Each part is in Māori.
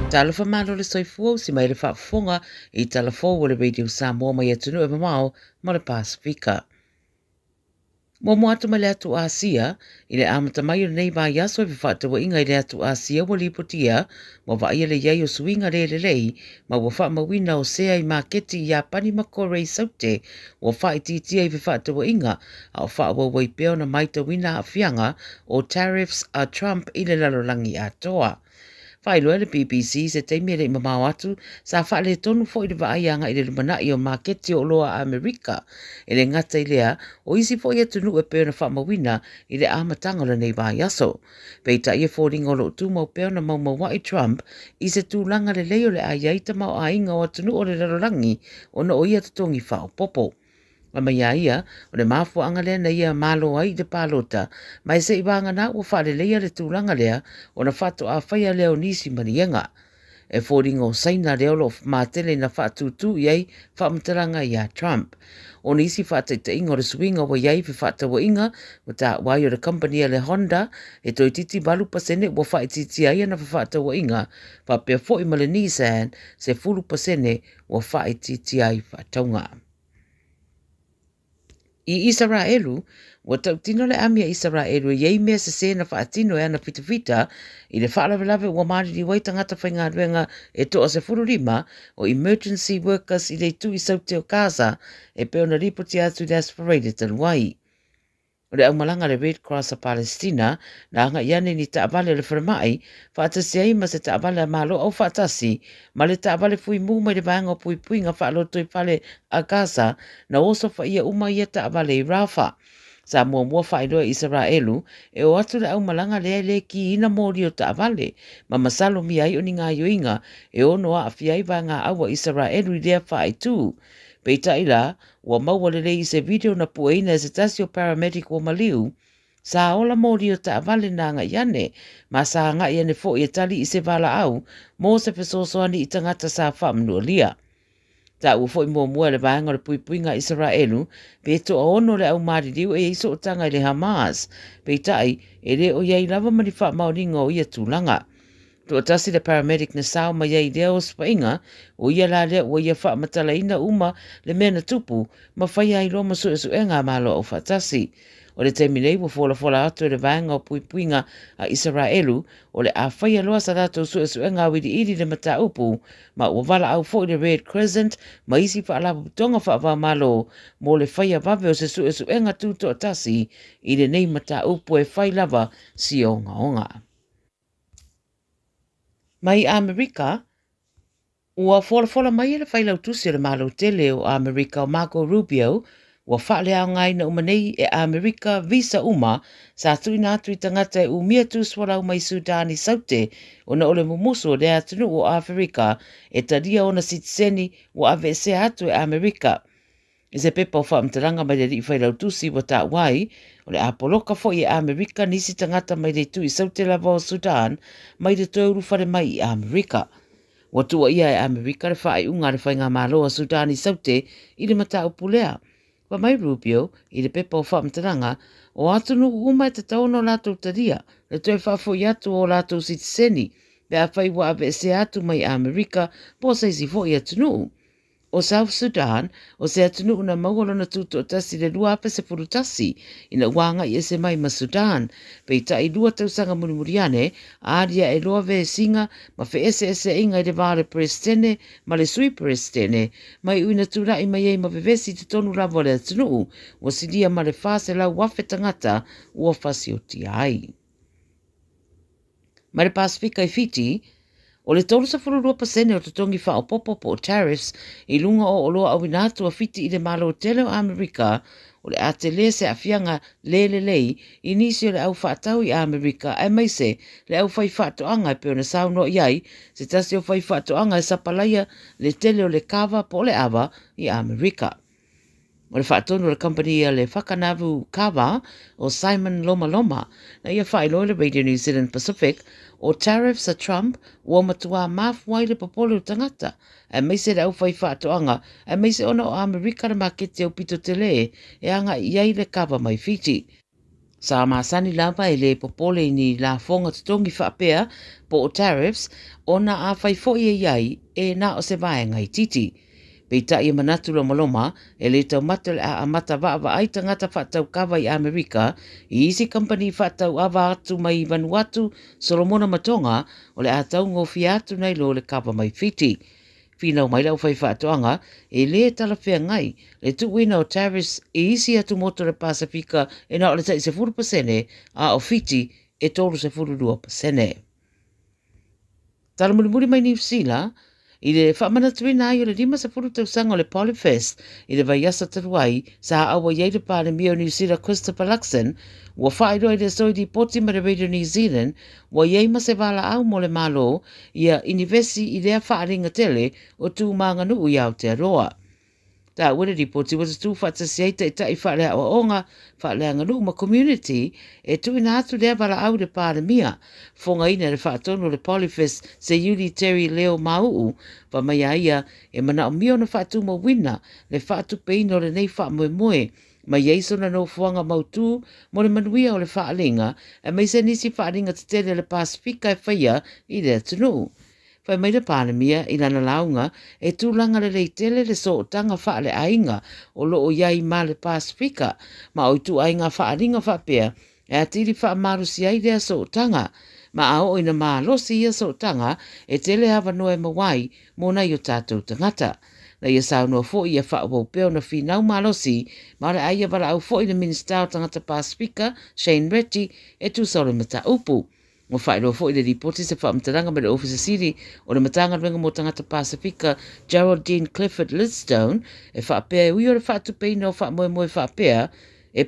Talofa malo le soifua si mai le whaafonga I talafo o le radio Samoa mai atunu e mamao ma le Pasifika. Mo atu mai le atu Asia, I le amata mai o nei vai aso e whatawa inga I le atu Asia wa lipotia, mo vai le iai o suinga le lei, ma wa wha mawina o sea I maketi I apani ma korei saute, wa wha I titia I whatawa inga, a o wha wa waipeo na maita wina a fianga o tariffs a Trump I le lalolangi atoa. Whaelo le BBC se teimi le mamau atu sa wha le tonu fo I le vaaianga I le lumanai o maketi o loa Amerika e le ngata I lea o isi fo I atunu e peo na wha mawina I le amatanga le nei vai aso. Peita ia fōringa o lo tu mau peo na maumawa I Trump I se tūlanga le leo le aiaita mau ainga o atunu o le larolangi o na o ia tutongi wha o popo. Ma mai ia, o le mafua anga lea na ia malo ai de palota, mai se ibanga na ua whare lea le tūlanga lea, o na whato a whaia leo nisi manienga. E fōringo saina leo lo mātele na whatutu iai whamtaranga ia Trump. O nisi whataita inga o le swinga wa iai fi whatawa inga, o ta wai o le company le Honda, e toi titi balu pasene wa whaititi aia na whatawa inga, pa pia fo I male Nissan, se fulu pasene wa whaititi ai whataunga. I Israelu, wa tautino le amia Israelu iei mea se se na whaatino e ana fitafita I le whaalawelawe wa mariri waitangata whainga ruenga e toa se fururima o emergency workers I le tu I saute o Gaza e peo na ripoti atu le aspirated taluai. O le aumalanga le Red Cross a Palestina na anga iane ni taavale le wharamai whaatasi ai ma se taavale a malo au whaatasi ma le taavale fui mu mai le vanga o pui pui nga whaaloto I pale a Gaza na oso whaia uma ia taavale I Rafa. Sa mua whaidoa Israelu e o atu le aumalanga le le ki ina mori o taavale ma masalo mi ai o ni ngā yoinga e ono a awhiai vanga awa Israelu I lea whaitu. Peita ila, wa maua le I se video na pueina e se tasi o paramedic o Maliu, sa ola mori o taavale na nga iane, ma sa nga iane fo I tali I se vala au, mo se fesosoani I tangata sa whamnua lia. Ta ua fo I mua le vaenga le puipuinga Israelu, pe to o ono le au maririu e iso o tanga I le Hamas, peita ai, e le o iei lava mani wha mauringa o ia tūlanga. Tua tasi le paramedic na sao ma iei lea o spainga, o ia la lea o ia wha matala ina uma le mena tupu, ma whai ai roma su enga malo o whatasi. O le teminei wa fola atu le vaenga o puipuinga a Israelu, o le a whai aloa sa rato su enga widi iri le mata upu, ma ua wala au fo I le Red Crescent, ma isi wha ala putonga wha wa malo, mo le whai a vave o se su enga tuto tasi, I le nei mata upu e whai lava si onga onga. Mai Amerika, ua fola mai le whailau tusi le malo tele o Amerika o Marco Rubio, ua whaale au ngai na umanei e Amerika visa uma sa tuina atu I tangata e umia tuswara mai Sudani saute o na ole mumuso le atunu o Afrika e taria o na sitiseni o avese atu e Amerika. I se pepa o whaamtaranga mai le ri whailau tusi wa ta wai, o le apoloka fo I Amerika nisi tangata mai le tu I saute lava o Sudan, mai le toeuru whare mai I Amerika. Wa tua ia e Amerika le whaai unga le whainga maloa Sudan I saute I le mata upulea. Wa mai Rubio, I le pepa o whaamtaranga, o atunu uma e te tauno lato taria, le toe whafo I atu o lato sitiseni, pe a whai wa ave se atu mai Amerika, po saisi fo I atunu. O South Sudan, o se atunu una mauolo na tuto tasi le lua ape se purutasi, ina wanga I ese mai ma Sudan, pe ta I lua tausanga murimuriane, aria e loa ve singa, ma fe ese inga I le vale prestene, ma le sui prestene, mai uina tura I mai ei ma vevesi te tonu lavo le atunu, o sidia ma le fase lau wafe tangata, ua fasi o ti ai. Ma le Pasifika I Fiti, o le tolu sa fururua pasene o tutongi wha o popo o tariffs I lunga o loa awinatu a Fiti I le malo tele o Amerika o le atele se afianga lei I nisi o le au whaatau I Amerika e mai se le au whai whaatoanga pe o na sauno iai se tasi o whai whaatoanga e sapalaia le tele o le kava po le awa I Amerika. O le whaatonu le company le whakanavu kava o Simon Loma na ia whaelo le Radio New Zealand Pacific o tariffs a Trump ua matua mafuai le popolo tangata e meise le au whai whaatoanga e meise ona o Amerika le makete o pito tele e anga iai le kava mai Fiti. Sa masani lava le popole ni la fonga tutongi whaapea po o tariffs o na a whai fo iai na o se vaenga I titi. Peita I manatu loma le tau matal a mata wa ai tangata whatau kawa I Amerika I isi company whatau awa atu mai Vanuatu Solomona Matonga o le atau ngofi atu nei lo le kawa mai Fiti. Whina mai lau whai whaatoanga, le talawhea ngai, le tuwina o tariffs isi atu moto le Pasifika na o le tai se 4% a o Fiti tolu se 42%. Tala mulimuri mai New Zealand, I le whamanatuina ai o le 5 tausaga o le Polyfest I le vaiasa taruai sa awa iei le Palemia o New Zealand Christopher Luxon ua whaeroa I le soidi poti ma le Radio New Zealand ua iei ma se wala au mo le malo ia inivesi I lea whaaringa tele o tū manganu I Aotearoa. Tā wera ripoti was tū whatasiaita I tai whalea o onga whalea nganu ma community tuina atu lea wala au le Palemia fonga ina le whaatono le Polyfest se Yuli Terry Leo Mauu wa mai aia mana o mio na whaatu mo wina le whaatu peino le nei wha moe moe ma yeiso na no fuanga mautu mo le manuia o le whaalinga mai se nisi whaalinga te tele le Pasifika whaia I le atunu. Whai mai le Palemia I lana launga tūlanga le leitele le so tanga wha le ainga o loo iai ma le Pasifika ma o tu ainga whaalinga whapea atiri wha marusi ai lea so tanga ma ao ina maa losi ia so tanga tele hawa noe mawai mona I o tātou tangata. Na ia saunoa fo ia wha o peo na whinau malosi ma le aia wala au fo I le Minister o tangata Pasifika Shane Reti tu sore mata upu. Mo whaeroa fo I le ripoti se whaamtaranga me le Officer City o le matanga renga mo tangata Pasifika Geraldine Clifford Lidstone whaapea ui o le whaatupei no wha moe moe whaapea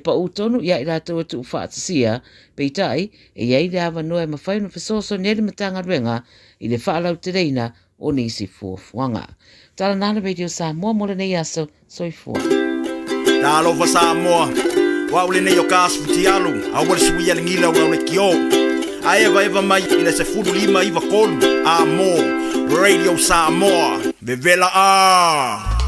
pa utonu ia I rātou atu whaatasia peitai iei le awa noe mawhaino whesoso nere matanga renga I le whaalau te reina o nisi fuafuanga. Tala nana Radio Samoa mo le nei aso soifua. Talo fa Samoa wa ule nei o kasputi alu a wale suia le ngila o le kio. Ai eva mai I le se furu lima iwa kolu Amo Radio Samoa Vevela a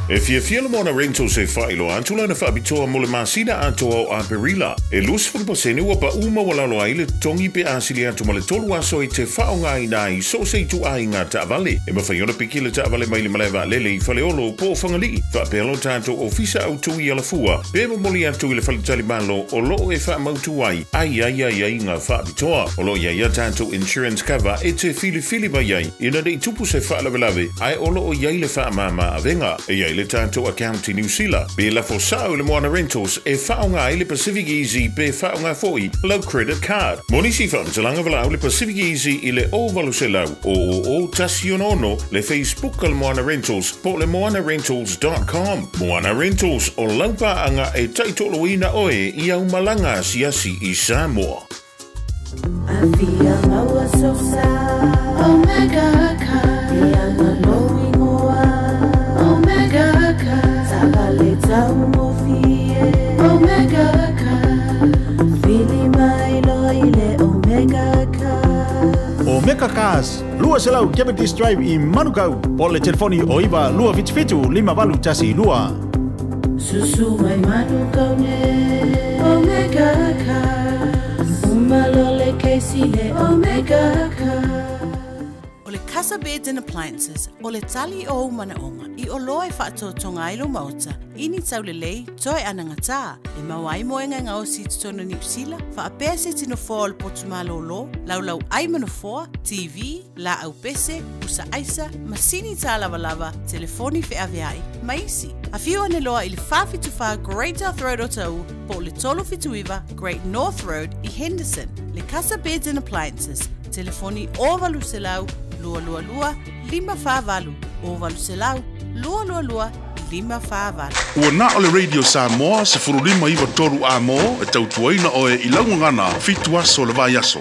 E fia mona rento se whailo antula na whaabitoa mo le masina atoa o Aperila. E lusi whakapasene ua pa uma walalo ai le tongi pe asili atu ma le tolu aso I te whaonga I nai so se tu ai ngā taavale. E mawhaiona piki le taavale mai le malewa lele I whaleolo po whangali. Whaapelo tātou ofisa au tui ala fua. Pema moli atu I le whalitali malo o loo e whaamautu ai. Ai ngā whaabitoa. O loo ia tātou insurance cover e te fili mai ai. Ina dei tupu se whaalawelawe. Ai o loo iai le whaamama avenga. E iai le tātou account I New Zealand. Be la fosao le Moana Rentals e whaonga I le Pacific Easy be whaonga foi low credit card. Monisi whaamtalanga walau le Pacific Easy I le ovalu se lau o tasionono le Facebook le Moana Rentals po le moanarentals.com. Moana Rentals o laupa anga e taitoloina oe I au malanga siasi I Samoa. I feel I was so sad. Omega Ka, the knowing Omega Ka, Sabaleta Umofie. Omega Ka, Fili Mailoile Omega Ka. Omega Cars, lua selau Cavendish Drive I Manukau. Po le telefoni o iwa lua fitu 5 tasi lua. Susu mai Manukau ne Omega Ka. Umalole Kesile Omega Ka. Ole Casa Beds and Appliances, ole tali o manaonga, I oloe whaatotonga ilo mauta, ini taulelei, toi anangata, e mawai moenga ngā o si tutona New Zealand, whaapea se tino fōa le potumalo lo, laulau ai manafoa, TV, la au pese, usa aisa, masini tā lava, telefoni fe aveai, maisi. A few ane loa I le whawhituwha Great North Road o tau, po le tolo fituiva Great North Road I Henderson, le Casa Beds and Appliances, telefoni ovalu se lau, lua 555 ovalu se lau, lua 555. Ua na o le Radio Samoa se furulima iwa toru amo e tautuaina oe I laungangana fitu aso le vai aso.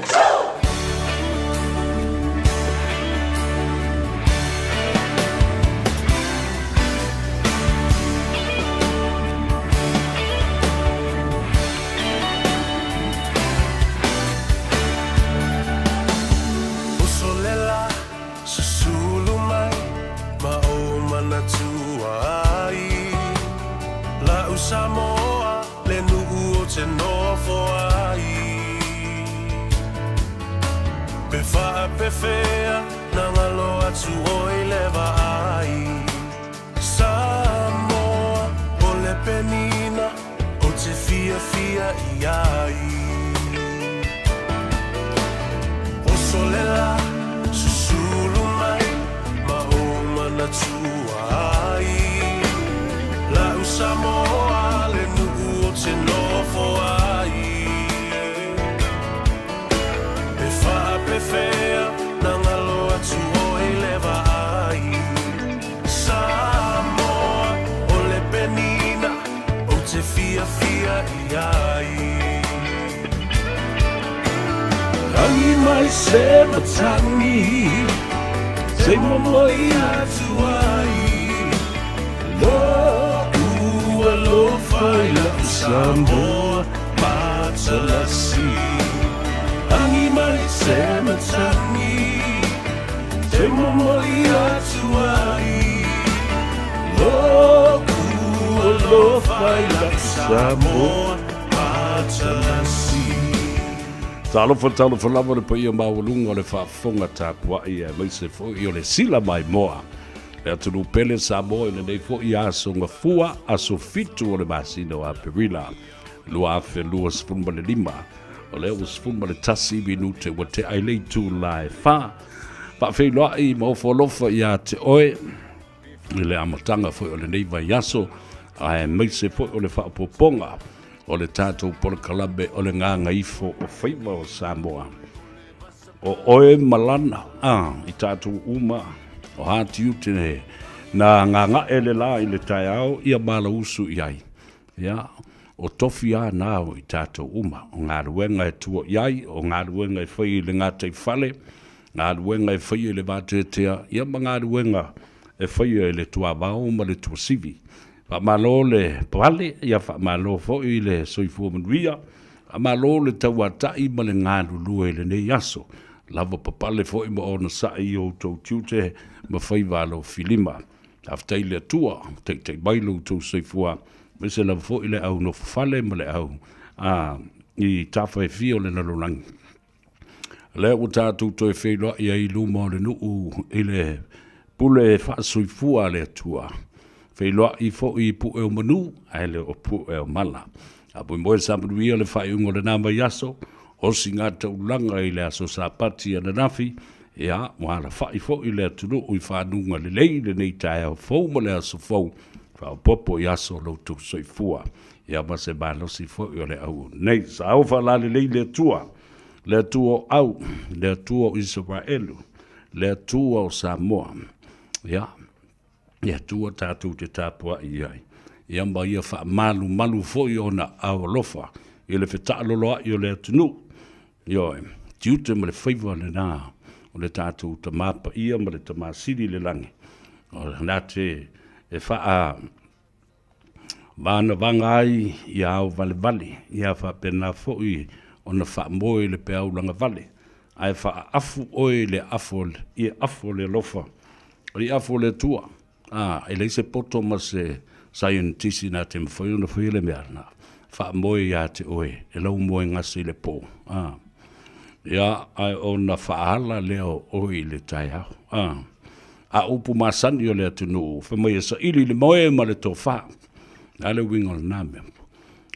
Samoa, le nu'u o te noa foa pefea na ngalo atu oi leva ai Samoa o le penina o te fia fia iai O solela susulu mai ma o mana tuai La Samoa le nuku o te nofo ai Pe fa pe fea na ngalo atu oi leva ai Samoa o le penina o te fia fia iai Rangi mai se matangi Se momoi atu ai Lo fai la Samoa Patalasi Angi mai se matangi Te momoi atu ai Lo fai la Samoa Patalasi Talo fa lava le paia maulunga o le whaafonga tāpua i mai se fo i o le sila mai moa. E atunu pele Samoa i le nei fo i aso nga fua aso fitu o le masina o Aperila. Lua afe lua sfunma le lima. O le o sfunma le tasi minute wa te ailei tu lai fa. Pa fei loa i maofolofa i a te oe. I le amatanga fo o le nei vai aso. A mai se fo o le whaapoponga. O le tātou pole kalabe o le nganga ifo o whaiva o Samoa. O oe malana, i tātou uma, o hati utine, na nganga ele la i le tai au, ia mala usu iai. Ia, o tofi a nao i tātou uma, o ngā ruenga e tua iai, o ngā ruenga e whai le ngātai whale, ngā ruenga e whai le vātetea, ia ma ngā ruenga e whai le tua vau ma le tua sivi. Fa malo le pale ia fa malo fo i le soifua manuia a malo le tauatai ma le ngālu lua i le nei aso lava papale fo i ma ona sa i o tau tiute ma fai valo filima aftai le tua tei bailo tau soifua me se lava fo i le au no fale ma le au i tafa e fio le nalolangi le o tātou toi feilo i ai luma o le nuu i le pule fa soifua le tua Fei loa i fo i pu e o manu, ai le o pu e o mala. A pui moe sampuia le whai ungo le nama yaso, o si ngā taulanga i le aso sa pati ana nafi, ea, moana whai fo i le atunu ui whanunga le leile nei tae au fau ma le aso fau, whao popo yaso lo tu soifua, ea ma se malosi fo i o le au. Nei, sa au whala le leile atua au, le atua o Israelu, le atua o Samoa, ea, ia tua tātou te tāpua i ai. Ia mba ia wha malu fo i ona au lofa. I le wheta loloa i o le atunu. Ioi, tiute ma le whaiva le nā. O le tātou ta mapa ia ma le ta māsiri le langi. O nā te e wha a vāna vanga ai i au vale. Ia wha pena fo i ona wha moe le pe au langa vale. Ai wha afu oe le afo i afo le lofa. O i afo le tua. E lei se poto ma se scientisi na te mwhai una whaile mea na. Wha moe ia te oe, e lau moe ngasi le pō. Ia, ai o na whaala leo oe le tai hau. A upu masani o le atunu, whamai e sa ili le moe ma le tō wha. A le wingo le nā mea.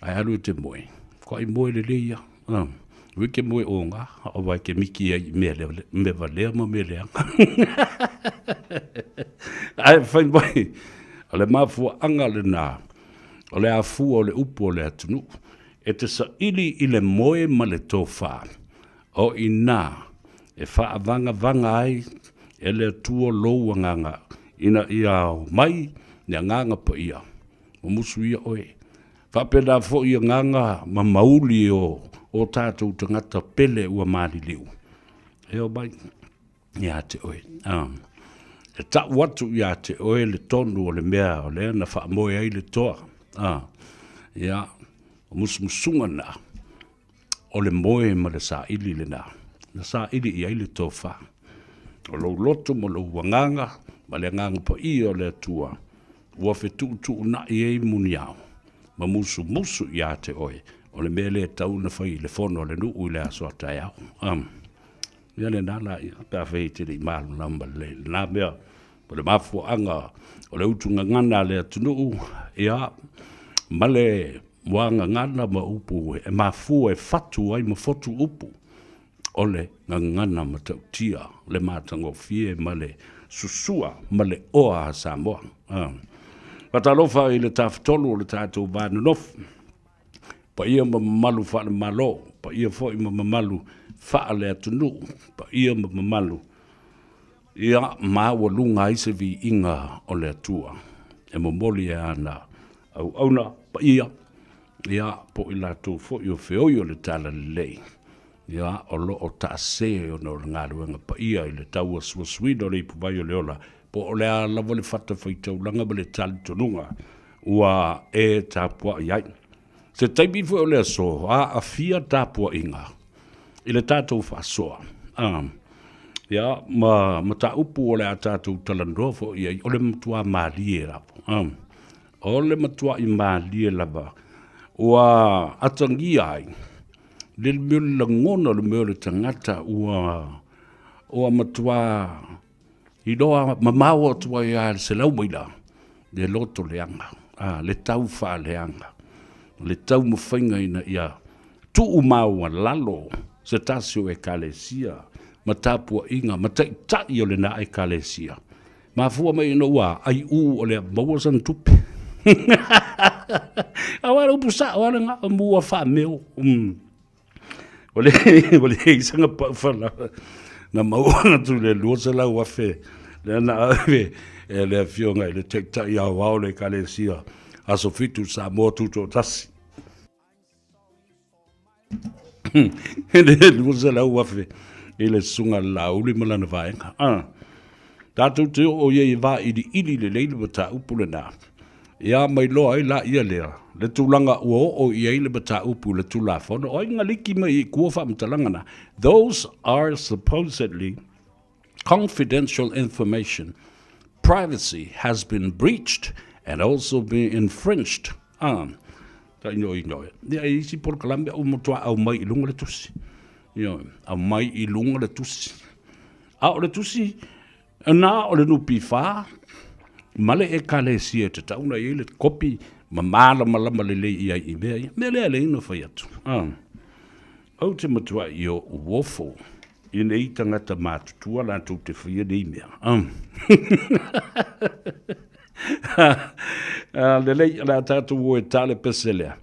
Ai alu te moe. Ko ai moe le leia. Wike moe o ngā, o wai ke miki ai me valea ma me lea. Ai whai mai, o le mafua anga le nā, o le afua o le upu o le atunu, e te sa ili i le moe ma le tō wha. O i nā, e wha vanga ai, e le atua loua nganga, ina i au mai, ni a nganga pa ia, o musu ia oe. Wha pena fo ia nganga ma mauli o tātou tangata pele ua maari liu. Eo mai, ia te oe. E ta watu ia te oe le tonu o le mea o le ana wha moe ai le toa. Ia, o musumusunga na, o le moe ma le sa ili le na. Le sa ili i ai le tō wha. O lo loto mo lo wanganga, ma le nganga pa i o le atua. Ua whetu na i ei muni au. Ma musu ia te oe. O le mele tau na whai le fono le nuu i le aso atai au. ia le nala ia ka fe te le malu namba le na mea po le mafu anga o le utu ngana le tunu ia male wanga ngana ma upu e mafu e fatu ai ma fotu upu ole ngana ma tautia le matango fie male susua male oa Samoa patalofa i le taftolu le tatou vanu nof pa ia ma malu fa le malo pa ia fo i ma malu fa le tunu pa ia ma malu ia ma wa lunga i se vi inga o le tua e mo moli ana au auna pa ia po i la tu fo i o feo i o le tala lei ia o lo o ta se o no ngaruenga pa ia i le tau a suido le puvai o le ola po o le a lavo le fata faitau langa ba le tali tonunga ua e tapua iai se taipi fo o le aso a fia tapua inga i le tatou fa soa ia ma ta upu o le a tatou talandoa fo iai o le matua malie rapo o le matua i malie lava ua atangia ai le meo le ngona le meo le tangata ua matua i doa mamaua tua ia se lau maila le loto leanga le tau wha leanga le tau mawhainga ina ia tuu maua lalo se tasio e kalesia ma tapua inga ma tai o le na e kalesia ma fua mai ino ua ai u o le maua san tupe awara upusa awara nga mua wha meo wale isanga pawhala na maua tu le luosa lau wafe le na ave e le fionga le tekta ia wao le kalesia aso fitu sa mo tuto tasi le luosa lau wafe ele sunga lauli malana vaenga tatu te o ye va ili le leile bata upule na ia mai lo ai la ia le tulanga o ia le bata upu le tula fono o inga liki mai kua fa mtalanga na those are supposedly confidential information. Privacy has been breached and also been infringed. Ta ino dia isi por kalambia o motua au mai ilunga le tusi au mai ilunga le tusi au le tusi na o le nupi fa male e kalesia te tauna i le kopi mamala malama le ia i me le ino fa yatu au te matua i o wofo i nei tangata mātutua la tau te whia nei mea le lei la tātou o e tale peselea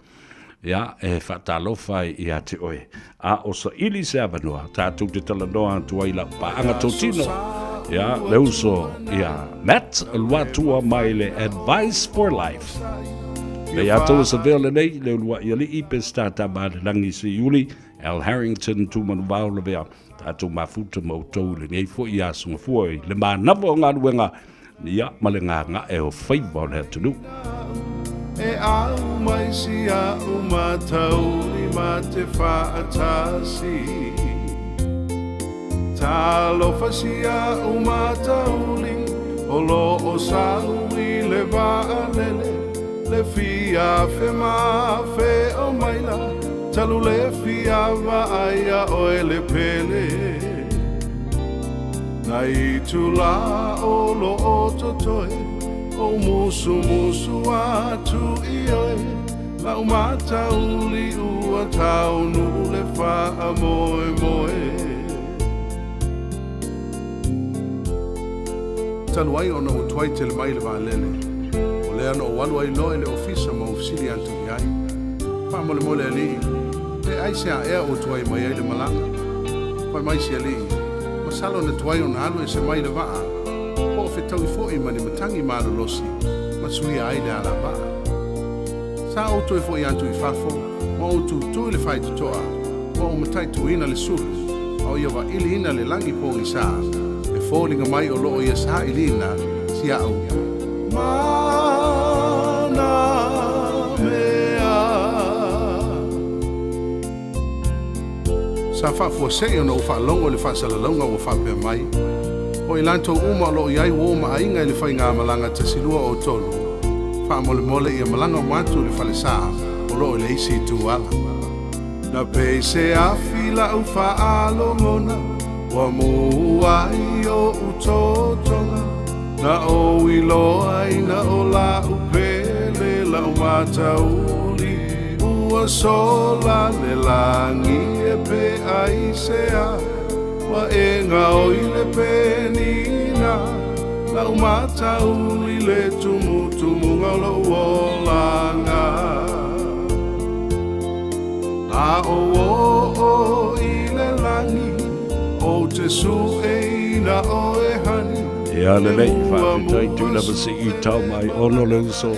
ia e whatalofai i a te oe a o sa ili se avanua tātou te talanoa tua i la paanga totino ia leuso ia Matt Luatua mai le Advice for Life le atou sa vele nei le lua i ali i pesta tabale langi se Yuli Al Harrington tu manu vau le vea tātou mafuta mautou le nei fo i asunga fuoi le manapo ngā ruenga ia male ngā e o whaiba le atunu e au mai si a umatau i ma te whaatasi talo fasia umatau li o lo o sau i le vaalele le fia fe ma fe o maila talu le fia vaaya o ele pele nai tula o lo o totoe o musu atu ioe la umata uli ua tau nu le faa moe moe talu ai ona o tuai te le mai le vaalele o le ano o walu ai loe le ofisa ma ofisili antu i ai faa mole mole ali e ai se a ea o tuai mai ai le malanga fai mai se ali masalo na tuai o na alu e se mai le vaa o fe tau i fo i mani matangi malo losi ma sui ai le ala vaa sa o tu i fo i antu i fafo ma o tu le fai tutoa ma o matai tu ina le sulu au ia wa ili ina le langi po i saa e fōlinga mai o loo ia saa ili ina si au mana mea sa fafua se o na ufa longo le fa salalonga o fa pe mai o ilanto uma lo iai wo ma inga le fai ngā malanga te silua o tolu fa mole mole ia malanga matu le fale sa o lo le isi tu ala na pe se afila u fa alo mona Ua mo ai o utotonga na o ilo ai na o la upele la umata uli ua sola le langi e pe ai sea wa e nga o ile pe nina la umata uli le tumu tumu ngalo o langa a o ile langi o te su e na o e hani ia lelei whaapetai tūna pasi i tau mai ono leu so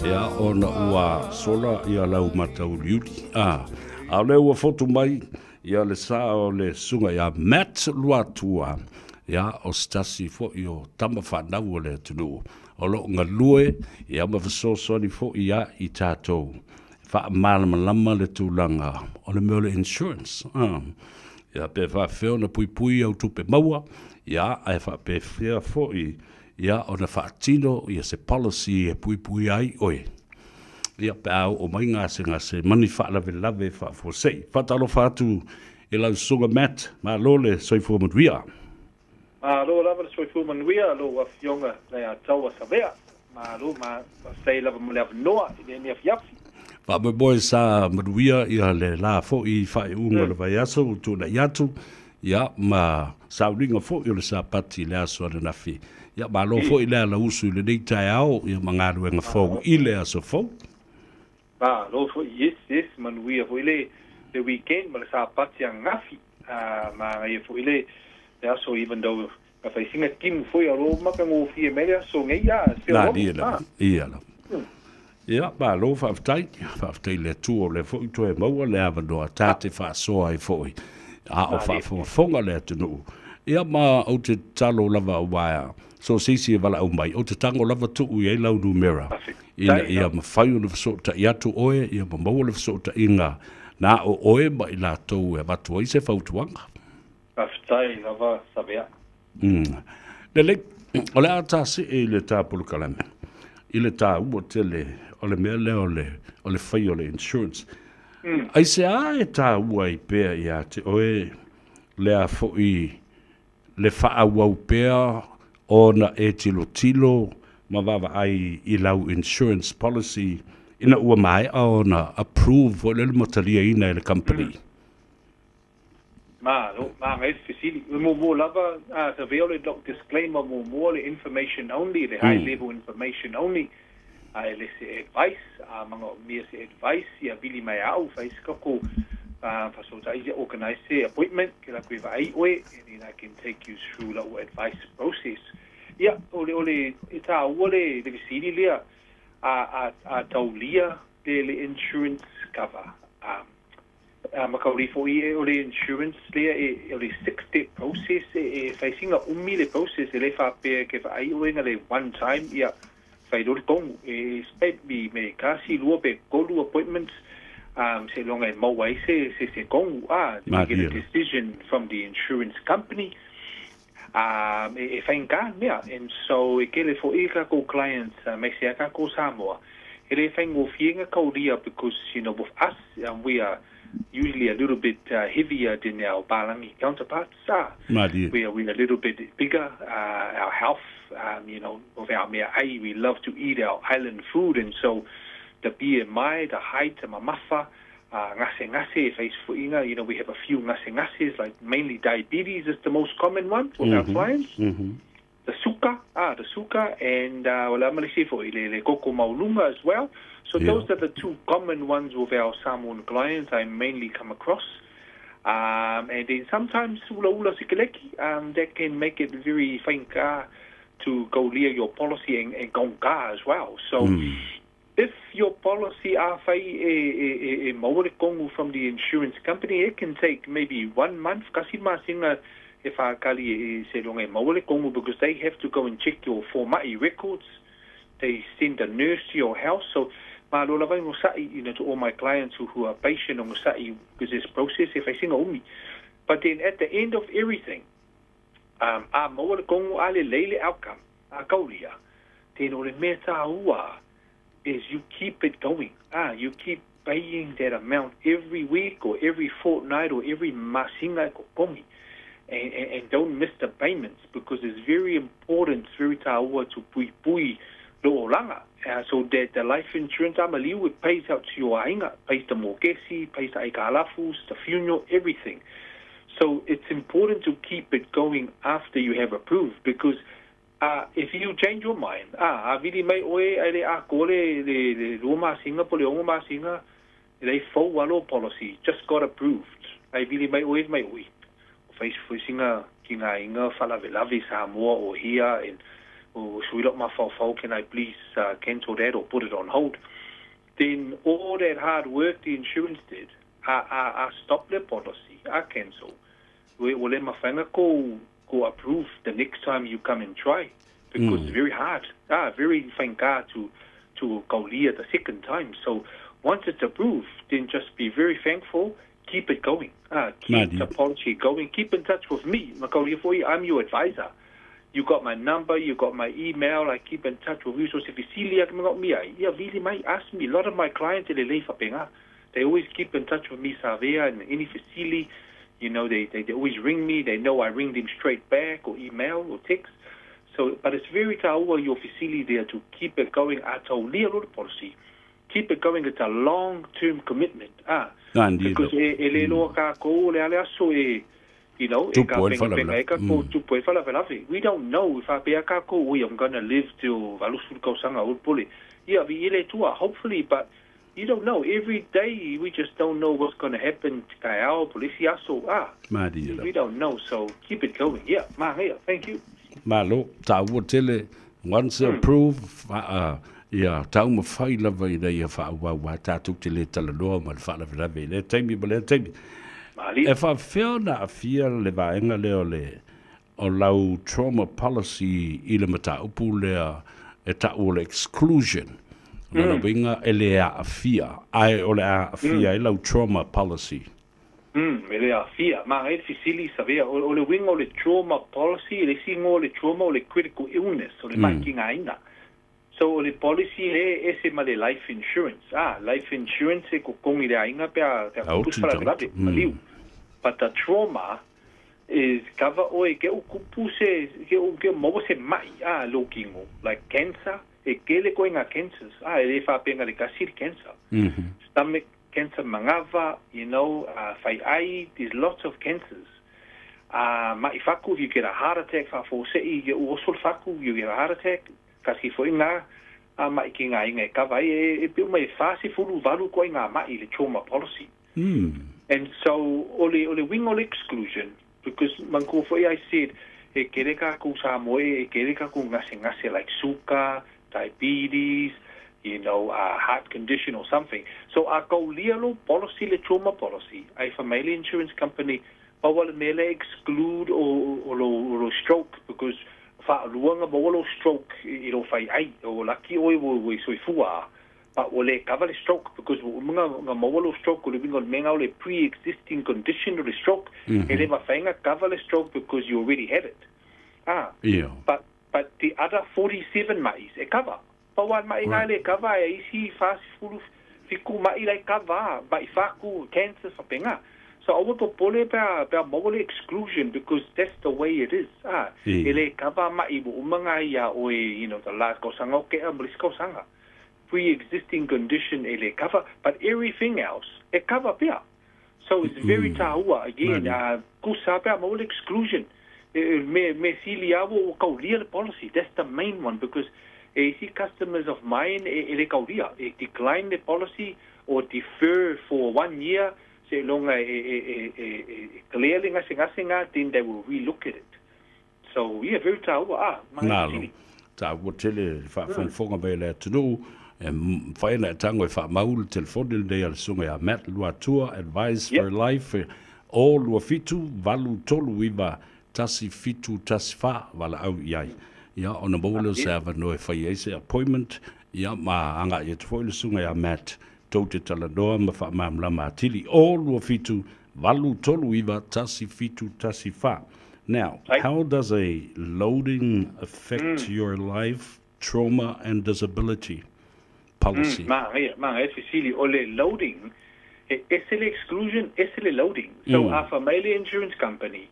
ia ona ua sola ia lau matau liuri a leu ua fotu mai ia le sa o le sunga ia Matt Luatua ia o stasi fo i o tama whanau o le tunu o lo ngā lue ia mawhasosoni fo ia i tātou wha malamalama le tūlanga o le meo le insurance ia pe whawheo na pui pui au tupe maua ia ai fa pe fia foi ia ona fatino ia se policy e pui pui ai oi ia pe au o mai ngase mani fa lave fa fo sei fatalo fatu e la sunga mat ma lole soi fo mudria lo lava soi fo mudria lo wa fionga na tawa savea ma lo ma sei lava mo lava noa ni afia fa me boy sa mudria ia le la fo I fa unga le vai aso tu na yatu ia ma sauringa fo i le sapati le aso ana nafi ia ma lo fo i le ala usu le nei tai au ia mangaru enga fo i le aso fo lo fo yes manuia fo i le weekend ma le sapati a ngafi ma ia fo i le aso even though ka fai singa kim fo i alo maka ngō fie mele aso ngai ia la ia ba lo fa aftai le tu o le fo i toe maua le avanoa tate fa soa i fo i a o fa fonga le tunu ia ma o te talo lava waia so sisi vala o mai o te tango lava tu i lau numera ia ma fai o le so ta iatu oe ia ma mau le so ta inga na o oe ma I la tau e watu o I se fautuanga aftai lava sabea le o le ata si e le tāpulu kalame I le tā ua tele o le mea le o le fai o le insurance ai se a e tā ua I pēa ia te oe lea fo I le faa wau pēa o na e tilo ma wawa ai I lau insurance policy ina ua mai o na approve o le motalia ina le company ma ngai fisili mo lava sa veole doc disclaimer mo le information only le high level information only le se advice manga me se advice ia bili mai au fai skako fa so ta ia organize appointment ke la kuiva ai oe and I can take you through the advice process ia ole ita ole le fisili le a taulia le insurance cover makauri fo I o le insurance le o le 6-step process facing a le process le fa pe ke fa ai o le one time ia fai do kong spend me kasi luo pe kolu appointments se longa mo wai se kong to get a decision from the insurance company fain ka mea and so ke le fo I ka ko clients me se ka ko Samoa ele fain go fienga kauria because with us we are usually a little bit heavier than our Balangi counterparts are. We're a little bit bigger. Our health, of our mea ai, we love to eat our island food, and so the BMI, the height, the mamafa, ngase face for inga. We have a few ngases, like mainly diabetes is the most common one for our clients. The suka, and wala malisi for le koko maulunga as well. So those are the two common ones with our Samoan clients I mainly come across. And then sometimes ula sikeleki, that can make it very fainka to go near your policy and gonga as well. So if your policy are fai maure kongu from the insurance company, it can take maybe 1 month. Kasima singa if I kali se longa maure kongu because they have to go and check your formai records. They send a nurse to your house. So ma lo lava no sai to all my clients who are patient on sai because this process if I sing umi. But then at the end of everything, a maua kongo ale leile outcome a kaulia. Then o le meta ua is you keep it going. You keep paying that amount every week or every fortnight or every masinga ko kongi. and don't miss the payments, because it's very important, it's very taua to pui lo langa, so that the life insurance amaliu, it pays out to your ainga, pays the mogesi, pays the aikalafus, the funeral, everything. So it's important to keep it going after you have approved, because if you change your mind, vili mai oe ele a kole le Roma singa po le onga singa, they fo walo policy just got approved. Ai vili mai oe mai oe. Face for singa kinga inga fala velavi Samoa or here and suilok ma fo, can I please cancel that or put it on hold? Then all that hard work the insurance did, I stop the policy, I cancel. We will let my finger go approve the next time you come and try, because it's very hard. Very thank God to go lear the second time. So once it's approved, then just be very thankful. Keep it going. Keep the policy going. Keep in touch with me. I'm your advisor. You got my number. You got my email. I keep in touch with you. So if you see really might ask me. A lot of my clients they always keep in touch with me. Savea and any facility. You know, they always ring me. They know I ring them straight back or email or text. So, but it's very taua your facility there to keep it going. Policy. Keep it going. It's a long-term commitment. Because we don't know if I'm going to live till hopefully, but you don't know. Every day we just don't know what's going to happen. We don't know, so keep it going. Yeah, thank you. Malo, tele, once approved, tau ma fai lava I nei wha tātuk te le tala noa ma le wha lava lava le teimi ma le teimi. E wha whio na a fia le vaenga leo o lau trauma policy I le mata upu lea e ta o le exclusion. Nana winga e le a fia. Ai o le a fia I lau trauma policy. Ele a fia. Ma e fisili savea o le winga o le trauma policy, le singo o le trauma o le critical illness o le makinga ina. So the policy is ma le life insurance. Life insurance e ko kongi le ainga pe but the trauma is cover o e ke ukupu se ke mo se mai lokingo like cancer e ke le koinga cancers e fa penga le kasir cancer stomach cancer mangava fai ai there's lots of cancers mai faku you get a heart attack for se I also faku you get a heart attack kasi foi nga mai ki nga inga ka vai e pe mai fasi fulu valu ko nga mai le trauma policy and so ole wing all exclusion because manko foi I said e kere ka ku sa mo e kere ka ku ngase like sugar diabetes heart condition or something so I go lialo policy le trauma policy I family insurance company but will mele exclude or stroke because luanga bolo stroke fai ai o laki o so fua but will cover the stroke because mga molo stroke will be menga le pre-existing condition of the stroke ele ma fainga cover the stroke because you already have it but the other 47 mais e cover but one mai le cover e si fast fulu fiku mai le cover but faku cancer so penga so I would pole pa mobile exclusion because that's the way it is. Ele kava ma ibu umanga ya oe the last ko sanga ke amlis ko sanga. Pre-existing condition ele kava, but everything else e kava pia. So it's very taua again. Kusa pa mobile exclusion. Me siliavo kaulia policy. That's the main one because see customers of mine ele kaulia decline the policy or defer for 1 year. Se longa clearly ngasinga then they will relook at it. So yeah, very taua taua tele fa fonga bele tunu fa ina tango fa maul telefone de al sunga ya Matt Luatua advice for life all lu fitu valu tolu wiba tasi fitu tasfa wala au yai ya on a bolo server no fa yese appointment ya ma anga ye tfoile sunga ya Matt Tote talanoa ma fa mamla matili all wa fitu valu tolu iwa tasi fitu tasi fa. Now, how does a loading affect your life, trauma and disability policy? Facility ole loading SL exclusion SL loading. So our family insurance company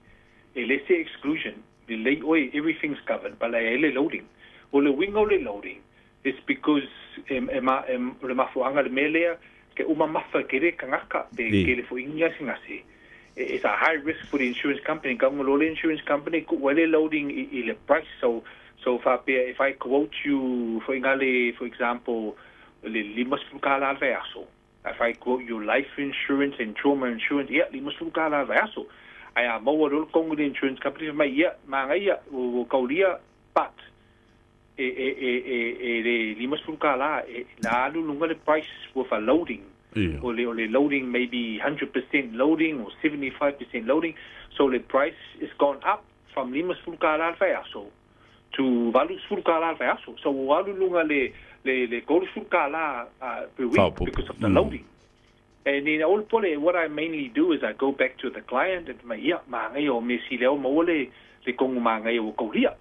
let's say exclusion, everything's covered, but le loading. O le wing o le loading is because le mafuanga le melea ke uma mafa ke re kangaka ke le fuinga singasi. It's a high risk for the insurance company. Kangolo insurance company ku wale loading le price. So if I quote you for example, le limas fukala alveaso. If I quote you life insurance and trauma insurance, limas fukala alveaso. I am more Congo insurance company mangaya kaulia, but limas fukala la lunga the price with a loading. Or the loading maybe 100% loading or 75% loading. So the price is gone up from limas fukala alveaso to valus fukala alveaso. So walu lunga le gold fukala per week because of the loading. And in all pole, what I mainly do is I go back to the client and mangai o me si leo mo le kongu mangai o kauria.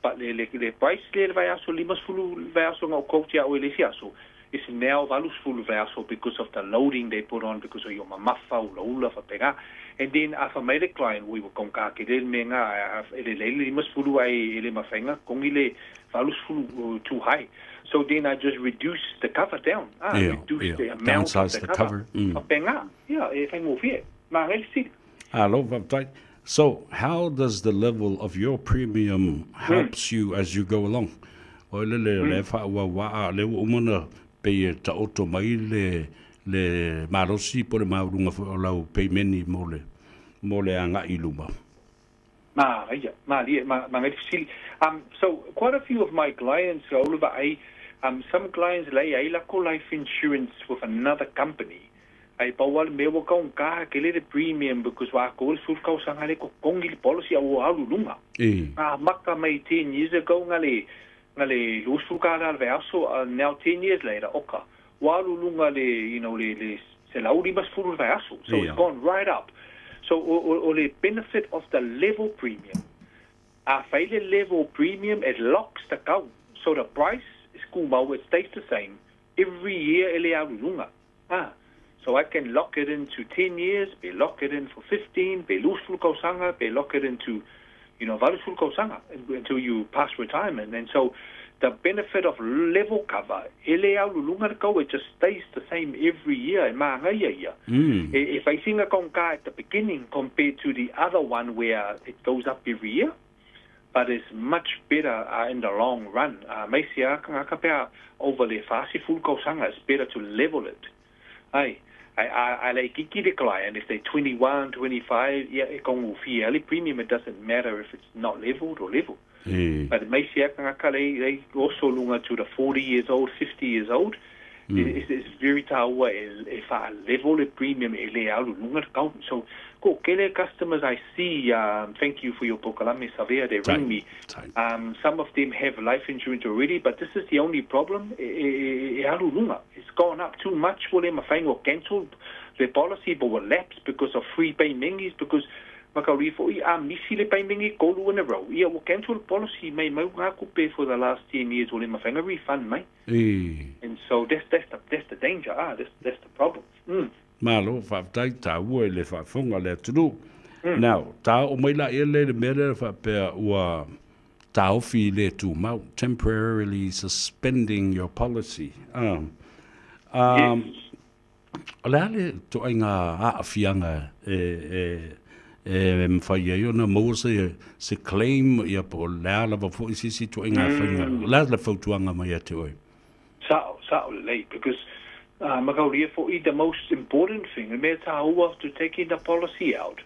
But the price le vayaso limas fulu vayaso ngau kautia o le siaso. It's now valus fulu vayaso because of the loading they put on because of your mamafa o ula fa pega. And then if I made a client, we will konka ke le menga ele limas fulu ai ele mafenga kongi le valus fulu too high. So then I just reduce the cover down. Reduce the amount downsize of the cover. So how does the level of your premium helps you as you go along? Pe auto mai le marosi po le maurunga fo lau pe meni mole anga iluma. So quite a few of my clients, some clients lay life insurance with another company. I bawal me wo kong ka kele the premium because wa ko sul ka sanga le ko kongi policy o alu lunga. Maka mai 10 years ago ngale lusul ka la verso now 10 years later oka. Wa lunga le se laudi bas fulu verso. So it's gone right up. So o le benefit of the level premium. A failure level premium, it locks the cow. So the price is cool, it stays the same every year. So I can lock it into 10 years, be lock it in for 15, be loose fulkosanga, be lock it into, valus fulkosanga until you pass retirement. And so the benefit of level cover, it just stays the same every year. If I sing a konka at the beginning compared to the other one where it goes up every year, but it's much better in the long run. Over the fasi fulkosanga, it's better to level it. I like kiki the client if they're 21, 25, early premium, it doesn't matter if it's not leveled or level. But they also lunga to the 40 years old, 50 years old. It's very tawa if I level the premium so customers I see, thank you for your pokalame Savea, they ring me. Some of them have life insurance already, but this is the only problem. It's gone up too much for them. I will cancel the policy but will lapse because of free pay mengis because misi le pay mengi kolu in a row. Will cancel policy may pay for the last 10 years will my refund may. And so that's the danger. That's the problem. Malo fa tai ta wo le fa fonga le tulu. Now, ta o mai la ele le mere fa pe wa ta o fi le tu mau temporarily suspending your policy. Alale to inga a fianga fa ye na mo se claim ya po la la fo si to inga fa la la fo tuanga mai te oi. So late because the most important thing, to taking the policy out,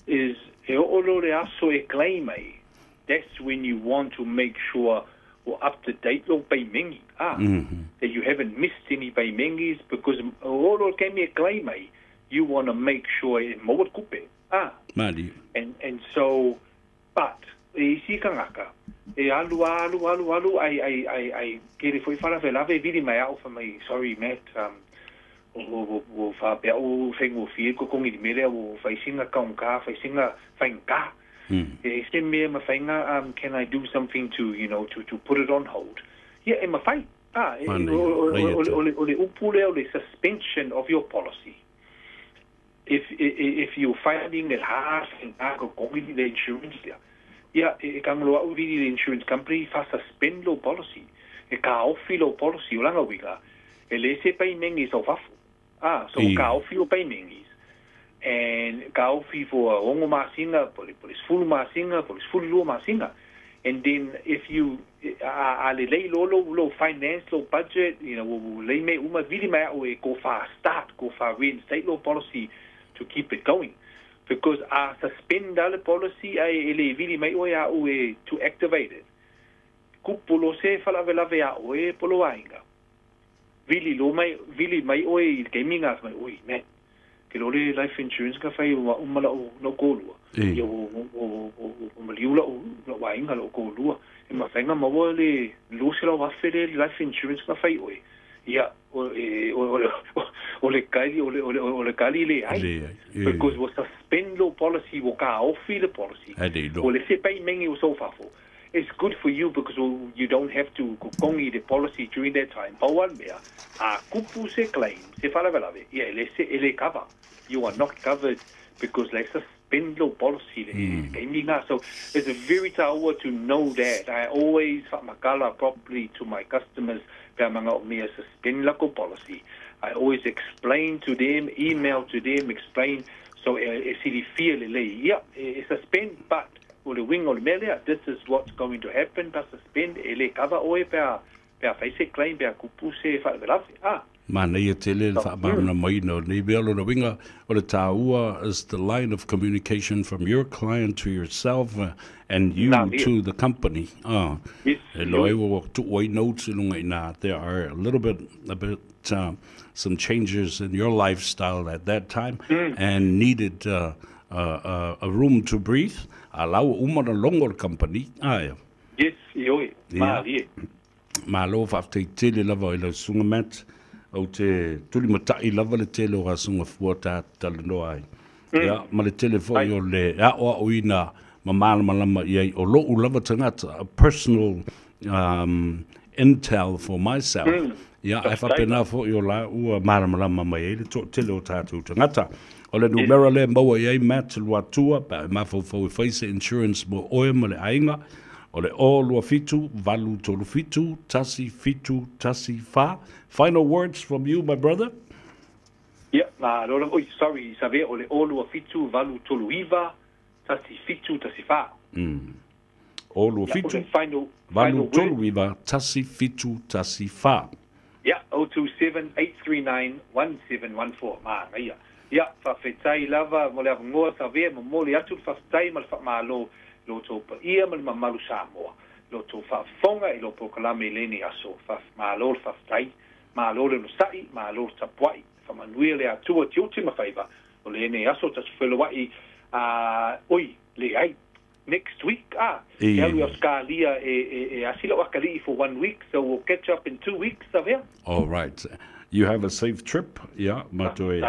is a claim. That's when you want to make sure we're up to date with paymengi. That you haven't missed any paymengis because can be a claim. You want to make sure it's more kupe. And so, but alu I get it for lave vidi mai au for my sorry Matt o fa pe o fengo fi ko kongi di mere o fa singa kaunka fa singa fainga send me my finger can I do something to to put it on hold in my fight or the suspension of your policy if you're finding it hard and go the insurance there, yeah, kanglo au the insurance company fa suspend lo policy, ka offer lo policy ulanga wiga, le se payment is of so ka offer lo payment is, and ka offer for ongo masinga, police full masinga, police full lo masinga, and then if you lay low finance, low budget, lay me really go far start, go far reinstate low policy to keep it going. Because suspend the policy, really may to activate it. Kupolo se falavelave polo ainga. Really may gaming as my man. Kilole life insurance cafe umala no golua. Maliula wainga lo golua. Mafenga mawole lusila wafele life insurance cafe yeah, ole kali le ai because was suspend lo policy wo ka offer the policy ole se pay mengi so far for it's good for you because you don't have to kongi the policy during that time but one there kupu se claim se fala velave yeah ele cover you are not covered because like suspend lo policy so it's a very tower to know that I always makala properly to my customers suspend local policy. I always explain to them, email to them, explain. So city feel yeah, suspend, but the wing or melia, this is what's going to happen. But suspend, cover away per face claim per kupuse Mana ia tele whaamana mai no ni bealo na winga o le tāua is the line of communication from your client to yourself and you to the company. Yes. Notes there are a bit some changes in your lifestyle at that time and needed a room to breathe. Allow umana longor company. Yes, yoi. Ma lo fa te tele lava i le sunga mat. O te tuli matai lava le tele o asunga fuata talano ai. Ia, ma le tele fo i o le o ina mamala malama iai o lo u lava tangata, a personal intel for myself. Ia, e whapena fo i o la ua mara malama mai e le tele o tātou tangata. O le numera le maua iai mat lua tua, pa e mafo fo i whaise insurance mo oe ma le ainga. O le o lua fitu, valu tolu fitu, tasi fa. Final words from you, my brother? Yeah, sorry, sabe, o le o lua fitu, valu tolu iva, tasi fitu, tasi fa. O lua fitu, valu tolu iva, tasi fitu, tasi fa. Yeah, 027-839-1714. Yeah, whawhetai lava, mo le avungoa sabe, mo le atu whawhetai, ma le whamalo, lo tō pa ia ma le mamalu Samoa. Lo tō whaafonga i lo pokalame leni aso. Malo le whaftai, malo le nosai, malo le tapuai. Whamanuia le atua tioti mawhaiva. O le ene aso tas whelawai. Oi, le ai. Next week, e alu Australia e asila wakali for 1 week, so we'll catch up in 2 weeks, Savia. All right. You have a safe trip, yeah. Matoe,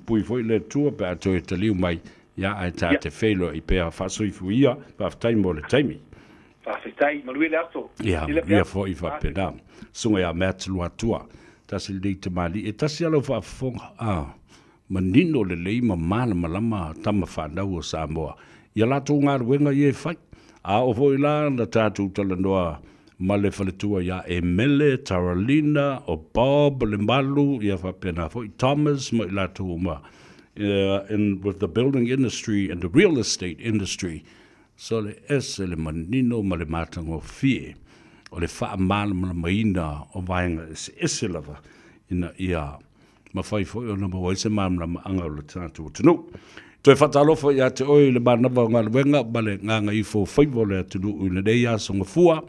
pui foi le tua pa atoe te liu mai. Ja, ai tā te whelo I pēr whasuifuia, whaftai mo le taimi. Whawhetai, manuele aso. Ia fo I whapena. Sunga ia mea te lua tua. Tasi lei te mali. E tasi alo whaafonga, manino le lei ma mana malama tama whanau o Samoa. Ia lato ngā ruenga I e whai. O fo I la na tātou talanoa ma le whaletua ia e Mele, Taralina, o Bob, le malu, ia whapena. Fo I Thomas, ma I lato uma. With the building industry and the real estate industry. So le ese le manino ma le matango fie. O le wha amala ma maina o vaenga ese lava ina ia. Ma whai fo o na mawa ese mamla ma anga o le tātou tunu. Toi whatalofa ia te oi le manawa o ngā luenga ma le nganga I fo whaivo le tunu ui le reia songa fua.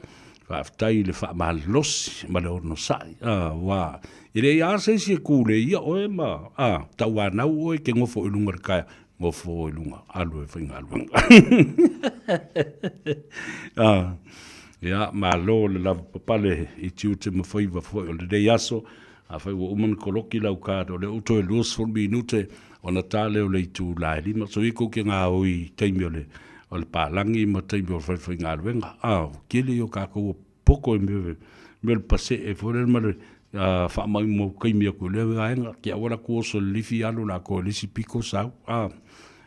Whaftai le wha amala losi ma le ono sai. Wā. I rei ase si e kūre ia oe ma, tau anau oe ke ngofo I lunga kaya, ngofo I lunga, alu e whainga aluanga. Ia, ma lo le lava papale I tiu te mawhaiva fwoi o le rei aso, a whai wa uman koloki lau kāta o le uto e luos fulmi inute, o na tāle o le I tū lai lima, so I ko ke ngā oi teimi o le pālangi ma teimi o le whainga aluanga. Kili o kako o poko e me le pase e fwore ma le fa mai mo kai mi ko le nga ki awala ko so lifi alu la ko lisi piko sa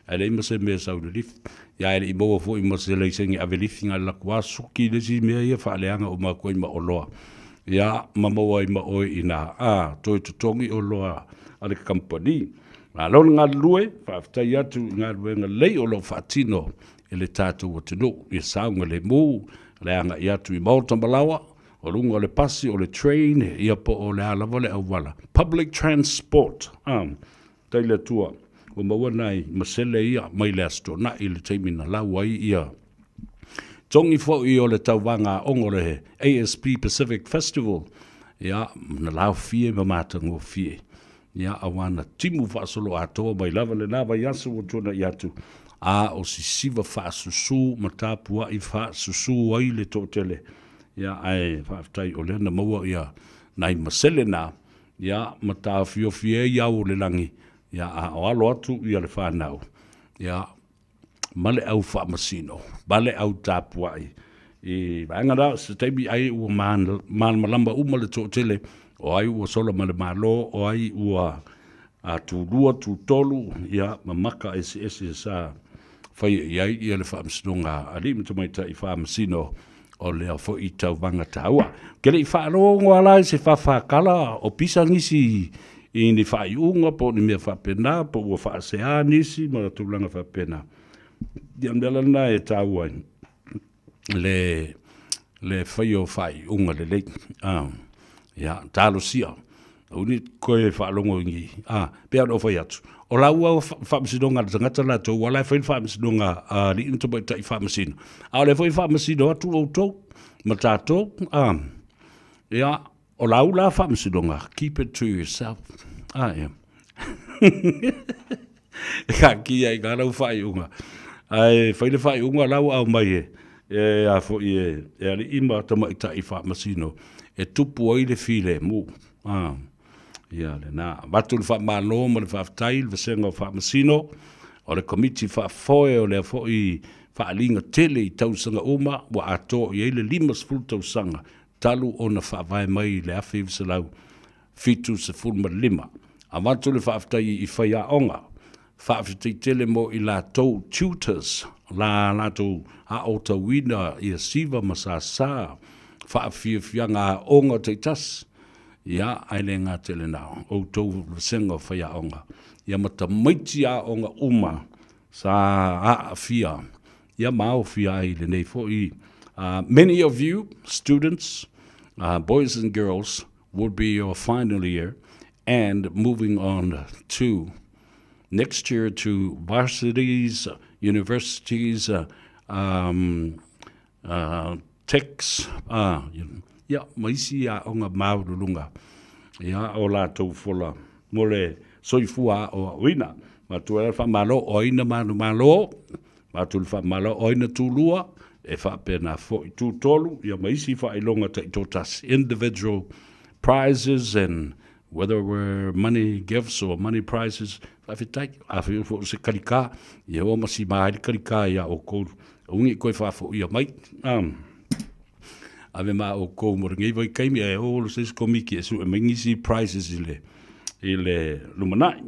ale mo se me sa de lif ya ele mo fo mo se le sengi ave lifi nga la ko suki le si me ya fa le nga o ma ko ma olo ya mama wai ma o ina to tongi olo ale company la lo nga lue fa ta ya tu nga lue nga le olo fatino ele tatu o tino i sa nga le mo le nga ya tu mo tambalawa o lungo le pasi o le train ia po o le alava le awala. Public transport. Taile tua. O mawanai masele ia mai le astona i le teimina lauai ia. Tongi fo i o le tauwanga ongo le ASP Pacific Festival. Ia, na lau fie mamatango fie. Ia, awana timu whaasolo atoa mai lava le nawa yasu o tona iatu. O sisiva whaasusu matapua i whaasusu ai le totele. Ya ai whaftai o lena maua ia nai masele na ya mata fio fie ia o le langi ya o alo atu ia le whanau ya male au whamasino male au tapuai i vaengara se teibi ai ua man malamba uma le tōtele o ai ua sola male malo o ai ua tu lua tu tolu ya mamaka ese sa whai iai ia le whamasinonga ali mtamaita i whamasino o lea fo i tau wanga taua. Kele i whaaro ala se whawhakala o pisa nisi i ni whaiunga po ni mea whapena po ua whaasea nisi ma tūlanga whapena. Diamdela na e taua le whaio whaiunga le lei. Ya, talo sia. Uni koe whaalongo ingi. Pea no whai atu. O la ua whamasinonga le tangata la tau, wala whai whamasinonga li intoba i tai whamasino. A le whai whamasino atu o tau, ma tātou, ia, o la ula whamasinonga, keep it to yourself. Ia. Ka ki ai ka rau whai unga. Ai, whai le whai unga lau au mai e a fo i e ali ima tama i tai whamasino, e tupu ai le file mu. Ia le na batu le whamalo ma le whaftai le vasenga o whamasino o le komiti whafoe o le fo i whaalinga tele i tausanga uma wa ato i eile 5 tausanga talu o na whaavai mai le awhi visalau fitu se fulma 5 a watu le whaftai i whaia onga whaafitai tele mo i la tau tutors la tau a o tawina i a siva masasa whaafianga onga te tas ia aile ngā tele nao, o tau senga whaia onga. Ia mata maiti a onga uma sa a fia. Ia mao fia i le nei fo i. Many of you, students, boys and girls, would be your final year and moving on to next year to varsities, universities, techs, ia, maisi a onga maurulunga. Ia, o la tau fola. Mole soifua o oina. Matu e wha malo oina manu malo. Matu le wha malo oina tūlua. E wha pena fo i tūtolu. Ia, maisi wha ilonga te totas. Individual prizes and whether we're money gifts or money prizes. Whawhitai. Awhi fo se karika. Ia, o masi maari karika ia o kou. Ungi koe wha fo ia mai. Ave ma o ko mo ngai vai kai mi e o lo se komiki e su e mingisi prizes ile lumanai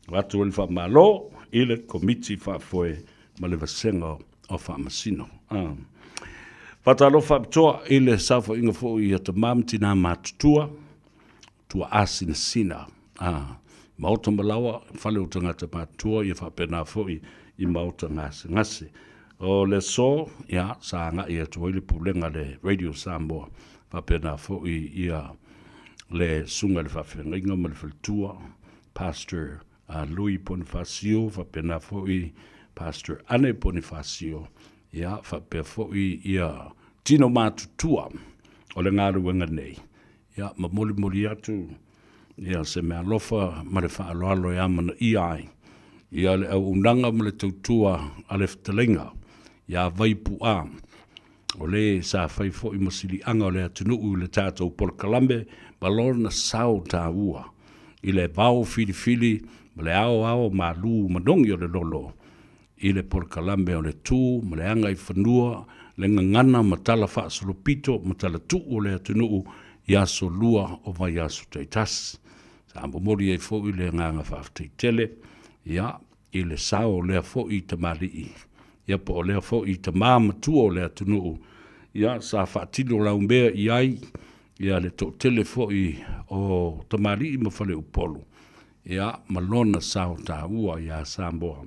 watu le fa malo ile komiti fa foi ma le vasenga o fa masino fatalo fa toa ile sa fo inga fo i te mamti na matutua tua asin sina mauta malawa fale utanga te matua i fa pena fo i mauta ngase o le so ya sa nga ia tuile pulenga le radio Samoa pa pena fo ia le sunga le fa fenga ma le faltua pastor Louis Bonifacio fa pena fo pastor Ane Bonifacio ya fa pe fo ia tino matutua o le ngaru wenga nei ya ma moli atu ya se me alofa ma le fa alo ya ma ia le unanga ma le tutua ale ftelenga ya vaipu o le sa fai fo i masili anga o le atunu le tātou por kalambe balona sao ta ua i le vau fili ma le ao malu manongi o le lolo i le por kalambe o le tū ma le anga i whanua le ngangana ma tala whaasolopito ma tala tu o le atunu ia so lua o mai aso teitas. Sa amomori e fo i le nganga whaaftei tele, ia i le sao lea fo i te marii. Ia po o lea fo i te māmatua o lea tunuu. Ia sa whaatino raumbea i ai, ia le to tele fo i o te marii ma whale upolu. Ia malona sao tā ua ia Samoa.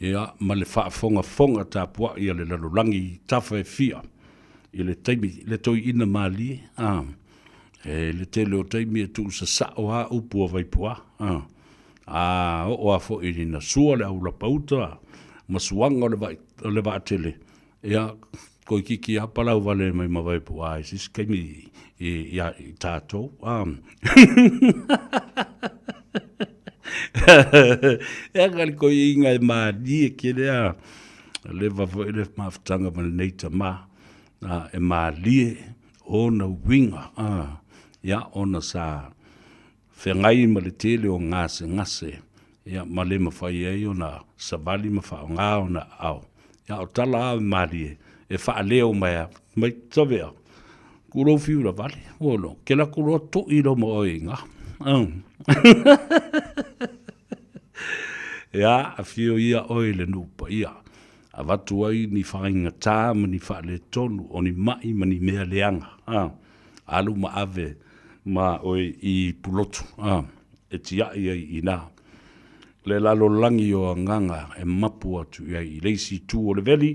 Ia ma le whaafonga tā pua ia le lalulangi tawha e fia. I le taimi, le toi ina mali, le tele o taimi e tu sa sao ha upua vaipua. O a fo i na sua le au la pauta, ma suanga o le va tele. Ia, koi kiki a palau vale mai ma vaipua, sis kaimi i tātou. Ia kari koi inga e maa ni e kere le vavo e le maafutanga ma le neita maa. E maa lie ona winga. Ia ona sa whengai ma le tele o ngase. Ia ma le mawhai e ona savali ma wha o ngā ona au. Ia o tala au maa lie. E wha leo mai tawea. Kuro fiura vale. Ono, kela kuro to iro mo o inga. Ia, a fio ia oi le nupa ia. A watu ai ni whainga tā, ma ni wha le tonu, o ni mai ma ni mea leanga. Alu ma ave, ma oi i pulotu. E tia ia i nā. Le lalo langi o nganga, e mapu atu ia i leisi tū o le veli.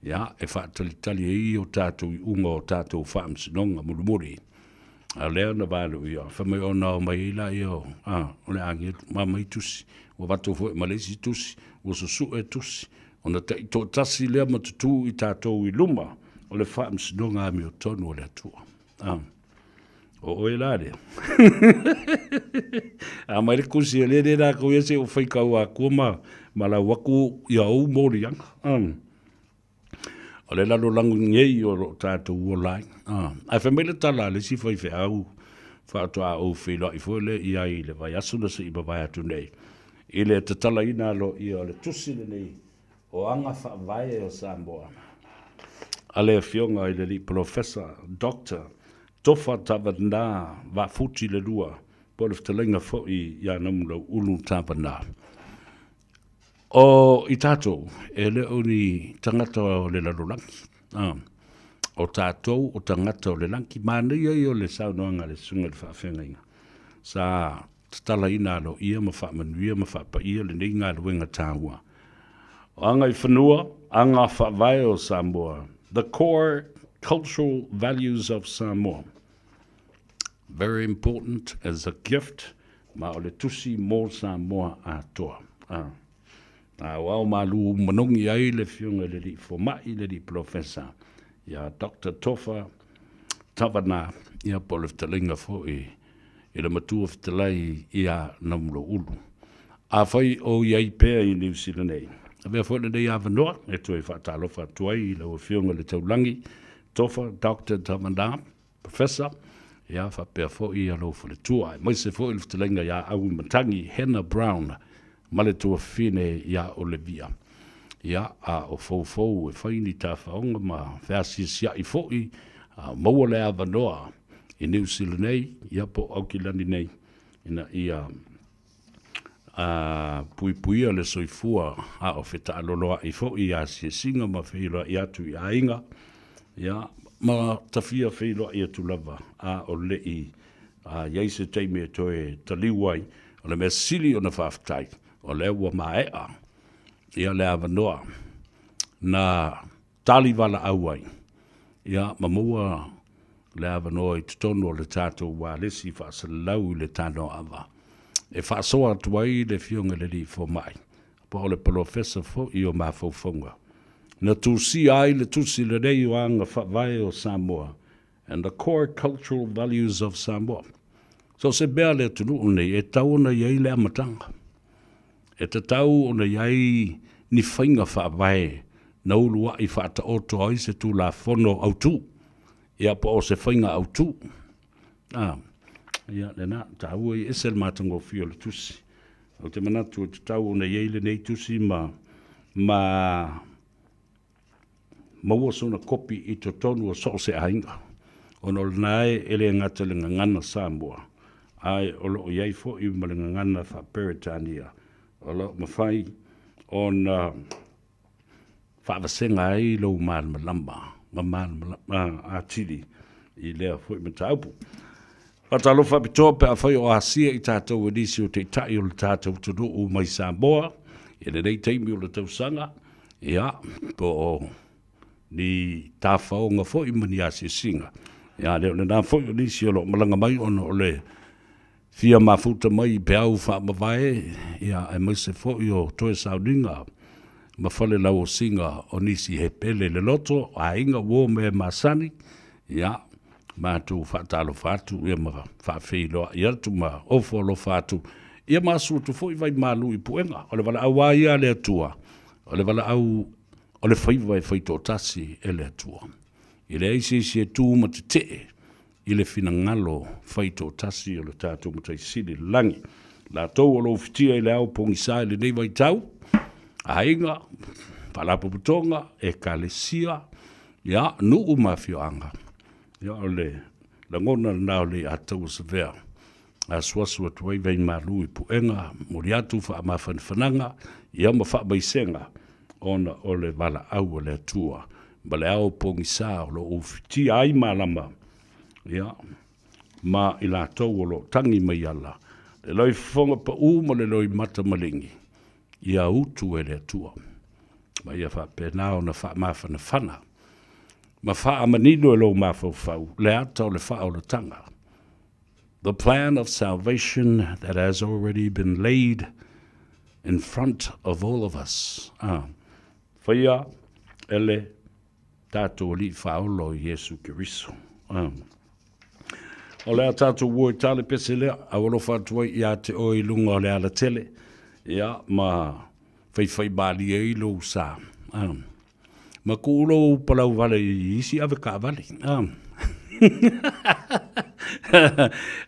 Ia, e wha talitali e i o tātou i unga o tātou whaamsinonga mulumuri. A lea na vālu ia, whamai o nao mai ila ia o. O le angi, ma mai tusi. O watu fo e malesi tusi, o susu e tusi. O na te ito tasi lea matutu i tātou i luma, o le whaamsinonga ami o tonu o le atua. O oe la lea. A mai le kusi e le nā kau ese o whaikau a kua ma la waku i au mori anga. O le lalo langu ngei o tātou o lai. Ai whamele tala le si whai au, whaatua au whilo i fwele i ai le vai asuna se i bawai atu nei. I le te tala ina lo i o le tusi le nei, o anga whaavai o Samoa. A le fionga i le li professor, doctor, tofa tawana wa futi le lua, po le ftalenga fo i ia namulau ulu tawana. O i tātou, e le o ni tangata o le lalulangi. O tātou, o tangata o le langi, mānei ai o le saunoanga le sunga le whaafenga inga. Sa tala ina lo ia ma whaamanuia ma whaapa ia le nei ngā luenga tāua. O anga i whanua, anga whaavai o Samoa. The core cultural values of Samoa. Very important as a gift, ma o le tusi mō Samoa a toa. Wao malu manongi ai le fionga le li formai le li professor. Ia Dr. Tofa Tawana ia polef talinga fo i le matua fitalai ia namlo ulu. A whai o iai pēr i New Zealand nei. A mea fo le nei awanoa, e tue whaatalofa tuai i lau fionga le taulangi. Tofa, Dr. Tawana, professor, ia whapea fo i alo fo le tuai. Mai se fo i le fitalinga ia au matangi Hannah Brown, male tua fine ia o le via. Ia a o fou e whaini tā whaonga ma whaasi sia i fōi maua le awanoa i New Zealand nei, ia po Aukilani nei, ina ia puipuia le soifua a o wheta aloloa i fōi a sia singa ma whiloa i atu i ainga, ia ma tawhia whiloa i atu lava a o le i iaise teime e toe taliwai o le mea sili o na whaftai. O le ua maea, ia le awanoa, na taliwala auai, ia mamua le awanoa i tutono le tātou wā lesi whaasalau i le tāno awa. E whaasoa tuai le fionga le li fo mai, po o le professor fo i o mawhauwhaunga. Na tūsi ai le tūsi le rei o anga whawai o Samoa, and the core cultural values of Samoa. So se bea le tunu unei, e tauna iei le amatanga. E te tau o na iai ni whainga whaavai na ulua i whaata oto ai se tū la whono au tū. Ia po o se whainga au tū. Ia le nā, ta ua i esel mātango fio le tusi. O te manatu o te tau o na iai le nei tusi maua sona kopi i to tonu o so se ainga. ono nae ele ngata le ngana Samoa ai olo iai fo I ma le ngana fa Peritania olo mafai on fa vasenga ai lo mal malamba a tili I lea fo I mataupu Atalo fa bitope a fai o asia I tātou edisi o te tai o le tātou tudu o mai Samoa I le rei teimi o le tausanga ia po ni tāwhao ngā fo I mani asia singa ia leo le nā fo I edisi o lo malanga mai ono o le fia mafuta mai pe au wha mawae ia e maise fo I o toe sauninga ma fale lau o singa o nisi he pele le loto a inga wo me masani ia ma tu fatalo fatu ia ma fa feilo ia tu ma o folo fatu ia ma su tu foi vai malu I puenga o le vala awa ia le tua o le vala au o le fai vai fai to tasi e le tua I le isi si tu ma te I le fina ngalo fai to tasi o le tatu ma tai sili langi la tau o lo fitia I le au pongisai le nei vai tau a inga palapo putonga e kalesia ia nu umafio anga ia ole la ngona na le atau severe a swasu tuai vai malu I puenga moriatu fa mafananga ia ma fa baisenga ona ole vala au le tua bale au pongisa lo ufiti ai malama ia ma ila tau lo tangi mai ala le loi fonga pa mo le loi mata malingi ia utu le tua ma ia fa pena ona fa mafana ma fa amanino lo mafau le ata le fa o le tanga the plan of salvation that has already been laid in front of all of us faia ele tato li fa o lo Yesu Kiriso o le tato wo tale pesele a lo fa toi ia te o ilunga o le ala tele ia ma fai bali e lo sa ma kulo palau vale isi ave ka vale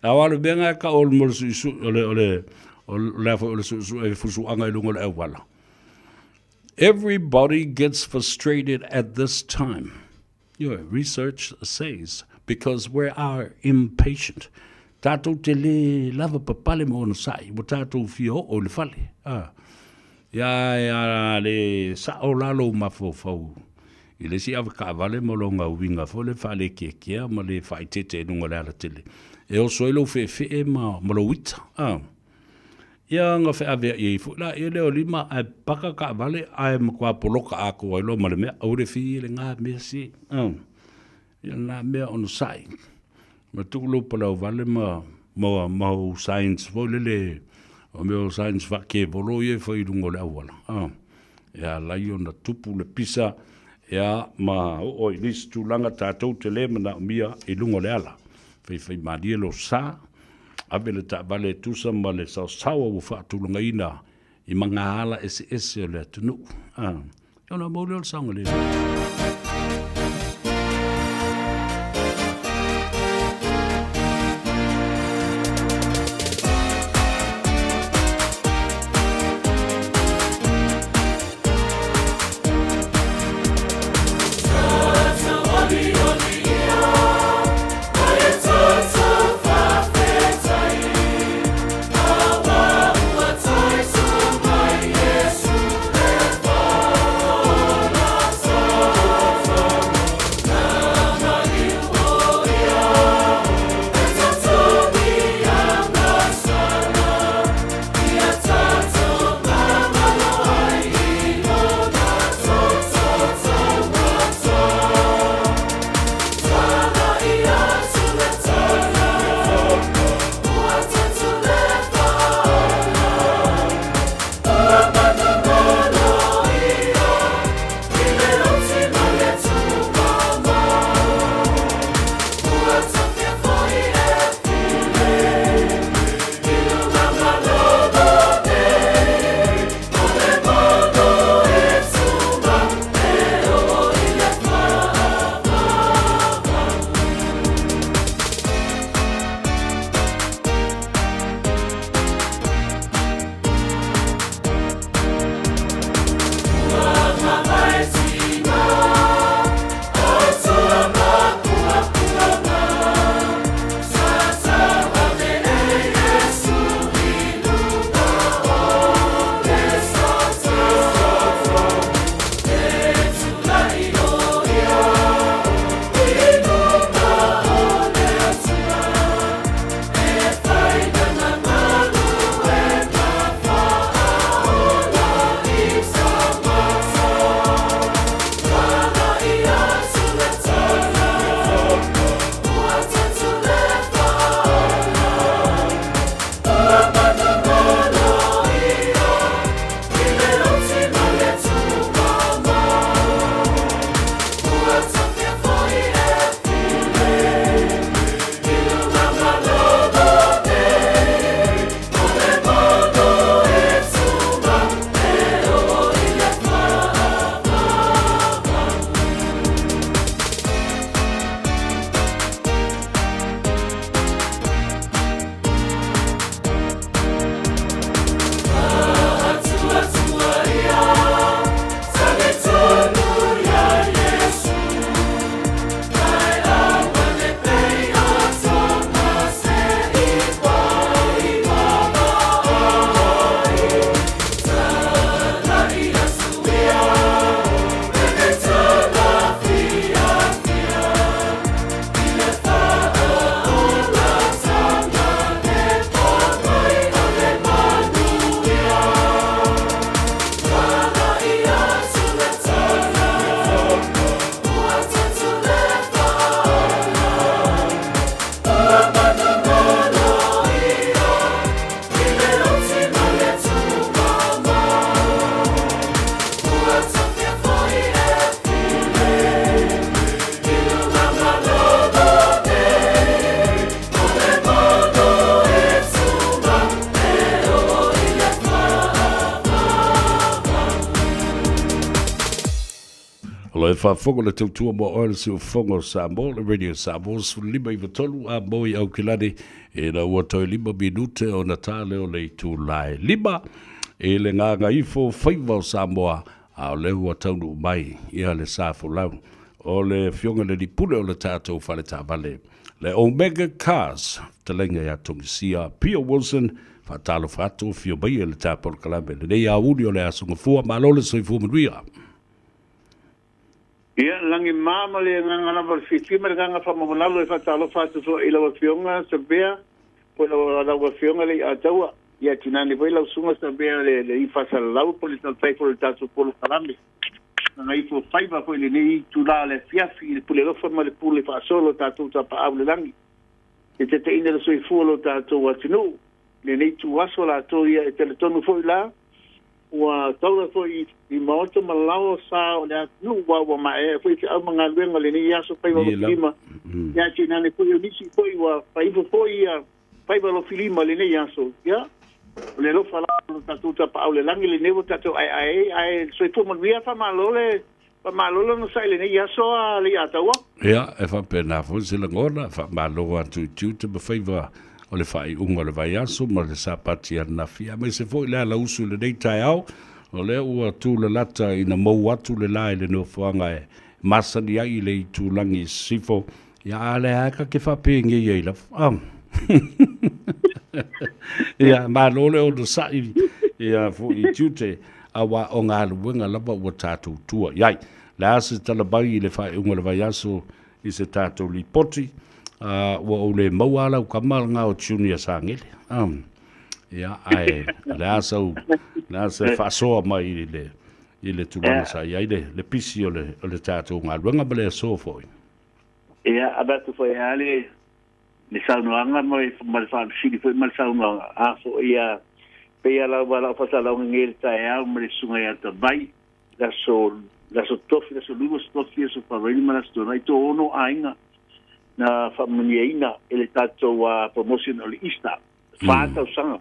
awalo benga ka ol mol su ole e fusu anga lungo le wala everybody gets frustrated at this time your research says because we are impatient tato tele lava papale mo no sai mo tato fio o le fale ya le sa o lalo mafofau ile si ava ka vale mo longa winga fo le fale ke ma le fai tete no ngala la tele e o soilo fe ma mo lo wita ya nga fe ave e fu la e le olima a paka ka vale a mo kwa poloka a ko lo ma le me o le fi le nga me si ya na me on sai ma tu lo pala vale mo science fo le o meu science va ke volo ye fo I lungo le awala ya la yo na tupu le pisa ya ma o nis tu langa tatou te le mana mia I lungo le ala fai ma lo sa abele ta vale tu sa male sa o fa tu lunga ina I manga ala ese le tunu yo na mo le sang le Yes, Alo e whaafonga le tautua mo oile si o fonga Samoa, le radio Samoa, lima i watolu a moi au kilani, e na ua toi 5 minute o na tāle o le tu lai. Lima, e le nganga ifo whaiva o Samoa, a o le ua taunu mai, ia le sāfu lau, o le fionga le nipule o le tātou whale tāwale. Le Omega Cars, talenga ia tongisia, Pia Wilson, whatalo whato, fio bai e le tāporo kalame, le nei a uni o le asunga fua, ma lole soi fua manuia. Ia, langi mama le nganga na fifi ma nganga fa mamalalo e fatalo fatu so ila wa fionga sa bea po la wa fionga le atawa ia tinani voi la sunga sa bea le i fasa la po le tal fai po le tato po kalame na i fo fai va po le nei tu la le fiafi le po le forma le po le fa solo tato ta pa able langi e te ina le soi fuolo tato wa tinu le nei tu waso la to ia e te le tonu foi la wa taula foi I maoto malao sa o le atu wa mae foi au mga luenga le ni aso pai wa filima ya tina ne foi nisi foi wa pai foi ya pai wa filima le ni aso ya le lo fala tatu ta pa le langi le nevo tatu ai so tu mo via fa malole no sai le ni aso le atawa ya e fa pena fo se la ngona fa malo atu tu te be favor o le fai unga le vai aso ma le sapati na fia me se foi la usu le dei tai au o le ua tu le lata ina mou atu le lai le no fuanga e masani ai le tu langi sifo ia ale aka ke whapengi i la ia ma lole o le sai ia fu i tute awa o ngā luenga lapa ua tātou tua iai le ase talabai i le whae unga le vai aso i se tātou li poti ua o le mauala u kamal ngā o tunia sa ngele ia ai le asau na se fasoa mai i le tulanga sa ia le pisi o le tātou ngā luenga ma le so foi ia abatu foi ale le saunoanga mai ma le whaamsiri foi ma le saunoanga a fo ia pea lau wala whasalau ngere tae au ma le sunga ia ta mai la so tofi la so lugo tofi so whareini ma la sto nai to ono ainga na whamaniaina ele tātou promotion o le Easter fata usanga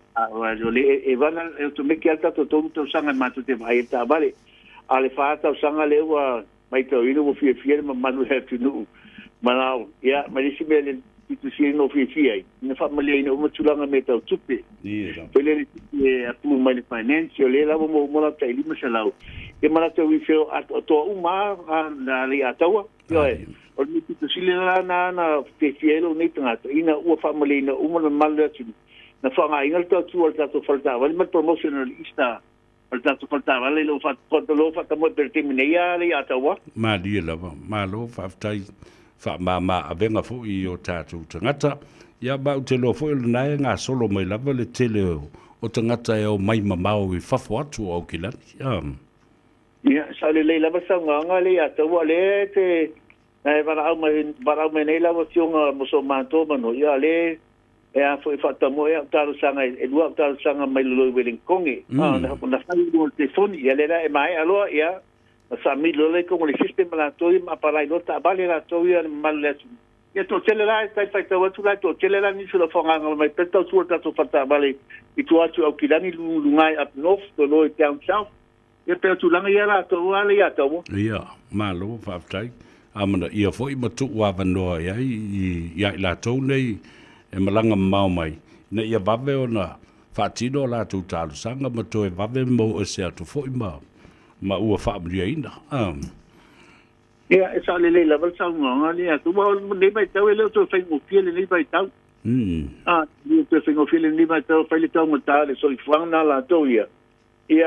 le evana e to me que alta to usanga matu te vai ta vale ale fata usanga le wa mai to ino mo fie ma manu have to know manao ya malisi me tu si no fie na family ino mo tulanga me to tupe pele e atu mai finance le la mo la tai lima salau e mana to we feel at to uma na le atawa yo o ni tu si le na fie lo ni tanga ina o family ino mo na malu na whanga ingal tu al tato falta wale mat promotional Easter al tato falta wale lo fat lo fat mo per terminar le atawa ma dia lava ma lo faftai fa ma avenga fo I o tato tangata ya ba te lo fo na nga solo mai lava le tele o tangata e o mai mamau I fafo atu o kilani ya sa le lava sa nga le atawa le te na bara mai nei lava tionga mo so manto mano ya le e a foi fata mo e taro sanga e dua taro sanga mai lo Wellington na fai do telefone e le e mai alo ia sa mi lo le con il sistema la toi ma para i nota vale la toi mal le e to tele la stai fai to la to tele la ni sulla fonga mai per to suo to fata vale I tu atu au kilani lungai up north to lo down south e per tu langa ia la to vale ia to ia malo faftai amana ia foi matu wa vanoa ia la to nei e malanga mau mai na ia vave ona fatino la tu talu sanga ma to e vave mo e se atu foi ma ua family ina ia e sa le level sa nga le tu mo ne mai tau le to fai mo fiele le mai tau ni to fai mo fiele le mai tau fai le tau mo tale so I fanga la to ia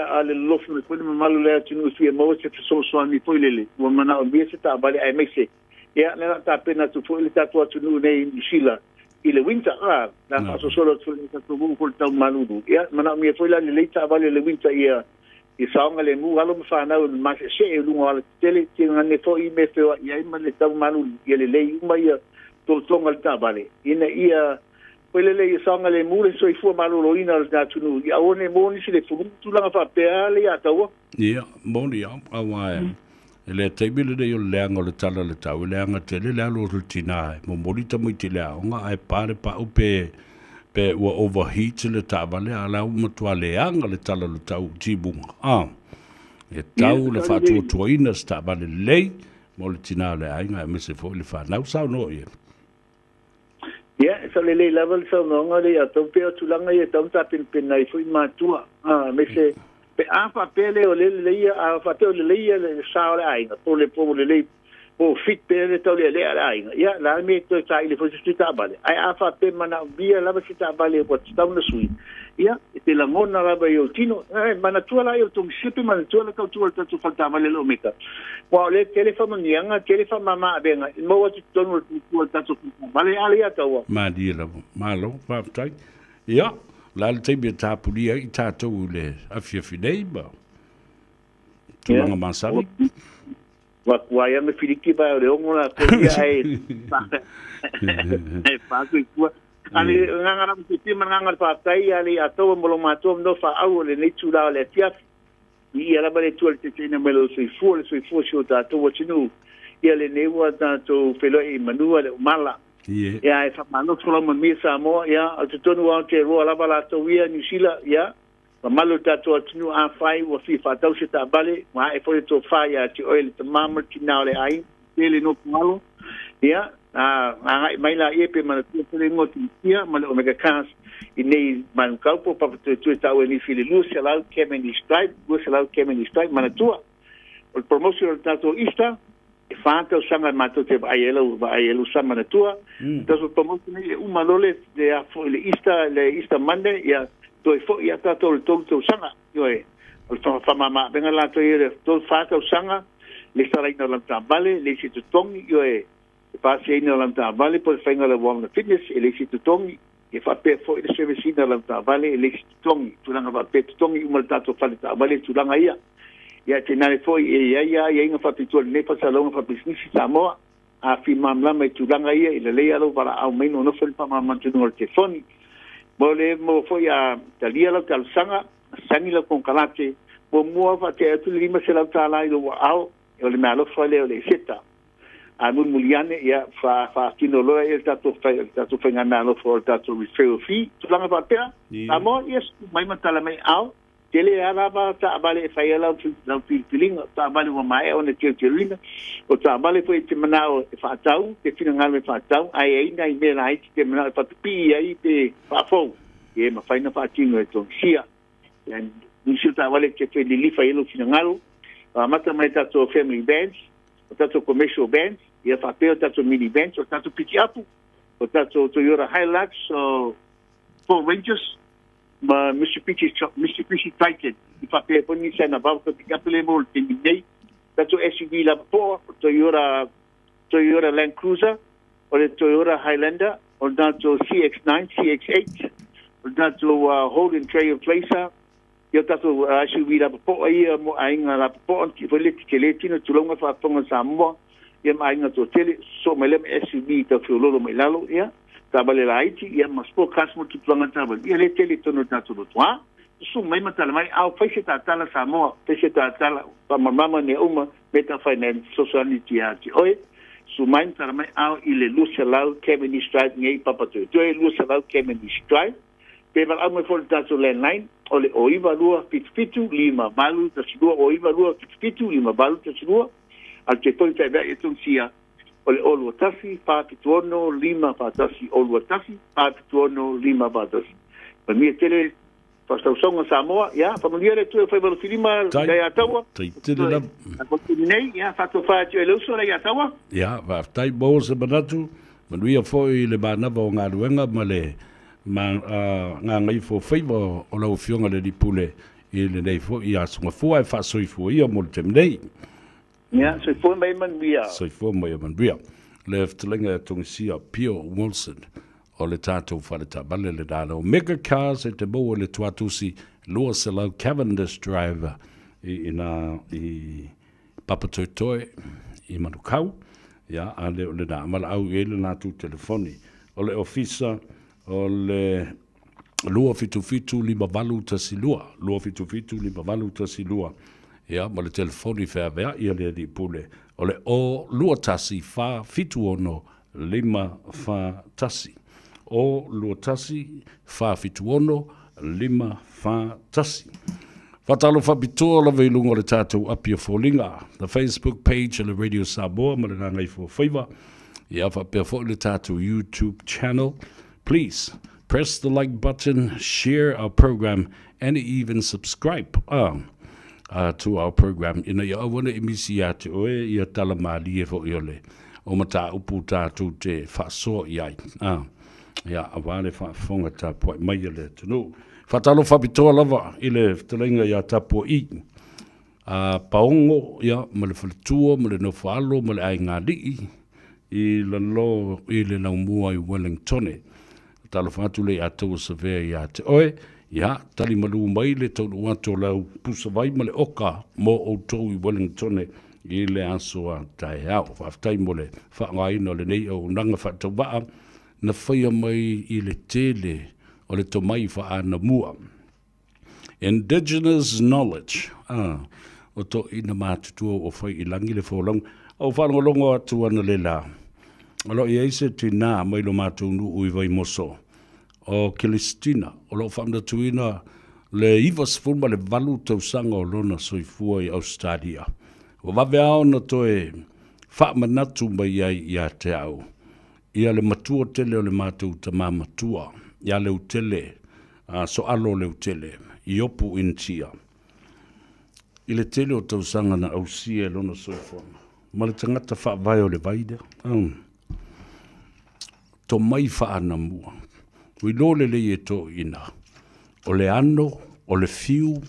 ale lof me foi mo malu le tinu fie mo se so so ni foi le o mana o bia se ta bale ai me se ia le ta pena tu foi le tatu atu nei sila I le winter na faso solo tu le tu mo por tau maludu ia mana mi foi la le ta vale le winter ia I saunga le mu alo fa na ma se e lungo ala tele tinga ne foi me fe ia ma le tau maludu ia le lei uma ia to tonga ta vale ina ia foi le saunga le mu le so I fu maludu ina la tunu ia one mo ni se le fu tu la fa pe ale ia tawa ia mo ni awa le taibile de yo leanga le tala le tau leanga tele le alo rutina mo morita mo te le nga ai pare pa upe pe ua overheat le tavale ala uma tua leanga le tala le tau tibunga E tau le whātuatuaina sta vale lei, mo le tina le ainga e mese fo le whanau sau no ia. Ia, sa le lei level sau nonga le a tau peo tulanga ia tau ta pin nai fui mātua. Mese, pe awha pele o le leia, awha peo le leia le sao le ainga, po le lei, po fit pele tau le lea le ainga. Ia, la me toi tai le fo si ta vale. Ai awha pe mana bia lava si ta vale o tau na sui. Ia, te la ngona lava i o tino, mana tua la i o tong sipi, mana tua la kau tua tatu whantama le lo meka. Wao le telefa manianga, telefa mama abenga, mo watu tonu tua tatu whantama, vale ali ataua. Ma dia la, ma lo, whaftai. Ia, la le teimia tāpuria i tātou le awhiawhi nei, ba. Tulanga masawi. Wai ame whiriki bai o le ongola, koria e, pāku i kua. Ali ngangara mtiti ngangara patai ali ato mbolo mato ndo fa au le nitu la le tiaf i ala bale tu le tene melo sui fu sho ta to wachinu ia le newa ta to felo i manua le mala ia e fa mano solo mo misa mo ia al tonu wa te ro ala bala to wia ni sila ia malo ta to wachinu a fai wa fi fa tau ta bale ma e fo to fa ia ti oil te mama ti na le ai ele no malo ia mai la epe mana tele ngoti ia mana omega cars i nei man kaupo pa tu tau ni fili lucia la kemeni strike mana tua o promotion tato ista e fanta sanga mato te aielo sama tua taso promotion e uma lole de afo le ista mande ia to fo ia tato to sanga yo e o fa mama venga la to ire to fata sanga le sala ina la tambale le situ tongi yo e pasi ina lanta vale por fenga le wong fitness elexito tongi e fa pe fo ile service ina lanta vale elexito tongi tulanga va pe tongi umal tato fa ta vale tulanga ia ia tenale fo ia inga fa pitu ne fa salong fa business samo a fi mamla mai tulanga ia ile le alo para au mai no fa pa mamma tunu o telefoni mo fo ia talia la sanga sangi la con calate mo mo fa te tu lima se la tala i lo au e le malo fa le seta amun muliane ia fa kino loa e tatu whaingana no for tatu referral fee tulanga papea amo yes mai matala mai au tele araba ta abale fa ela lau filinga ta abale wa mai ona tirina o ta abale foi te manao e fa tau te fina ngale fa tau ai ai nai me nai te manao fa pi ai te fa fo e ma faina fa tino e ton sia and ni ta abale ke fe li fa elo fina ngalo mata mai tatu family bands o tatu commercial bands ia fa peo tatu mini bench o tatu piti apu o tatu Toyota Hilux o Ford Rangers ma Mitsubishi Titan i fa peo poni sana ba ko piti apu le mo te minei tatu SUV la po Toyota Land Cruiser o le Toyota Highlander o tatu CX-9 CX-8 o tatu Holden Trailblazer ia tatu SUV la po ia mo ainga la po ki fole ki le tino tulonga fa tonga Samoa ia mai nga to tele so melem SUV ta fiololo mai lalo ia ta bale la iti ia maspo kasmo tu planga ta bale ia le tele tono ta to toa so mai matala mai au faise ta tala Samoa faise ta tala pa mama ne uma meta finance society ati oi so mai tala mai au ile lucia lau Kemeny Strike ngai papa to lucia lau Kemeny Strike pe mal au mai for ta to landline ole oiva lua fitu lima balu ta sidua oiva lua fitu lima balu ta sidua al te toi tai bea e tonsia o le olu atasi, pāpituono, lima pātasi, olu atasi, pāpituono, lima pātasi. Pa mia tele, pastausonga Samoa, ia, pamalia le tue whai walofirima, kai ataua. Tai tele la. A kontini nei, ia, whato whaatio e lauso, rei ataua. Ia, whaftai bō se manatu, manuia fōi le mānawa o ngā ruenga, ma le, ngā ngai fō whaiwa o lau fionga le ripule, i le nei fōi, ia, sunga fua e whaasoi fua ia, mo le tem nei. Ja, so voor mij man bia. So voor mij man bia. Le ftelinga tongsia Pio Wilson o le tatou whaleta bale le dala o mega cars e te mo le tuatusi lua se lau Cavendish driver i Papatoetoe i Manukau ia a le o le na mala au e le natu telefoni o le ofisa o le lua fitu lima valu tasilua ia ma le telefoni whea ia le di pule o le o lua tasi wha fitu ono lima wha tasi o lua tasi wha fitu ono lima wha tasi Fatalo Fabitoa la veilunga le tātou apia fōlinga. The Facebook page of the Radio Samoa, marangai for favor. Ia whapea fo le tātou YouTube channel. Please press the like button, share our program, and even subscribe to our program. Ina ia awana imisi ate oe ia talamali e fo iole. O mata upu tātou te whasoa iai. Ia awale whafonga tā poi mai le tunu. Fatalo Fabitoa lava ile talenga ia tapo i. Paongo ia male faletua, male no whaalo, male ai ngā lii. I lalo i le naumua I Wellington. Talo whatu le atou savea i ate oe. Ia, tali malu mai le tau wato lau pusa vai male oka mo o tau I Wellington I le asoa tai au. Whaftai mo le whaangaina le nei au nanga whatau waa. Na whaia mai I le tele o le tomai whaana mua. Indigenous knowledge. O to ina mātutua o whai I langi le whōlang. Au whanongolongo atu ana le la. Alo I eise te nā mai lo mātou nu ui vai moso. O Kelistina, o lo whamda tuina le ivas fulma le valu tau sanga o lona soifua I Australia. O wawe ao na toe whaamanatu mai ai I a te au. Ia le matua tele o le mātou ta mā matua. Ia le utele, so alo le utele. I opu intia. I le tele o tau sanga na ausia lona soifua. Ma le tangata whaavai o le vaide. To mai whaana mua. Ui lole le e to ina. O le ano, o le fiu,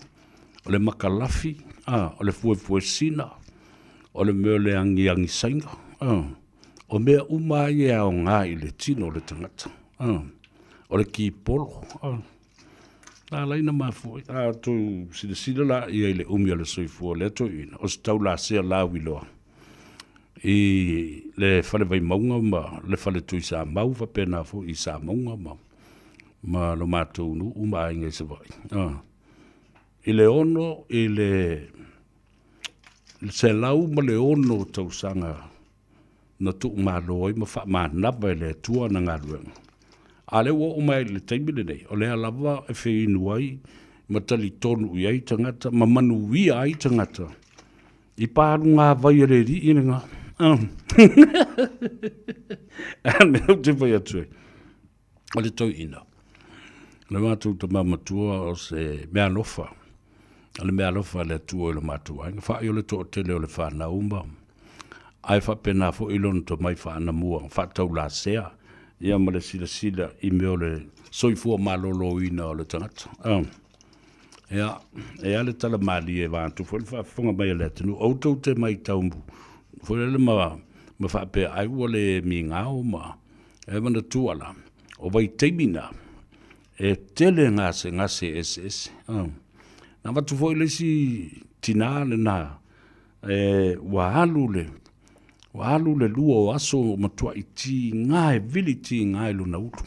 o le makalafi, o le fue sina, o le meo le angi sainga. O mea umai e ao ngā I le tino o le tangata. O le ki polo. La laina mafui. Tu sida la ia I le umi o le soifua le to ina. O se tau la sea la wiloa. I le fale vai maunga ma le fale tui sa mau fa pena fo I sa maunga ma lo mātou nu uma inga se vai. I le ono I le se lau ma le ono tau sanga na tu maloi ma fa ma nava le tua na ngaruenga. A le wo umai le taimile nei o le alava e fe inuai ma tali tonu I ai tangata ma manu wia ai tangata. I pāru ngā vai re ri ina ngā. Ane au te vai atu. O le tau ina. Le mātou ta mamatua o se mea lofa. O le mea lofa le tua o le mātua. Inga wha I o le toa tele o le whāna umba. Ai wha pena fo ilon to mai whaana mua. Wha tau la sea. Ia ma le sila I meo le soifua malolo ina o le tangata. Ia, e ale tala mali e vātu. Fo le whafunga mai le tenu. Outou te mai taumbu. Fo le ma whape ai ua le mi ngāo ma. E mana tuala. O vai teimina. E tele ngase SS. Na watu fo ile si tina le na. Wahalu le lua o aso matua I ti ngae vili ti ngae luna utu.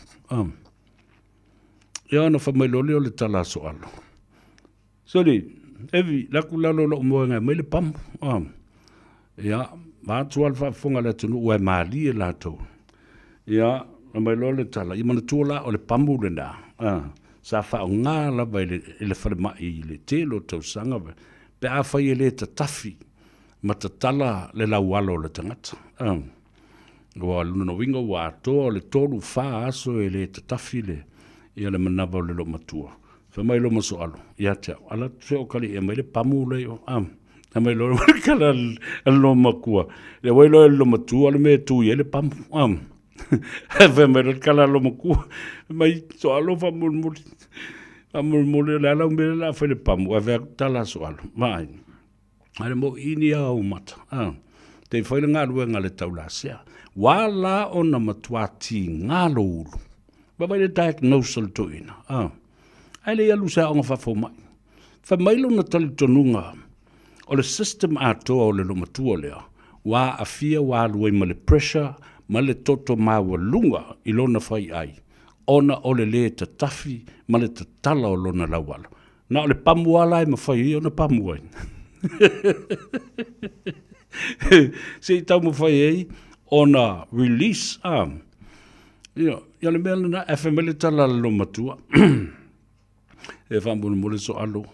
Ia na whamailole o le tala so alo. Sori, evi, laku lalo lo umoe ngai, mai le pamu. Ia, mātua alfa whunga le tunu ue maali e lato. Ia, na mai lo le tala, I mana tuola o le pamu le nā. Sa whao ngā lava I le whare mai I le telo tau sanga. Pe a whai e le ta tafi, ma ta tala le lau alo le tangata. Wa luna winga wa atoa le tolu wha aso e le ta tafi le, ia le manawa le lo matua. Mai lo maso alo ia te ala fe o kali e mai le pamu le o mai lo kala lo makua le wai lo matu ale me tu ye le pamu fe mai lo kala lo makua mai so alo fa murmuri le ala me la fe le pamu ave tala so alo mai ale mo ini au mata te foi le ngalu ngale taula sia wala ona matuati ngalo ba mai le diagnosis to ina Aile ia lusa o ngā whafo mai. Wha mailo na tali tonunga o le system atoa o le lomatua lea. Wā a fia wā luai ma le pressure, ma le toto maua lunga I lona whai ai. Ona o le ta tafi, ma le ta tala o lona lawala. Na o le pamu ala e ma whai I ona pamu ai. Se I tau ma whai ai, ona release arm. Ia le mea na e whamele tala le lomatua. E whambuna mole so alo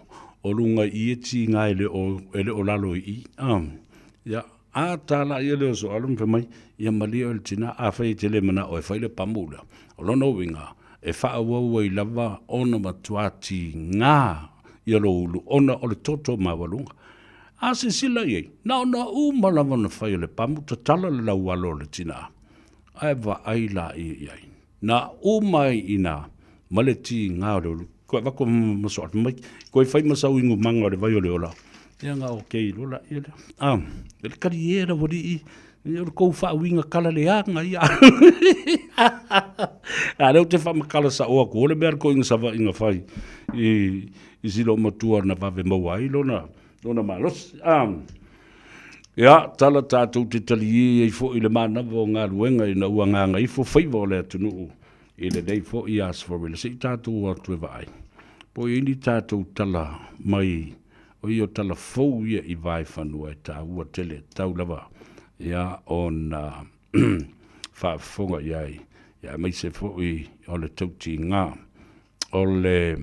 o lunga i e ti ngā ele o lalo i. Ia, a tala i ele o so alum fe mai, ia malia o le tina a whai te le mana o e whaile pamula. O lono winga, e wha awau i lava ona matuati ngā i alo ulu, ona o le toto mawalunga. A se sila iei, na umalawa na whai le pamu, ta tala le lau alo le tina. Ai wa aila iei. Na umai ina, male ti ngā o le ulu. Koe wako masoat mai, koe whai masau ingu manga o le vai o le ola. Ia ngā okei lola, ia le. Le kariera wadi i, ia le kou wha winga kala le anga ia. Reo te wha makala sa oa ko, ole mea ko inga sawa inga whai. I silo matua na wave mawai lona malos. Ia, tala tātou te tali i fo i le mana vo ngā luenga i na ua nganga i fo whaiva o le atunu i le nei fo i as for real. Si tātou o tue vai. Po i ni tātou tala mai o i o tala fau ia i vai whanua e tā ua tele tau lava. Ia on whaafonga iai. Ia mai se fo i o le tauti ngā. O le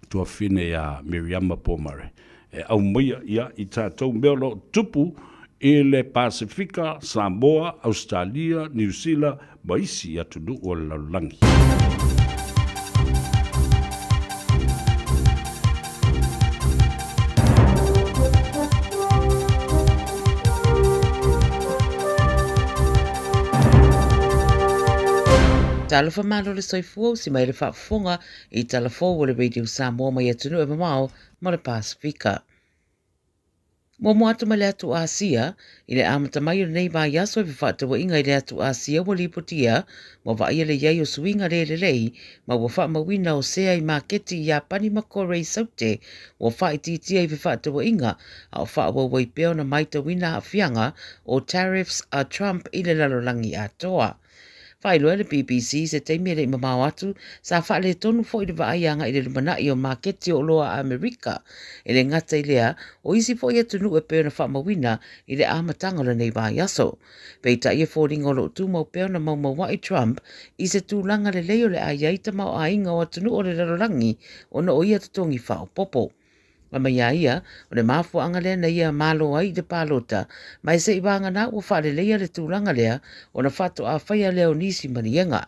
tua fine a Miriama Pomare. E au maia ia i tātou meolo tupu i le Pasifika, Samoa, Australia, New Zealand, maisi atu nu o laulangi. Talofa malo le soifua si mai le whaafonga i talafo o le Radio Samoa mai atunu e mamao ma le Pasifika. Mo atu mai le atu Asia, i le amata mai o nei vai aso e whaatawa inga i le atu Asia wa lipotia, mo vai le iai o suinga le lei, ma wa wha mawina o sea i maketi i apani makore i saute, wa wha i titia i whaatawa inga, a o wha wai peo na maita wina a fianga o tariffs a Trump i le lalolangi a toa. Whailo le BBC se teimere i mamau atu sa whaale tonu fo i le vaaianga i le lumanai o maketi o loa Amerika e le ngata i lea o isi fo i atunu e peo na whamawina i le amatanga le nei vai aso. Peita i e fōringa o lo tu mau peo na mau maua i Trump i se tūlanga le leo le aiaita mau ainga o atunu o le larolangi o na o ia tutongi whao popo. Ma ia, o le mafu anga lea na ia malo ai de palota, mai se iwanga na ua whaale lea le tūlanga lea o na whato a whaia leo nisi manienga.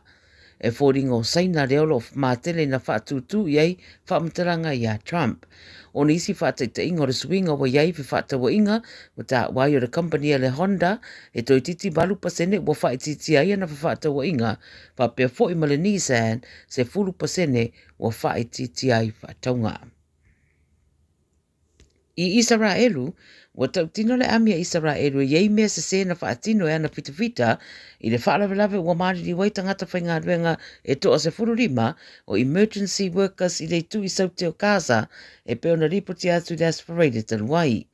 E fōringa o saina leo lo mātele na whaatutu iei whaamtaranga i a Trump. O nisi whaataita inga o le suinga wa iei fi whaatawa inga, o ta wai o le company le Honda, e toi titi balu pasene wa whaititi aia na whaatawa inga, pa pia fo i male Nissan se fulu pasene wa whaititi ai whaataunga. I Israelu, wa tautino le amia Israelu iei mea se sena whaatino e ana pitavita i le whaalawelawe ua mariri waitangata whainga ruenga e toa se fururima o emergency workers i le tu i saute o Gaza e peo na ripoti atu le aspirated taluai.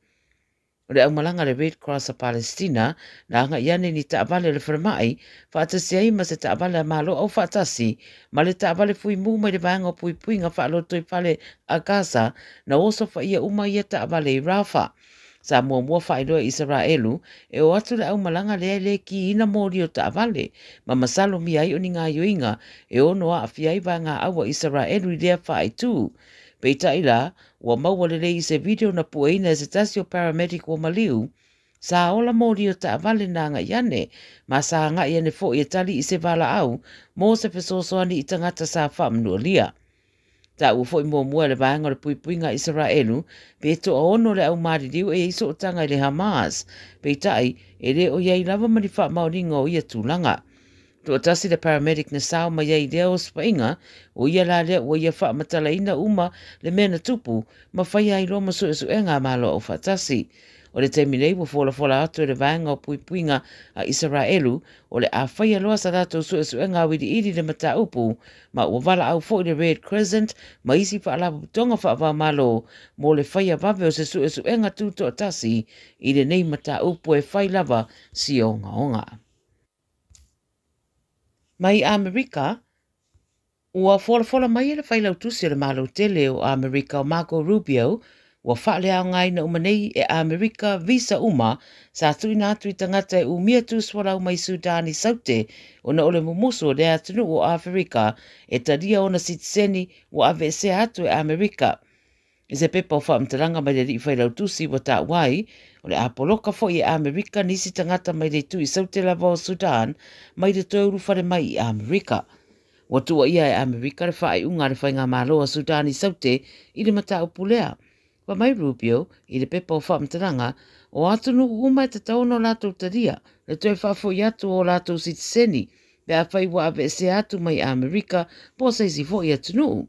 O le aumalanga le Red Cross a Palestina na anga iane ni taavale le wharamai whaatasi aima se taavale a malo au whaatasi ma le taavale fui muma i le vaanga o pui puinga whaaloto i pale a Gaza na oso wha ia uma ia taavale i Rafa. Sa mua whaidoa Israelu e o atu le aumalanga le ki ina mori o taavale ma masalo mi ai o ni ngā yoinga e ono a awhiai vanga awa Israelu i lea whaitu. Peita ila, ua maua lele i se video na pueina e se tasi o paramedic o Maliu, sa ola mori o taavale na nga iane, ma sa nga iane fo i tali i se vala au, mo se pesosoani i tangata sa whamnua lia. Ta ua fo i mua le vaanga le puipuinga Israelu, pe to ono le au maririu e iso o tanga i le Hamas, peita ai, e le o iei lava mani wha mauringa o ia tūlanga. To atasi le paramedic na sao mai ai leo spainga, o ia la lea o ia wha matala ina uma le mena tupu, ma whai ai roma su e ngā malo o whatasi. O le teminei wa fola atu e le vaenga o puipuinga a Israelu, o le a whai aloa sa dato su e ngā wiri iri le mata upu, ma ua wala au fo i le Red Crescent, ma isi wha ala putonga wha wa malo, mo le whai a vave o se su e ngā tuto atasi, i le nei mata upu e whai lava si o ngā onga. Mai Amerika, ua fola mai e le whailau tusi le malo tele o Amerika o Marco Rubio, ua whaale au ngai na umanei e Amerika visa uma sa tuina atu i tangata e umia tuswara mai Sudani saute o na ole mumuso le atunu o Afrika e taria o na sitiseni o ave se atu e Amerika. I se pepa o whaamtaranga mai le ri whailau tusi wa tā wai, o le apoloka fo i Amerika nisi tangata mai le tu i saute lava o Sudan, mai le toeuru whare mai i Amerika. Wa tua ia e Amerika le whae unga le whainga māloa Sudan i saute i le mata upulea. Wa mai Rubio, i le pepa o whaamtaranga, o atunu uma e te tauno lātou taria, le toi whafo i atu o lātou sitiseni, pe a whai wa ave se atu mai Amerika, po seisi fo i atunu.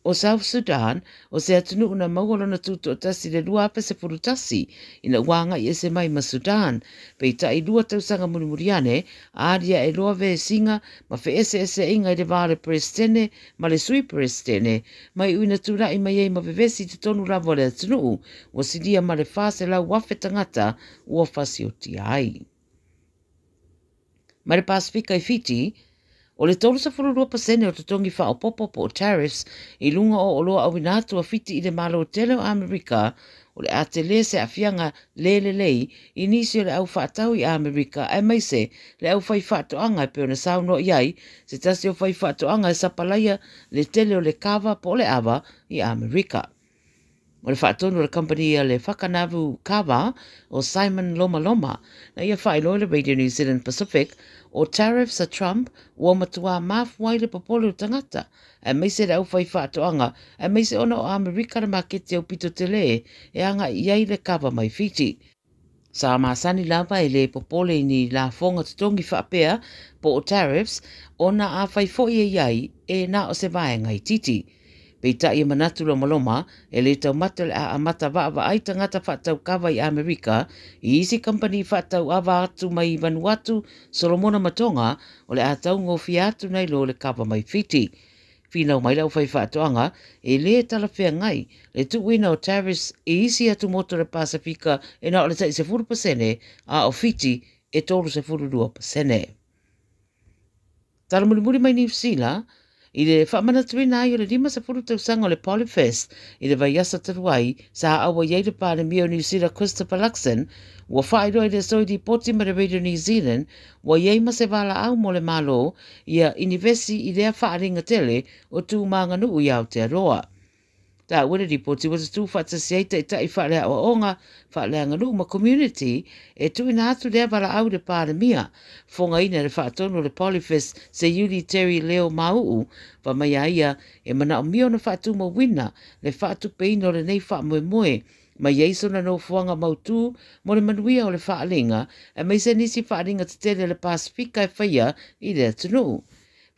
O South Sudan, o se atunu na mauolo na tuto tasi le lua ape se purutasi, ina wanga i ese mai ma Sudan, pe i ta i lua tausanga murimuriane, aaria e loa ve singa, ma fe ese inga i le vare prestene, ma le sui prestene, mai uina tura i mai ei ma vevesi te tonu ravo le atunu, o sidia ma le fase lau wafe tangata, ua fasi o ti ai. Ma le Pasifika i Fiti, o le 32% o te tongi wha o popo o tariffs i lunga o loa awinatu a Fiti i le malo o tele o Amerika o le ate le se afianga lei i nisi o le au whaatau i Amerika e maise le au whai whaatoanga e peo na sauno iai se tasi o whai whaatoanga e sapalaia le tele o le kawa po le awa i Amerika. O le whaatonu le company le whakanavu kawa o Simon Loma na ia whaelo le Radio New Zealand Pacific o tariffs a Trump ua matua mafuai le popolo tangata e meise le au whai whaatoanga e meise ona o Amerika na makete au pito tele e anga iai le kawa mai Fiti. Sa masani lava e le popole ni la fonga tutongi whaapea po o tariffs ona a whai fo iai e na o se vaenga i titi. Pei ta ia manatu loma e le tau mata le a mata wa ai tangata whaatau kawa i Amerika i isi company whaatau awa atu mai Vanuatu Solomona Matonga o le atau ngofi atu nei lo le kawa mai Fiti. Whinau mai lau whai whaatoanga e le talawhea ngai le tuwina o tariffs e isi atu moto le Pasifika e na o le tai se 4% a o Fiti e tolu se 42%. Taramurimuri mai New Zealand i le whamanatuina ai o le 5 tausanga o le Polyfest i le vaiasa taruai sa awa iei le pāle mio New Zealand Christopher Luxon ua whaero i le soidi poti ma le Radio New Zealand ua iei ma se wala au mo le malo ia inivesi i lea whaaringa tele o tū manganu i Aotearoa. Tā wera ripoti was tū whatasiaita i tai whalea o onga whalea nganu ma community e tu ina atu lea wala au le pāle mia fonga ina le whaatono le Polyfest se Yuli Terry Leo Mauu wa mai aia e mana o mio na whaatu ma wina le whaatu peino le nei wha moe ma yeiso na no fuanga mautu mo le manuia o le whaalinga e mai se nisi whaalinga te tele le Pasifika e whaia i le atunu.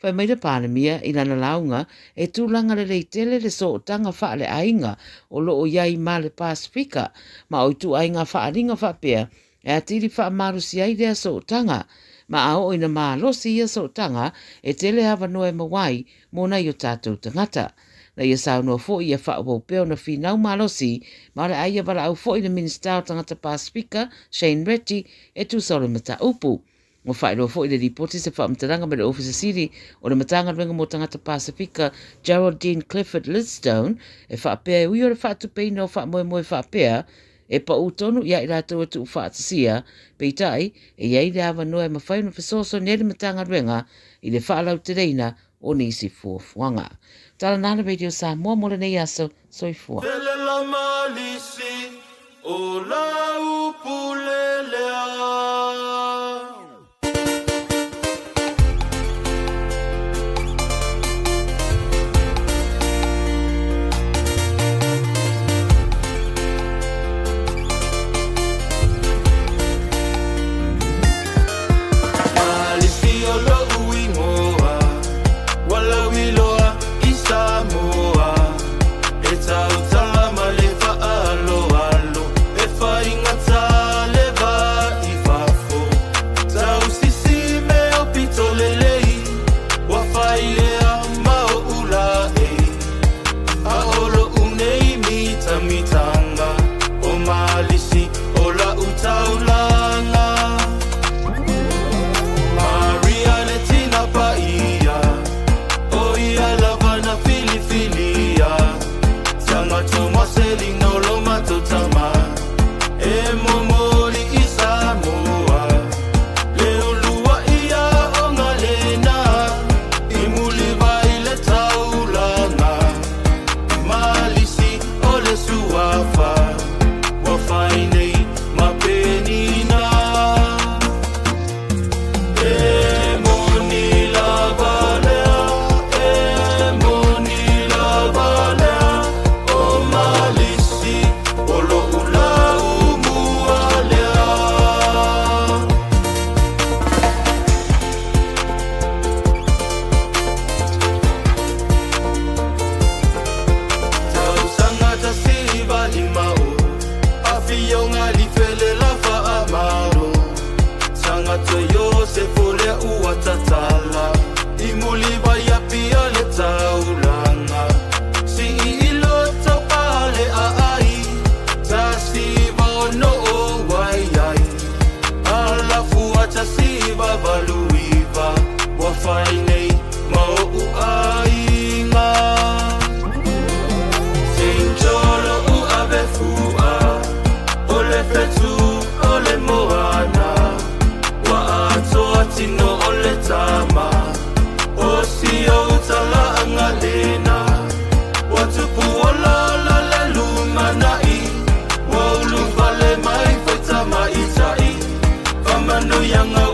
Whai mai le pānemia i lana launga e tūlanga le leitele le so o tanga wha le ainga o lo o iai ma le Pasifika ma o tu ainga wha aringa wha pea e atiri wha marusi ai lea so o tanga ma ao ina maa losi ia so o tanga e tele hawa noe mawai mona i o tātou tangata. Na ia saunoa fo ia wha o peo na whinau malosi ma le aia wala au fo i na Minister o tangata Pasifika Shane Reti e tu saure mata upu. Mo whaeroa fo i le ripoti se whaamtaranga me le Officer City o le matanga renga mo tangata Pasifika Geraldine Clifford Lidstone e whaapea ui o le whaatupeina o whaamoe whaapea e pa utonu ia i rātou atu whaatasia peitai e iei le awa noe mawhainu whasoso nere matanga renga i le whaalau te reina o nisi fuafuanga. Tala nana Radio Samoa mo le nei aso soifua. Tele la malisi o la upulelea. Samoa, it's out, Malay.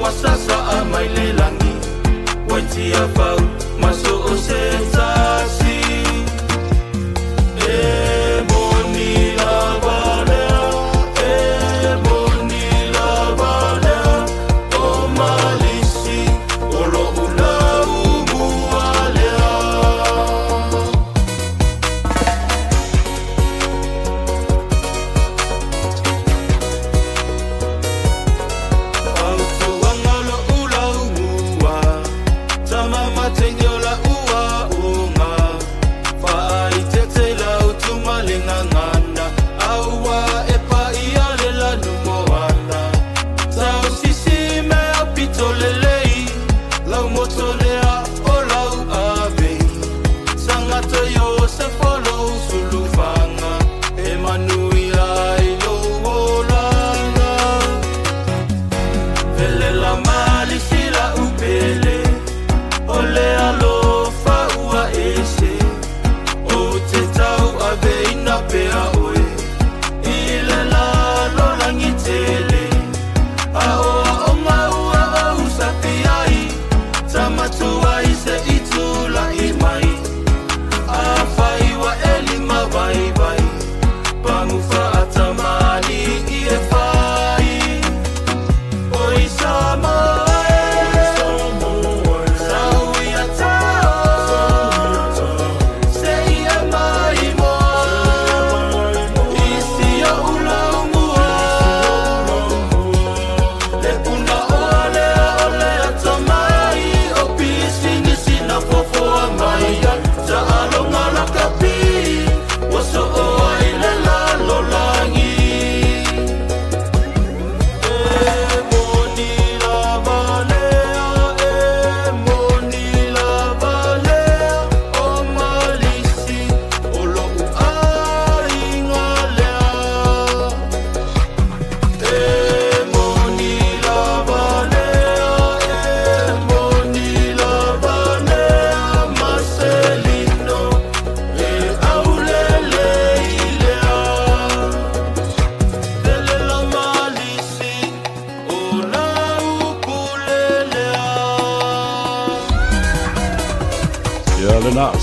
masasa a mai le langi Waiti a fau maso o se tasi E moni la valea E moni la valea O malisi o lo ulau mualea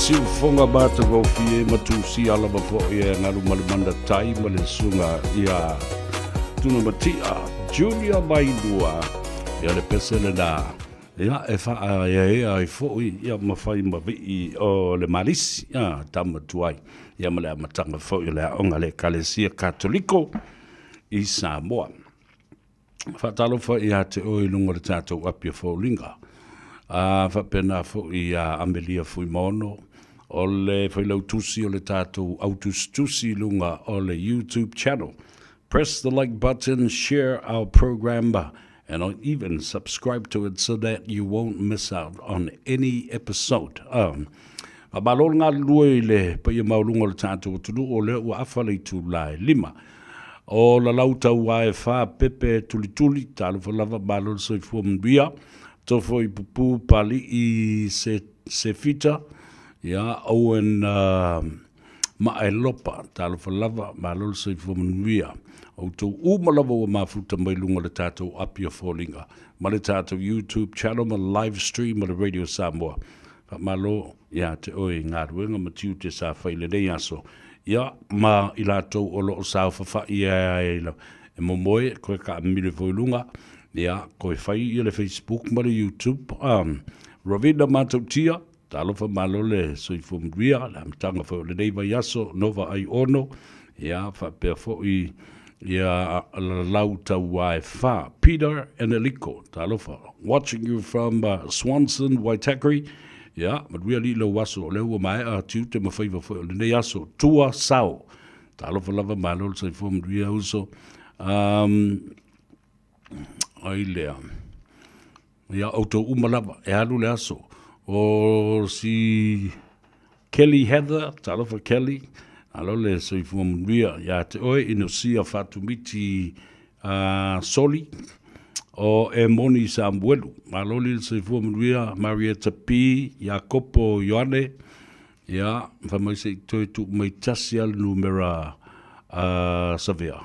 siu fonga bata go fie matusi ala bafo ia ngalu malimanda tai male sunga ia tuna matia Junior Maidua ia le pesele da ia e fa ia e fo ia mafai mavi o le malisi ia tamatuai ia male matanga fo ia le onga le kalesia katoliko i Samoa fa talo fo ia te o lungo le tato apia fo linga fa pena fo ia Amelia Fuimono o le whailau tusi o le tātou autus tusi lunga o le YouTube channel. Press the like button, share our program, and even subscribe to it so that you won't miss out on any episode. Malol ngā lue le pa ia maulunga le tātou tunu o le ua awhale tu lai lima. O la lauta ua e wha pepe tuli tuli, tālu whalava malol soi fua mbia, tofo i pupu pali i se fita, ya Owen Maelopa talo falava malol se fomuia o to umalava o mafuta mai lunga le tatou apia folinga ma le tatou YouTube channel ma live stream ma le Radio Samoa fa malo ya te oi ngaruenga ma tiu te sa faile nei aso ya ma ilato o lo sa fa ia e momoe ko ka mile foilunga ya ko fai le Facebook ma le YouTube Rovida Matautia talofa malole soi fumria la mtanga fo le dei vai aso nova ai ono ya fa per fo I ya lauta wai fa Peter and Eliko talofa watching you from Swanson Waitakere ya but really lo waso le o mai a tu te mafaiva fo le dei aso tua sao talofa lava malole soi fumria uso ai le ya auto umalava e alu le aso o si Kelly Heather, talo for Kelly, alo le so ifu mria ya te oi ino sia fatumiti soli o e moni Samuelu, alo le so ifu mria Marietta P, Jacopo Ioane, ya famoi se toi tu mai tasial numera savia.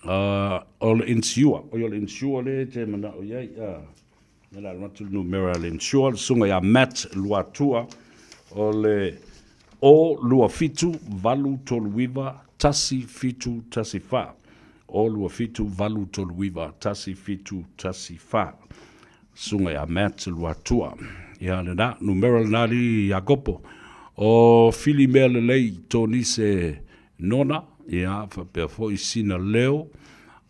o le insure, o le insure le te mana o iai, nela matu numera le insure, sunga ya Matt Luatua, o le o lua fitu valu toluiva tasi fitu tasi fa. O lua fitu valu toluiva tasi fitu tasi fa. Sunga ya Matt Luatua. Ia le na, numera le nali ya gopo. O fili mea le lei toni se nona, ia whapea fo i sina leo.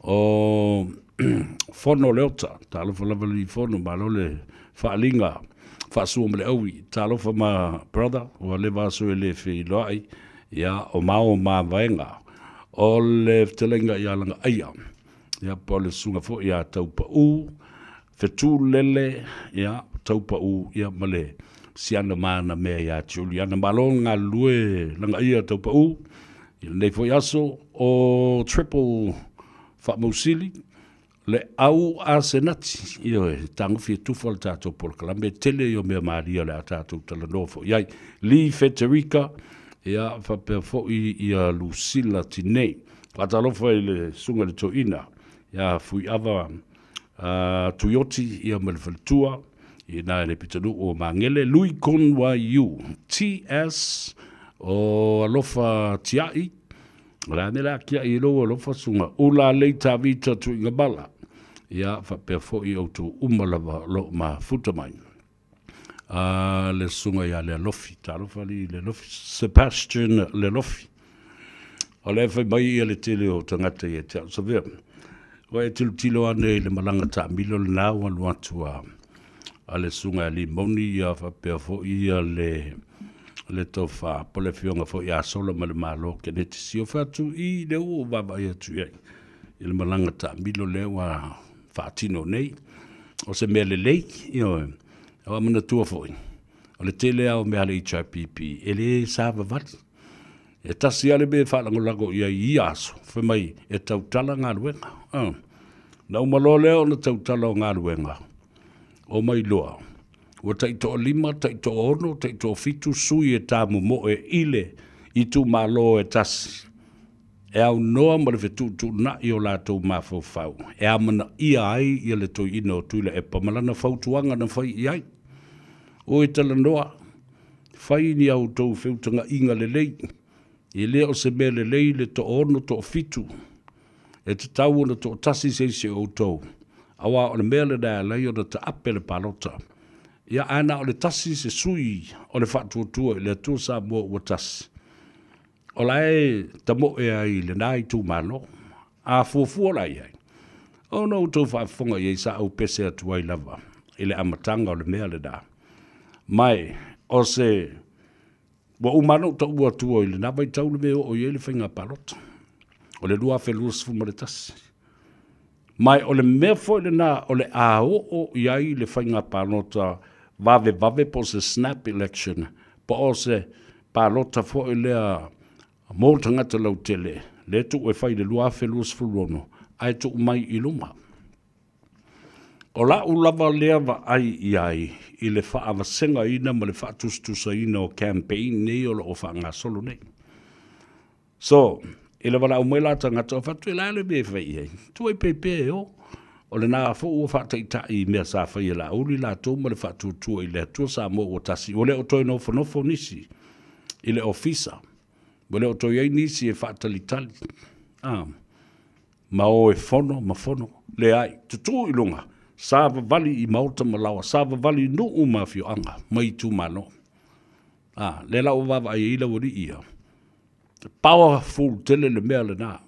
O fono leota, talofa lavali fono, malo le whaalinga, whaasua mele aui, talofa ma brother, o le vaso e le whi loai, ia o mao ma vaenga, o le telenga ia langa aia, ia po le sunga fo ia taupa u, fetu lele, ia taupa u, ia male, siana mana mea ia tiuli, ana malo ngā lue langa ia taupa u, nei fo iaso o triple whamausili, le au a senati, io e tangu fia tufa le tātou Polokalame, tele io mea Maria le a tātou talanofo. Iai, Lee Federica, ia whapea foi ia Lucilla Tinei, whatalofo e le sunga le toina, ia fui ava Tuyoti, ia malefalitua, i nā ne pitanu o Mangele, Louis Conwa Yu, TS, o alofa tiai, la nela kia i lo alofa sunga, ula leita vita tu inga bala, ia whapea foi au tu umalava lo ma futamai. Le sunga ia le alofi, talofa li le lofi, Sebastian le lofi. O le whai mai ia le tele o tangata i e te au savea. O e tilo ane le malanga ta milo le nao anu atu a le sunga li moni ia whapea foi ia le tau wha pole fionga fo ia sola ma le malo ke ne te sio whatu i le o waba ia tu iai. I le malanga ta milo leo a whaatino nei. O se mea le lei, io e. Awa mana tua fo i. O le tele au mea le HIPP. E le sāwa vati. E tasi ale me whalango lago ia i aso. Whe mai e tau tala ngā ruenga. Na umalo leo na tau tala o ngā ruenga. O mai loa. Ua taito o lima, taito o ono, taito o fitu, sui e tāmu mo e ile i tu malo e tasi. E au noa ma le whetu tu na i o lātou mafau fau. E amana ia ai i le toi ina o tuila e pamalana fautuanga na whai i ai. O e tala noa, whai ni au tau whiutanga inga le lei. I leo se me le lei le to ono to fitu. E te tau ona to tasi se o tau. Awa o le mea le nea lei o na ta apele palota. Ia ana o le tasi se sui o le whatuatua i le atua sa mua ua tasi. O la e tamo e ai le nai tu mano, a fuafua la i ai. O no tau whaafonga i sa au pese atua i lava, i le amatanga o le mea le da. Mai, o se, wa umano tau ua tua i le nawai tau le mea o i le whainga palota. O le lua whelua sifuma le tasi. Mai o le mea fo le na o le a o i ai le whainga palota vave po se snap election, po o se palota fo i lea mō tangata lau tele, le tu e whai le lua whelua sifurono, ai tu mai i luma. O la ulava lea wa ai i ai, i le wha senga ina ma le wha tustusa ina o campaign nei o le o wha ngā solo nei. So, i le wala umela tangata o whatu i la le me whai ei, tu e pepe o, o le nā fo ua whata i tai mea sa whai la uli la tō ma le whatu tua i le tua sa mō o tasi, o le o toi no whanofo nisi, i le ofisa, o le o toi ei nisi e whata li tali. Ma o e fono, ma fono, le ai, tutu i lunga, sāwa vali i mauta malawa, sāwa vali no o mawhio anga, mai tu mano. Le la o wawa ai ila wari ia. Powerful tele le mea le nā,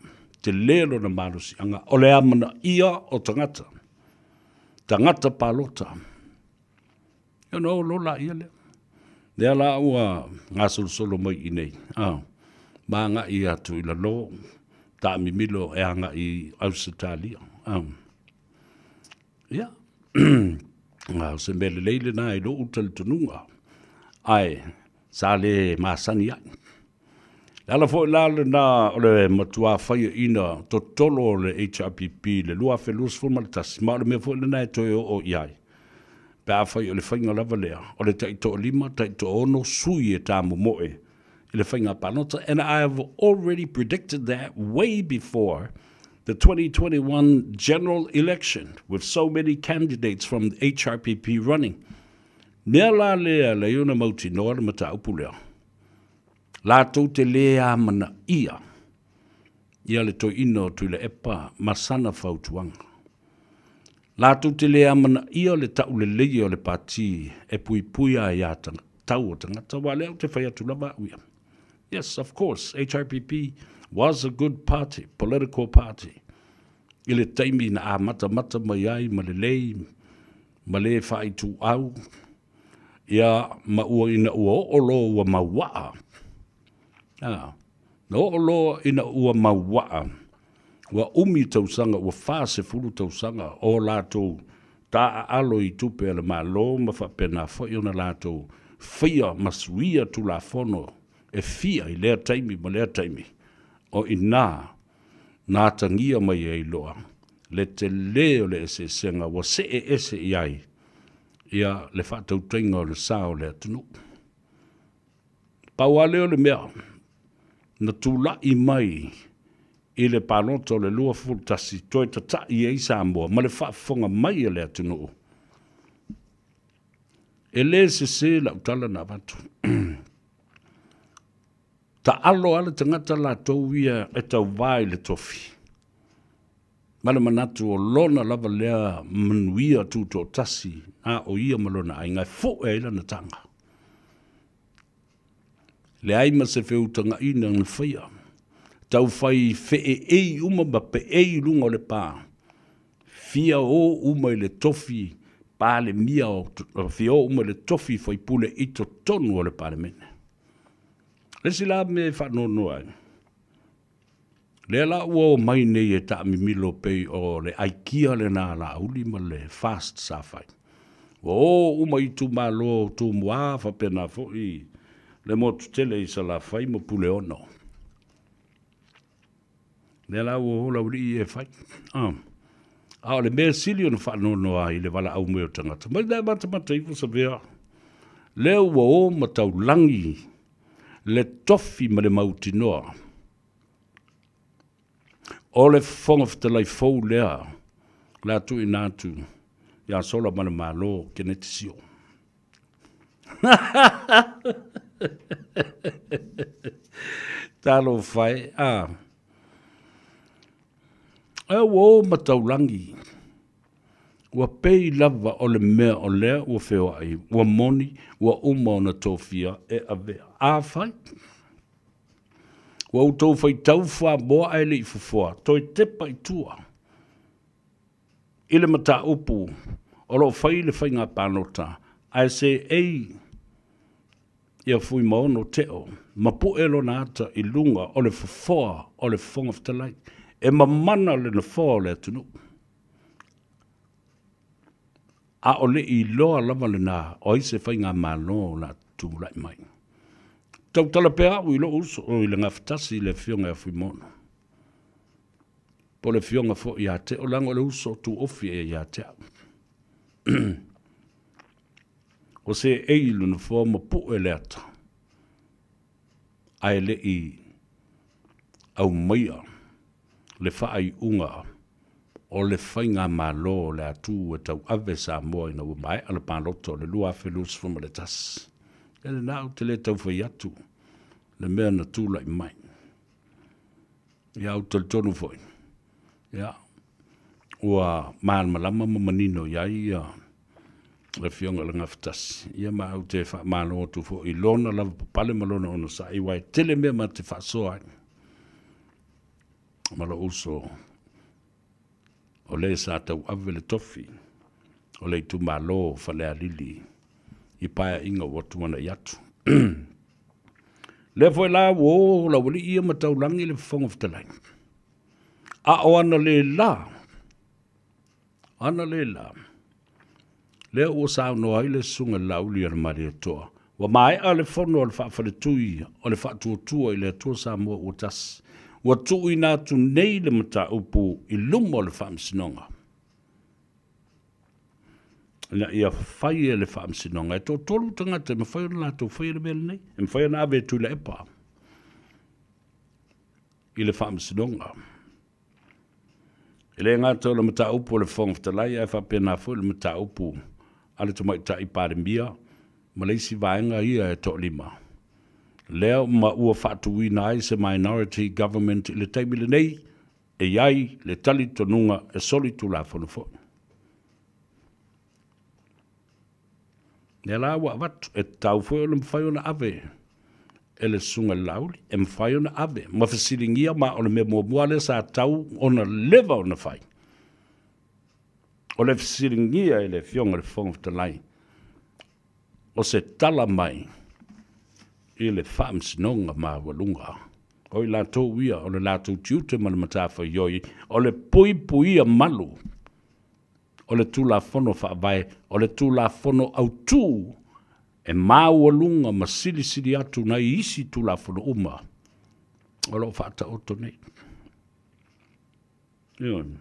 te lelo na marusi anga, o le amana ia o tangata. Tangata palota. Ia no, lola ia le. Lea la ua ngā solo mai i nei. Ma nga i atu i la lo, ta mi milo e anga i Ausitalia. Ia. Se mele leile nā i lo utali tununga. Ai, sa le masani ai. Ala fo lale na ole matua fai ina to tolo le HRPP le lua felus formaltas ma le me fo le na to o iai. Pa fai ole fai ngala valea ole tai to lima tai to ono sui e tamu moe le fai nga panota and I have already predicted that way before the 2021 general election with so many candidates from the HRPP running. Nea la lea le iuna mauti noa le mata upu lea. La tau te lea mana ia. Ia le toi ino tui le epa masana fautuanga. La tau te lea mana ia le tau le lei o le pati e pui pui a ia tau o tangata wa leo te whai atu lava uia. Yes, of course, HRPP was a good party, political party. Ile taimi na a mata mai ai, ma le lei, ma le whai tu au, ia ma ua ina ua olo ua mawaa. Na olo ina ua mawaa, ua umi tausanga, ua whase furu tausanga, o lātou ta alo i tupe ale ma lo ma whapena fo i ona lātou whia masuia tu la fono, e fia i lea taimi ma lea taimi o ina nā tangia mai e iloa le te leo le ese senga wa se e ese iai ia le whatau tainga o le sao le atunu paua leo le mea na tula i mai i le paloto le lua fultasi toi tata i e Samoa ma le whafonga mai e le atunu e le se la utala na vatu ta alo ala tangata la tauia e tau vai le tofi. Mana manatu o lona lava lea manuia tu to tasi a o ia malona ai ngai fo e ila na tanga. Le ai ma se feu tanga ina na whaia. Tau whai fe e uma ba pe e lunga o le pā. Fia o uma i le tofi pā le mia o fia o uma le tofi whai pule ito tonu o le pā le mene. Le sila me whanono ai. Le la ua mai nei e ta mi milo pei o le aikia le nā la uli ma le fast safai. O uma i tu malo tu mua whapena fo i le motu tele i sa la fai mo pule ono. Le la ua hola uli i e fai. A le mea sili ona whanono ai le wala au meo tangata. Mai dai mata i fusa vea. Le ua o matau langi le tofi ma le mauti noa. O le fonga fitalai fau lea, la tu i nātu, ia sola ma le malo ke netisio. Talo fai, e wo mataulangi, ua pei lava o le mea o lea, ua feo ai, ua moni, ua uma o na tofia e avea. A fai. Ua utou fai tau wha moa aile i fufua, toi tepa i tua. Ile mata upu, o lo fai le fai ngā pānota, ai se ei, ia fui maono teo, ma pu elo na ata i lunga o le fufua, o le fonga fitalai, e mamana le na fua le atunu. A o le i loa lava le nā, o i se fai ngā māno na tūlai mai. Tau tala pea u ilo uso o i le ngafitasi le fionga fui mono. Po le fionga fo i ate o lango le uso tu ofi e i ate. O se eilu na fo ma pu e le ata. Ai le i au maia le fai unga o le whainga malo le atu e tau ave sa moa ina umai ala pāloto le lua felus fuma le tas. Ele nau te le tau whai atu le mea na tūla i mai. Ia au tali tonu fwoi. Ia. Ua maan malama mamanino iai ia le fionga le ngaftas. Ia ma au te wha maano tu fwoi. I lona lava papale malona ona sa i wai tele mea ma te wha soa. Malo uso o le sa tau ave le tofi. O le tu malo whalea lili. I paia inga watu wana i atu. Le foi la wo la wali ia matau langi le fonga fitalai. A o ana le la. Ana le la. Le o sa no ai le sunga la uli ana maria toa. Wa mai a le fono le fa le tui o le fa tu tu i le tu sa mo o tas. Wa tu i na tu nei le mata upu i lumo le fa msinonga. Na ia fai e le whaamsinonga. E tō tolu tangata, me whai ona lātou whai le mele nei. E me whai ona awe tui le epa. I le whaamsinonga. Ele ngata le mata upu le fong ftalai e fa pena fu le mata upu. Ale to mai tai paremia. Malaysi vaenga ia e to lima. Leo ma ua fatu ina ai se minority government le taimile nei e iai le tali tonunga e soli tu la fonofo. Ne la wa wat e tau foi le mfai ona ave. E le sunga lauli e mfai ona ave. Ma fasilingia ma o le me moale sa tau ona leva ona fai. O le fasilingia e le fionga le fonga talai. O se tala mai i le whaamsinonga ma walunga. O i lato wia, o le lato tiute ma le matafa ioi, o le pui malu, o le tula fono whaavai, o le tula fono au tū, e ma walunga ma sili atu na isi tula fono uma. O lo whaata oto nei. Ion.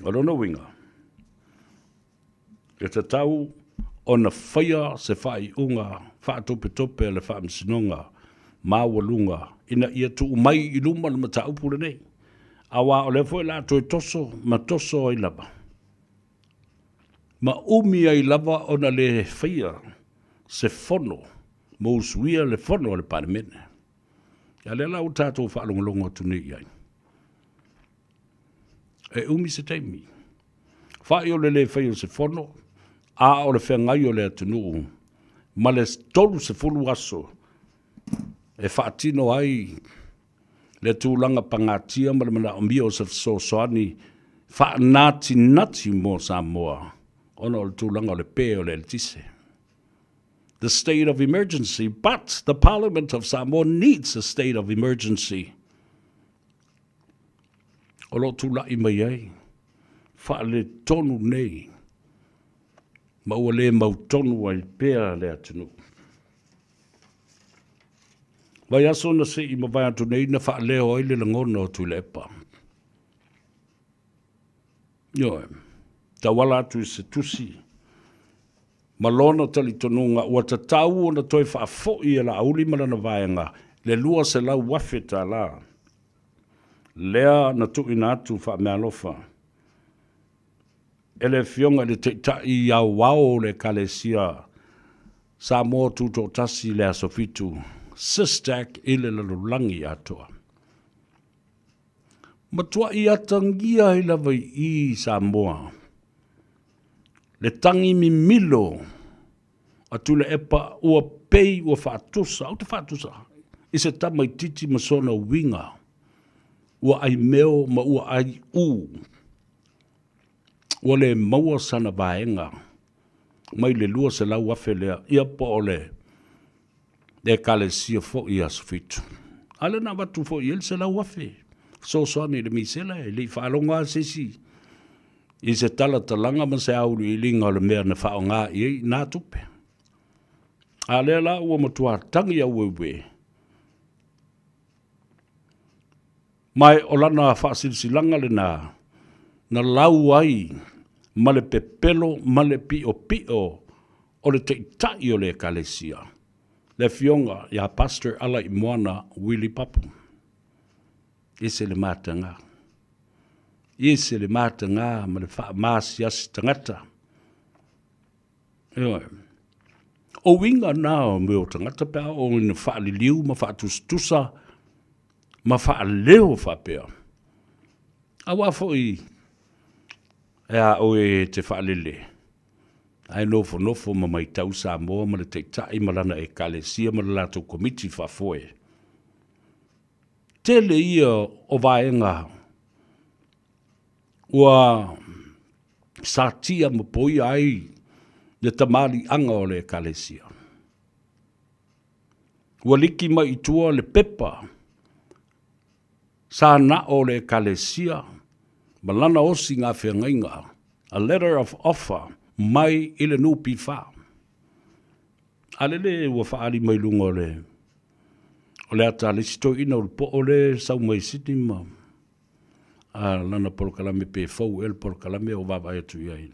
O lo no winga. E te tau, ona whaia se whai unga, whaatope le whaamsinonga, mawalunga, ina ia tu umai i luma le mata upule nei. Awa o le fwoi la toi toso, ma toso ai lava. Ma umi ai lava ona le whaia se fono, mo usuia le fono le paramene. Ia le lau tātou whaalongalonga tuni iai. E umi se teimi. Whai o le whaia se fono, a o le whengai o le atunu, ma le tolu se fulu aso, e whaatino ai, le tūlanga pangatia, ma le mana o mia o se soani, nati mo Samoa, ona o le tūlanga o le pē o le tise. The state of emergency, but the Parliament of Samoa needs a state of emergency. O lo tūla i mai ai, wha le tonu nei, ma ua le mautonu ai pēra le atunu. Vai aso na se i mawai atu nei na wha leo ai le langona o tu le epa. Ioe, ta wala atu i se tusi. Malona tali tonunga ua ta tau o na toi wha fo i e la auli malana vaenga, le lua se lau wafe ta la. Lea na tu ina atu wha mea lofa. Ele fionga le te tai au wao le kalesia sa mo tuto tasi le asofitu sistak ile lalulangi atoa. Matua i atangia i lawai i Samoa. Le tangi mi milo atu le epa ua pei ua whaatusa, au te whaatusa, i se tamai titi masona winga, ua ai meo ma ua ai ua le maua sana vaenga, mai le lua se lau afe lea, ia po ole, le kale sia fo i asofitu. Ale na watu fo i el se lau afe, so soani le misela, le whaalonga sesi, i se tala talanga ma se auru i linga le mea na whaonga i nā tupe. Ale la ua matua tangi au wewe, mai o lana whasilsilanga le na lau ai, ma le pepelo, ma le pio o le teitai o le kalesia. Le fionga, ia pastor ala i moana Willy Papu. Ise le matanga. Ise le matanga, ma le wha maasi asi tangata. O winga nao me o tangata pea, o ina wha li liu, ma wha tustusa, ma wha leo wha pea. Awa fo i, ea oe te whaalele. Ai nofo ma mai tau Samoa ma le teitai malana e kalesia ma le lato komiti whafoe. Tele ia o vaenga ua satia ma poi ai le tamali anga o le kalesia. Ua liki mai itua le pepa sa na o le kalesia malana osi ngā whengainga, a letter of offer, mai ile nupi wha. Alele ua whaari mai lunga o le ata lisito ina o po ole sau mai siti ma. A lana polokalame pe fau el polokalame o wawa etu iain.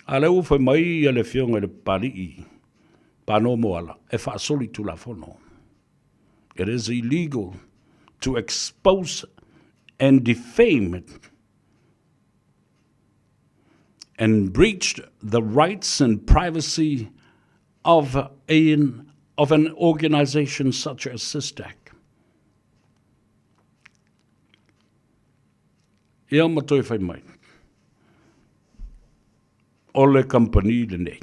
Ale ua whai mai ale whionga le parii, pano moala, e wha soli tu la fono. It is illegal to expose and defame it and breached the rights and privacy of an organization such as SISTAC. Ia matoi whai mai. O le company le nei.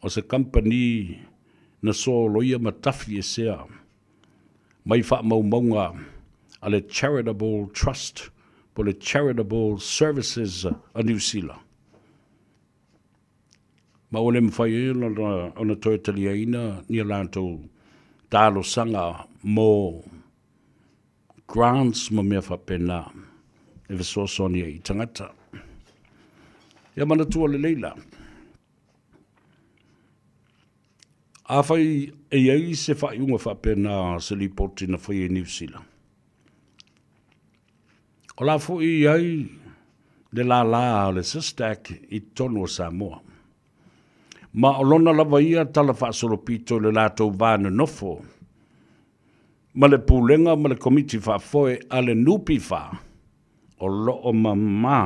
O se company na so loia matafi e sea. Mai wha maunga a le Charitable Trust po le Charitable Services a New Zealand. Ma o le mwhai e ona toi tali aina ni lantou talo sanga mo grants mo mea whapena e viso sonia i tangata. Ia mana tua le leila. A whai e iei se whai unga whapena se li poti na whai e New Zealand. O la fo i iei le la le SISTAC i tonu o Samoa. Ma o lona lava ia tala whaasolo pito le lātou vāna nofo. Ma le pūlenga ma le komiti whaafoe a le nupi wha o loo mamā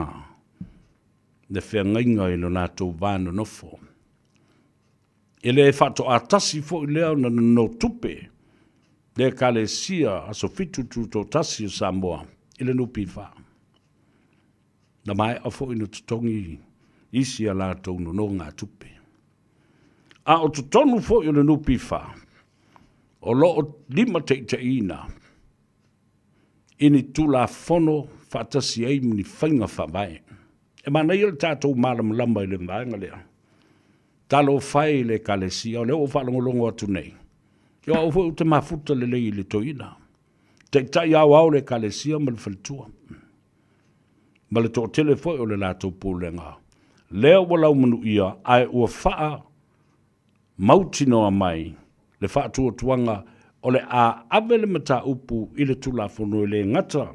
le whiangainga i le lātou vāna nofo. E le whato a tasi fo i leo na no tupe le ka le sia aso fitu tu to tasi o Samoa i le nupi wha. Na mai a fo ino tutongi isi a lātou no ngā tupe. A o tutonu fo i le nupi wha. O loo lima te ina. Ini tula fono whaatasi ei mini whainga whamai. E mana i le tātou malam lamba i le mbaenga lea. Talo whai le kalesia, o leo o whalongolongo atu nei. Ia o fo te mafuta le lei le toina. Te tai au au le kalesia ma le whalitua. Ma le tō telefoi o le lātou pōlenga. Leo walau manu ia, ai ua whaa mautinoa mai, le whaatua tuanga, o le a avele mata upu i le tulafono le ngata,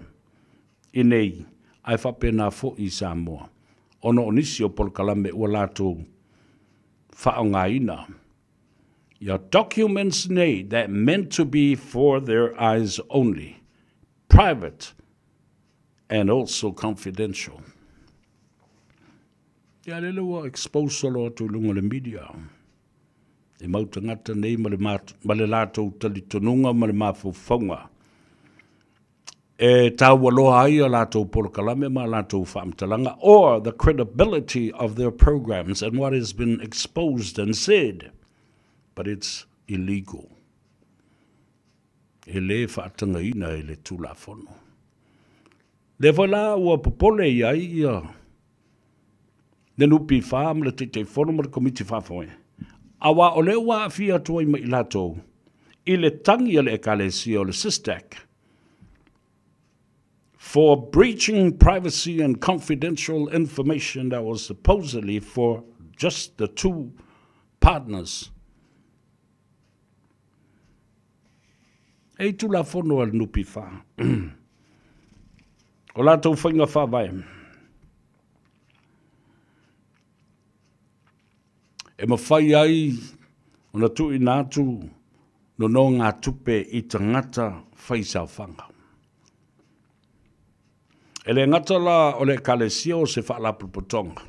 i nei, ai whapena fo i Samoa. Ono onisi o Polkalame ua lātou whaonga ina. Your documents nei that meant to be for their eyes only, private, and also confidential. Ia lele ua expose solo atu lunga le media. E mautangata nei ma le lātou talitonunga ma le mawhauwhaunga. E tāua loa ai a lātou Polokalame ma lātou whaamtalanga, or the credibility of their programs and what has been exposed and said. But it's illegal. E le whaatanga ina e le tūlafono. Le whala ua popole iai ia. Le nupi whaam le te whono ma le komiti whaafoe. Awa o leo wa fia tuai mai lato i le tangi le ekalesia o le SISTAC for breaching privacy and confidential information that was supposedly for just the two partners. Ei tu la fono al nupi fa. O lato whainga wha vai. E mawhai ai, o na tui nātu, no ngā tupe i tangata whaisau whanga. E le ngata la o le kalesia o se whaalapu potonga.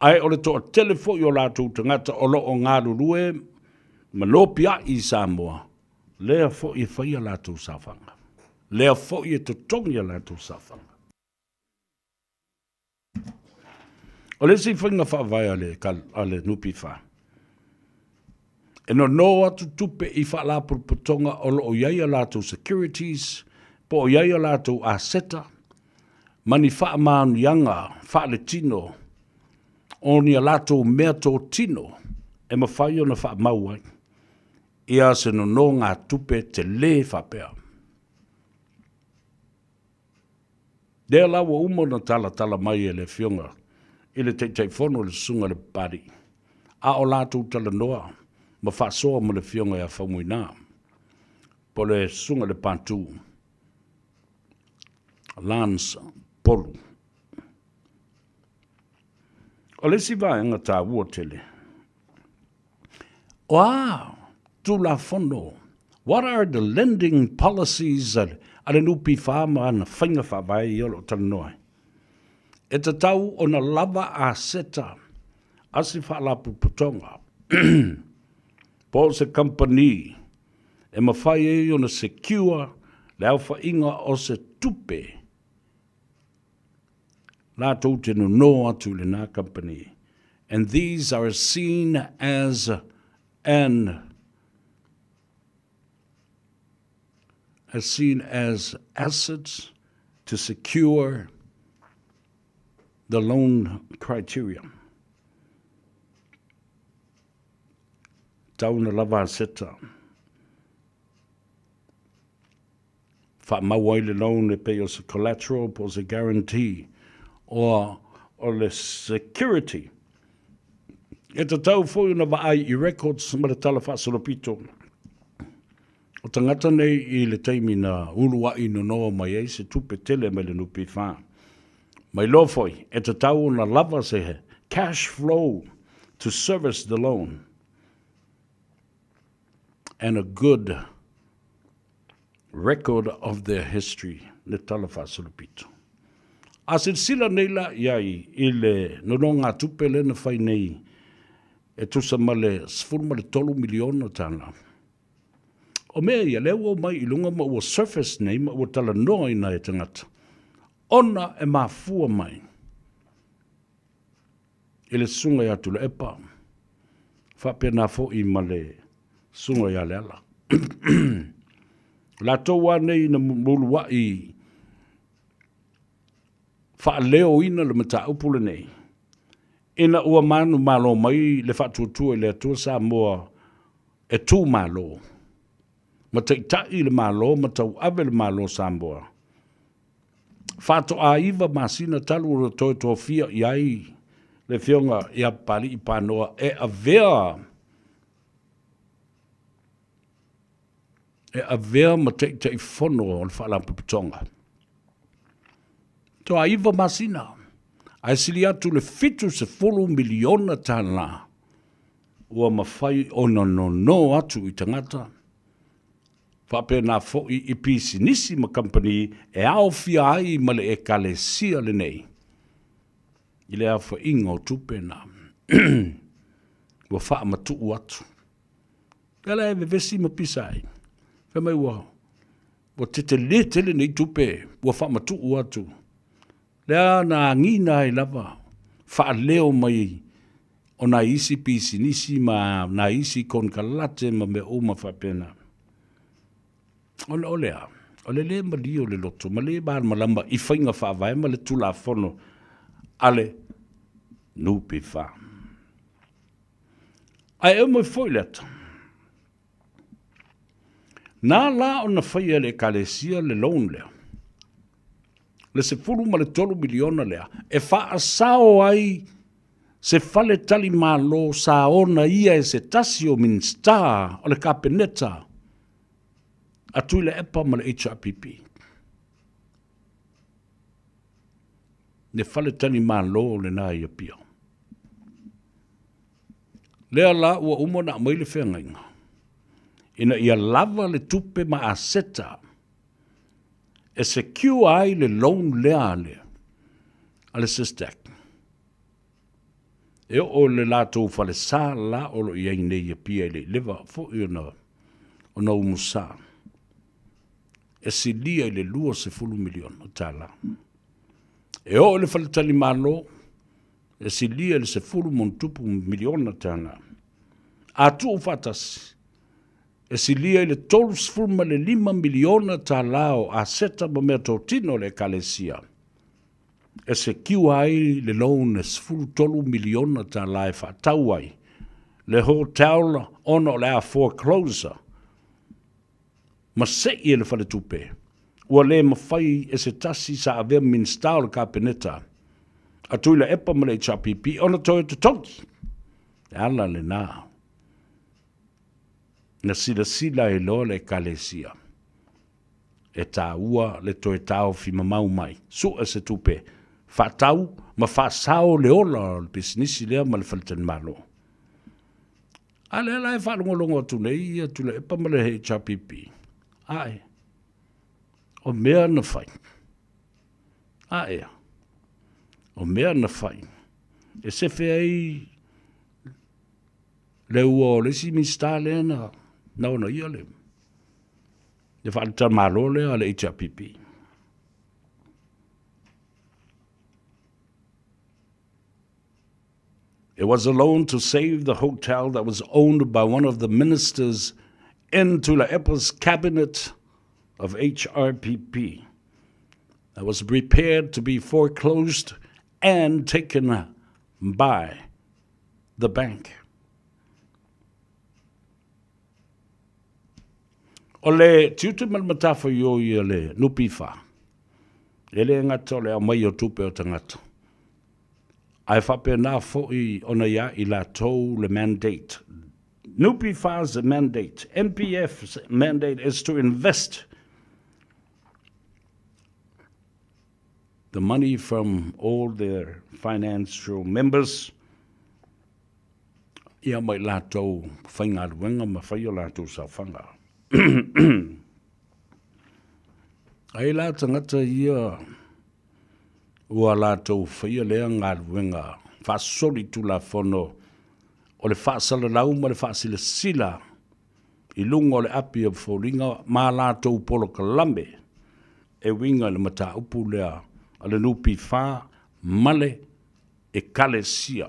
Ai o le toa telefo i o lātu tangata o lo o ngā rurue, manopia i Samoa, lea fo i whaia lātu sa whanga. Lea fo i totongi a lātu sa whanga. O le si whainga whaavai ale nupi wha. E no atu tupe i whaalapur potonga o lo o iaia lātou securities, po o iaia lātou aseta, mani whaamānu ianga, whaale tino, o ni a lātou mea tō tino, e mawhai o na whaamauai, ia se no ngā tupe te le whapea. Dea lawa umo na tala mai e le fionga, i le teitei whono le sunga le pari. A o lātou tala noa, ma whaasoa mo le fionga a whaumuina. Po le sunga le pātū. Lance Polu. O le si vaenga tā ua tele. O a, tu la whono, What are the lending policies ale nupi whaama ana whainga whawai i olo tanoi? E te tau o na lava a seta asi whaalapu putonga. Po se company e mawhai e o na secure leo whainga o se tupe. La tau te no atu le na company. And these are seen as assets to secure the loan criteria. Tauna lava seta. Fa mawai le loan le pay os collateral pos a guarantee or le security. E te tau fōi na vaai I records ma le tala whaasolopito. O tangata nei I le teimi na ulua I no noa mai ei se tupe tele me le nupi wha. Mai lo fōi, e te tau na lava se he cash flow to service the loan and a good record of their history le tala whaasolopito. A se sila nei la iai I le nononga tupe le na whai nei e tusa male sfurma le 3 miliona tana. O mea ia leo mai I lunga ma ua surface nei ma ua tala noa ina e tangata. Ona e mafua mai. I le sunga ia tula epa. Whape na fo I male sunga ia leala. La toa nei na mulua I wha leo ina le mata upule nei. Ina ua manu malo mai le whatutua I le atua sa moa e tū malo. Ma teitai le malo, ma tau ave le malo sa moa. Whato a iwa masina talu ura toi tō fia iai le whionga ia pari I panoa e a vea ma teitai whono o le whalampu pitonga. Tō a iwa masina. Ai sili atu le fitu se 4 miliona tana ua mawhai o no atu I tangata. Whape nā fōi I pisi nisi ma company e ao fia ai ma le e kalesia le nei. I le a whainga o tupe nā. Ua wha matu atu. Kala e vesi ma pisa ai. Whamai ua tete le tele nei tupe ua wha matu atu. Lea na ngina I lava, wha leo mai o na isi pisi nisi ma na isi kon kalate ma me o ma whapena. O lea, o le ma li o le loto, ma le bar malamba I whainga whaavai ma le tula whono ale nupi wha. Ai e moi whoileta. Nā la o na whaia le kalesia le loan lea. Le se furu ma le 3 miliona lea, e wha sao ai se fale tali malo sa ona ia e se tasio min star o le kapeneta a tui le epa ma le HRPP. Le fale tali malo le na ia pia. Lea la ua umona mai le whengainga. Ina ia lava le tupe ma a seta e secure ai le loan lea le ale sistek. E o le lato fale sa la o lo iei nei e pia le leva fo i ona umusa. E si lia le 2 miliona tala. E o le fale tali malo e si lia le 10 miliona tala. A tu fatas e si lia le 5 miliona talao a seta ma mea tōtino le kalesia. E se kiu ai le loan e 3 miliona talao e whatau ai. Le hotel ono le a foreclosure. Ma se i le whale tupe. Ua le mawhai e se tasi sa avea minsta o le kapeneta. A tui le epa ma le HRPP ona toi te toki. E ala le nā. Na sila e loa le kalesia. E tā ua le toe tau fi mamau mai. Su e se tupe. Whatau ma whasao le ola o le businessi lea ma le whalitan malo. Ale la e whanongolongo tu nei ia tu le e pamale he chapipi. Ai. O mea na whai. Ai. O mea na whai. E se whai le ua o le si mista le na na ia le. E whantan malo le a le chapipi. It was a loan to save the hotel that was owned by one of the ministers in Tulaepa's cabinet of HRPP that was prepared to be foreclosed and taken by the bank. O le tiutu malmatafa yo ia le nupifa. Ele ngata le amai o tupe o tangata. Ai whape nā fo'i ona ia I la tau le mandate. Nupifa's mandate, NPF's mandate is to invest the money from all their financial members. Ia mai la tau whainga ruenga ma whai o la tau sa whanga. Ai la tangata ia ua la tau whaia lea ngā ruenga whasori tu la whono o le whaasala lau ma le whaasila sila I lunga o le api o whauringa mā la tau polo kalambe e winga le mata upu lea a le nupi wha male e kale sia.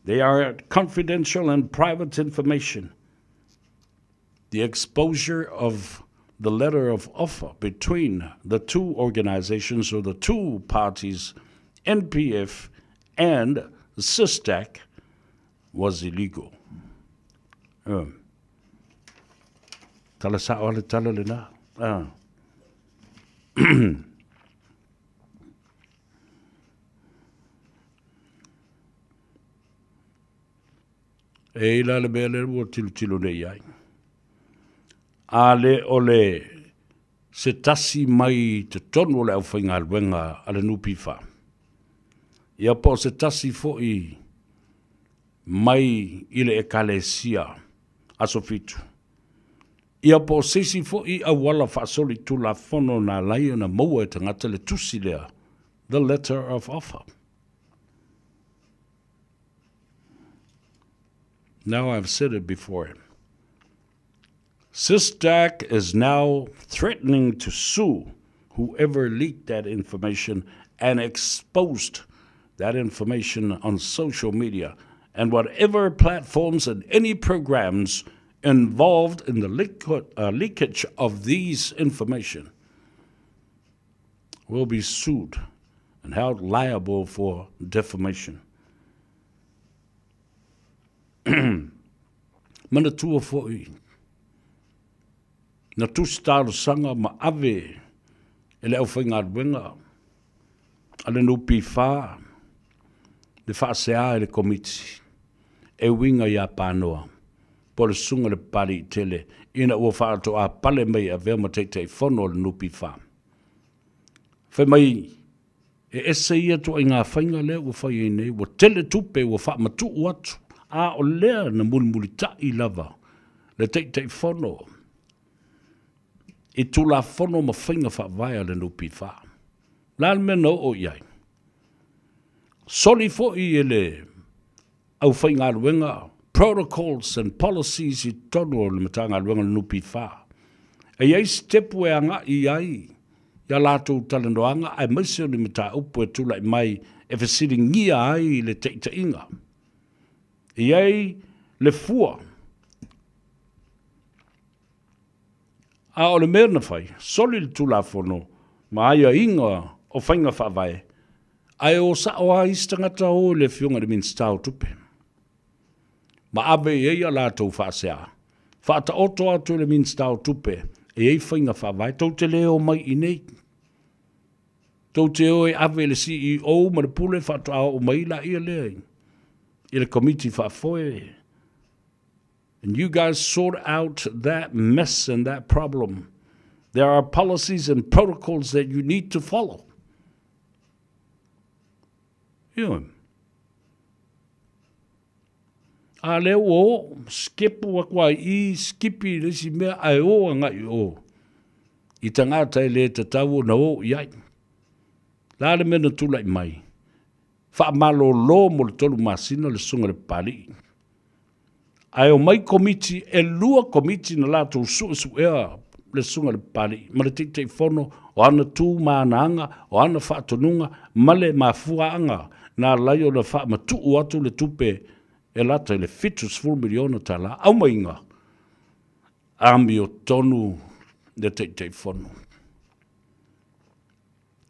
They are confidential and private information. The exposure of the letter of offer between the two organizations or the two parties, NPF and SISTAC, was illegal. Tala sa ole tala le na. E la le bele wo tilo le yai. Ale ole se tasi mai te tonu le au whainga alwenga ale nupi wha. Ia po se tasi fo'i mai ile e kalesia aso fitu. Ia po sesi fo'i a wala whaasoli tu la fono na laia na maua e tangata le tusi lea, the letter of offer. Now I've said it before. SISTAC is now threatening to sue whoever leaked that information and exposed that information on social media and whatever platforms and any programs involved in the leakage of these information will be sued and held liable for defamation. Mana tua fo'i. Na tustaru sanga ma ave ele au whainga ruenga. Ale nupi wha. Le wha sea ele komiti. E winga ia pānoa. Po le sunga le pari tele. Ina ua wha ato a pale mai a vea ma teitei whono le nupi wha. Whai mai e ese ia to i ngā whainga lea ua whai nei. Ua tele tupe ua wha matu uatu. A o lea na mulimuli ta I lava. Le teitei whono. I tula whono ma whainga whaavaya le nupi wha. Lal mena o iai. Soli fo I ele au whainga ruenga, protocols and policies I tonu o le matanga ruenga le nupi wha. E iai stepu e anga I ai. Ia lātou talanoanga ai maise o le mata upu e tula I mai e whasiri ngia ai le teita inga. I ai le fua. A o le merna whai, soli le tula whono, ma aia inga o whainga whaavai, ai o sa o aistangata o le whiunga le minstau tupe. Ma abe e ia lātou whaasea, whaata oto atu le minstau tupe, e ei whainga whaavai, tau te leo mai I nei. Tau te oe ave le CEO, ma le pule whaata o mai la ia lea. I le komiti whaafoe. And you guys sort out that mess and that problem. There are policies and protocols that you need to follow. A leo o, skepu wakwa I skipi resi mea ai o anga I o. I tangata e le te tau na o iai. Lale mena tula I mai. Wha malo lo mo le tolu masina le sunga le pali. Ai o mai komiti e lua komiti na lato su ea le sunga le pali. Ma le te fono o ana tu maananga, o ana wha atonunga, male mafua anga na lai o le wha matu atu le tupe e lata le fitus full miliona tala. Au mainga. Ami o tonu le te fono.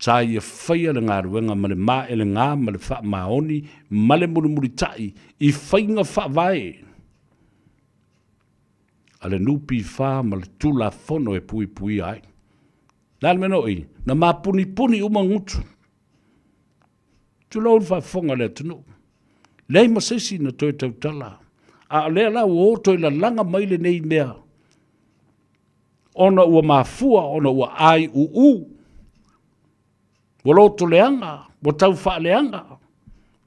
Tai e whaia le ngā ruenga ma le mā e le ngā ma le wha maoni ma le muri tai I whainga wha vai. A le nupi wha ma le tula fono e pui ai. Nāle meno I, na mā puni uma ngutu. Tulau wha whonga le tunu. Lei masesi na toi tautala. A lea la o toi la langa maile nei mea. Ona ua mafua, ona ua ai uu. Waloto leanga, watau wha leanga.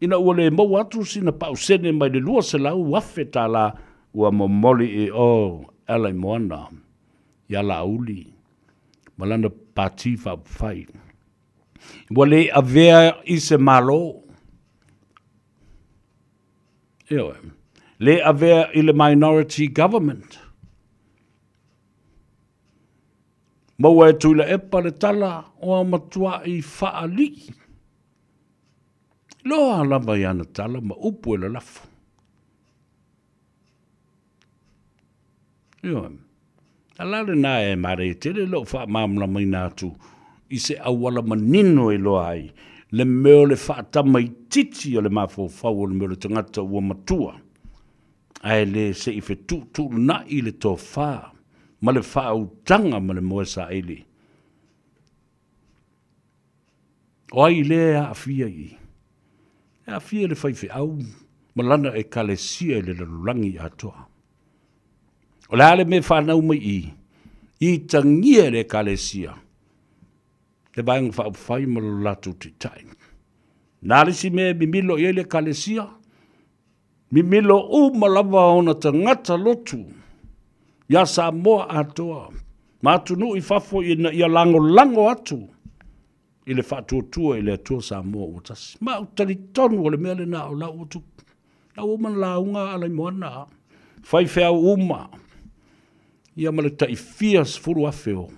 Ina ua le mau atu sina pausene mai le lua se lau wafe tā la ua momoli e o alai moana. Ia la uli. Malana pati wha whai. Ua le avea I se malo. Ewe. Le avea I le minority government. Maua e tuila e pale tala o a matua I whaali. Loa lama I ana tala ma upu e la lafu. Ioa. Alare nā e mare te le lo wha mamla mai nātu. I se awala manino e loa ai. Le meo le wha tama I titi o le mafo whau o le meo le tangata ua matua. Ai le se I fe tu na I le tō whaa. Ma le whautanga ma le moe sa ele. O ai lea a fia I. A fia le whaiwhi au. Ma lana e kalesia le lalulangi atoa. O le ale me whanau mai I tangia le kalesia. Le vaenga whai ma lo latu te tai. Nāle si me mimilo I le kalesia. Mimilo u malava ona tangata lotu. Ia sa moa atoa. Matunu I fafo ia lango atu. I le whatuatua I le atua sa moa utasi. Ma utari tonu o le mea le nā o lau utu. Lau uma la unga alai moana. Whai whea uma. Ia ma le tai fias furu afeo.